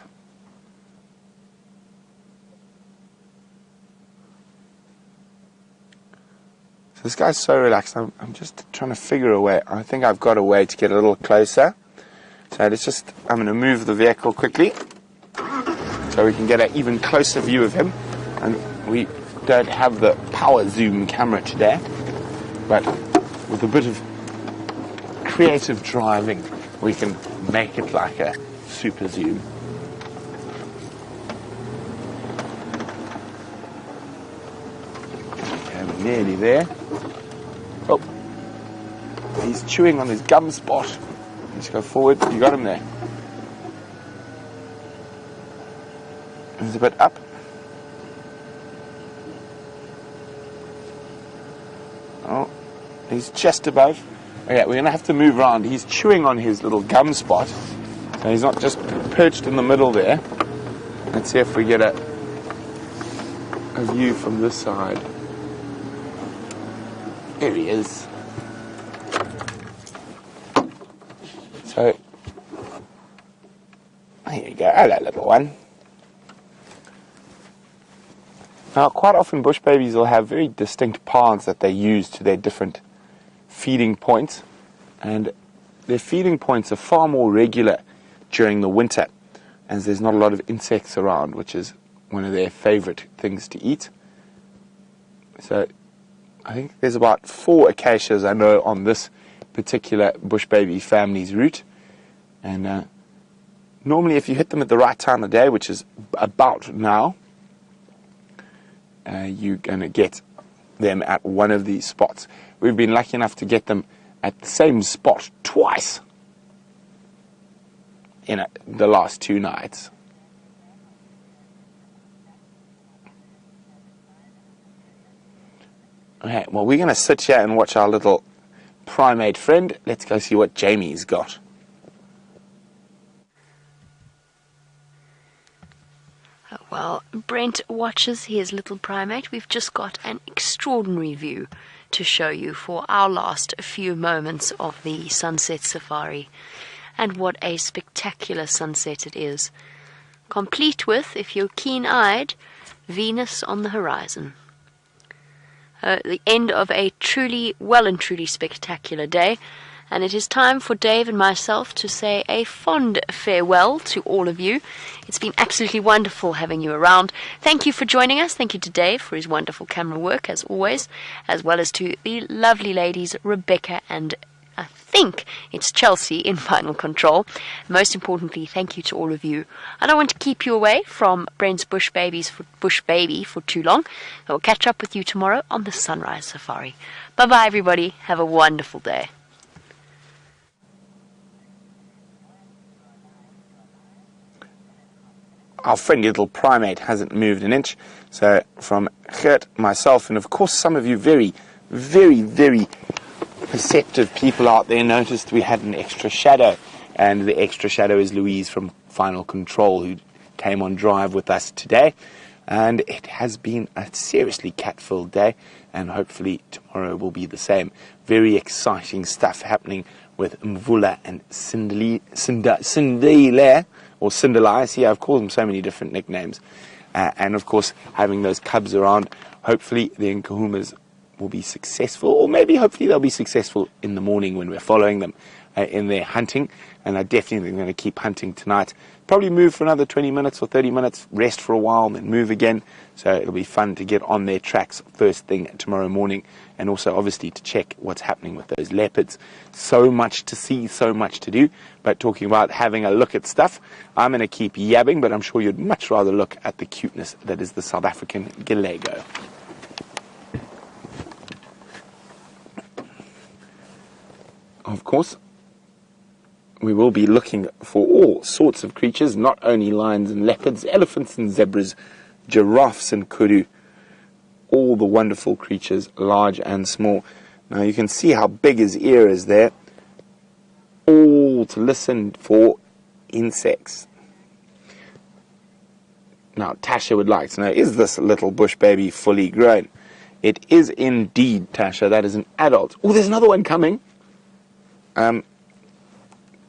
This guy's so relaxed. I'm just trying to figure a way. I think I've got a way to get a little closer. So I'm going to move the vehicle quickly so we can get an even closer view of him. And we don't have the power zoom camera today, but with a bit of creative driving, we can make it like a super zoom. Okay, we're nearly there. Oh, he's chewing on his gum spot. Let's go forward. You got him there. He's a bit up. Oh, he's just above. Okay, we're going to have to move around. He's chewing on his little gum spot. So he's not just perched in the middle there. Let's see if we get a view from this side. There he is. So, here you go. Hello, little one. Now, quite often bush babies will have very distinct paths that they use to their different feeding points, and their feeding points are far more regular during the winter, as there's not a lot of insects around, which is one of their favorite things to eat. So, I think there's about 4 acacias I know on this particular bush baby family's route, and normally if you hit them at the right time of day, which is about now, you're going to get them at one of these spots. We've been lucky enough to get them at the same spot twice in the last 2 nights. Okay, well, we're going to sit here and watch our little primate friend. Let's go see what Jamie's got. While Brent watches his little primate, we've just got an extraordinary view to show you for our last few moments of the sunset safari. And what a spectacular sunset it is. Complete with, if you're keen-eyed, Venus on the horizon. The end of a well and truly spectacular day. And it is time for Dave and myself to say a fond farewell to all of you. It's been absolutely wonderful having you around. Thank you for joining us. Thank you to Dave for his wonderful camera work, as always, as well as to the lovely ladies, Rebecca and I think it's Chelsea in final control. Most importantly, thank you to all of you. I don't want to keep you away from Brent's bush baby for too long. I will catch up with you tomorrow on the Sunrise Safari. Bye-bye, everybody. Have a wonderful day. Our friendly little primate hasn't moved an inch. So from Gert, myself, and of course some of you very, very, very perceptive people out there noticed we had an extra shadow. And the extra shadow is Louise from Final Control, who came on drive with us today. And it has been a seriously cat-filled day, and hopefully tomorrow will be the same. Very exciting stuff happening with Mvula and Sindile, or Sindile. See, I've called them so many different nicknames. And of course, having those cubs around, hopefully the Nkuhumas will be successful, or maybe hopefully they'll be successful in the morning when we're following them in their hunting. And I definitely going to keep hunting tonight. Probably move for another 20 minutes or 30 minutes, rest for a while, and then move again. So it'll be fun to get on their tracks first thing tomorrow morning, and also obviously to check what's happening with those leopards. So much to see, so much to do. But talking about having a look at stuff, I'm going to keep yabbing, but I'm sure you'd much rather look at the cuteness that is the South African Gallego. Of course, we will be looking for all sorts of creatures, not only lions and leopards, elephants and zebras, giraffes and kudu, all the wonderful creatures, large and small. Now you can see how big his ear is there, all to listen for insects. Now Tasha would like to know, is this little bush baby fully grown? It is indeed, Tasha. That is an adult. Oh, there's another one coming.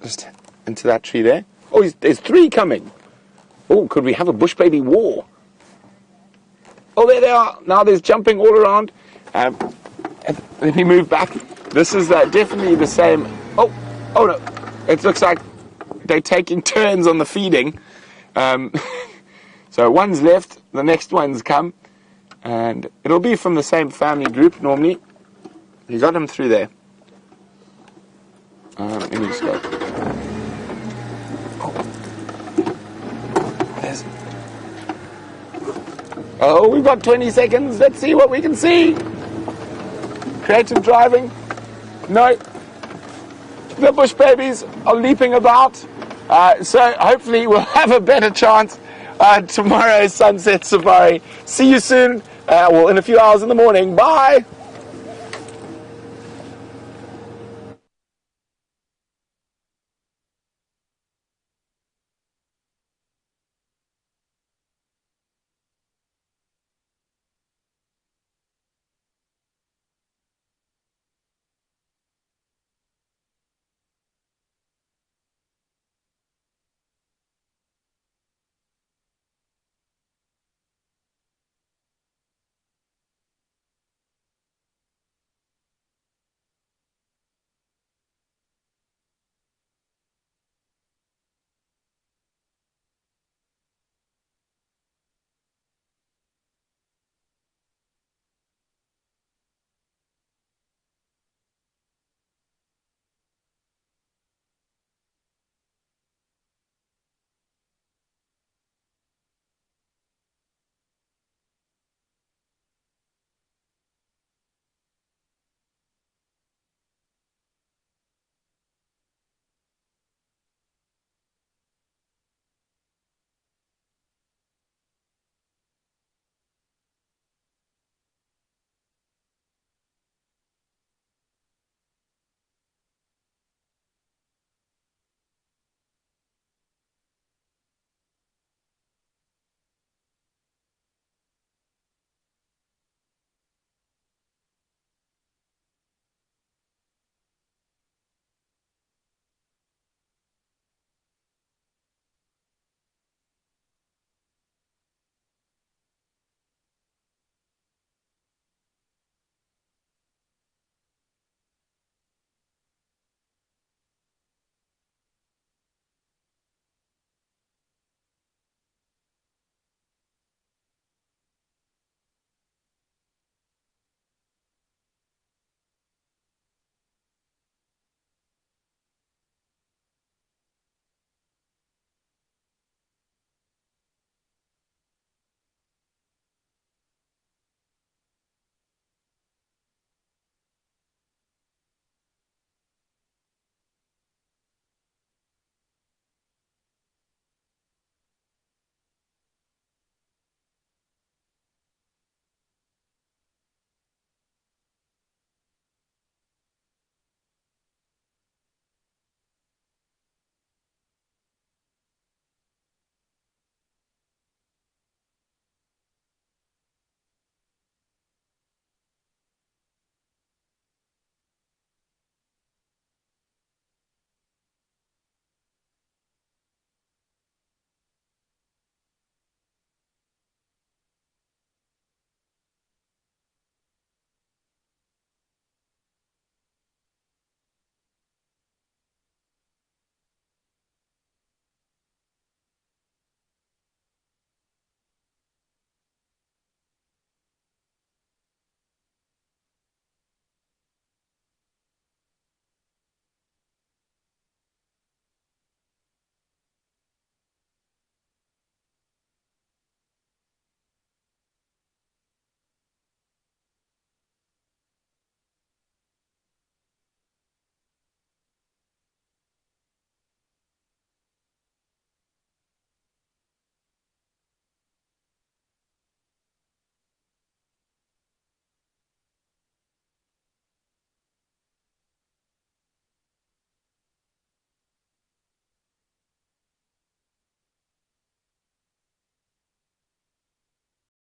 Just into that tree there. Oh, there's 3 coming. Oh, could we have a bush baby war? Oh, there they are. Now there's jumping all around. let me move back. This is definitely the same. Oh no. It looks like they're taking turns on the feeding. So one's left, the next one's come. And it'll be from the same family group normally. You got them through there. Let me just go. Oh, we've got 20 seconds. Let's see what we can see. Creative driving. No. The bush babies are leaping about. So hopefully we'll have a better chance tomorrow's sunset safari. See you soon. In a few hours in the morning. Bye.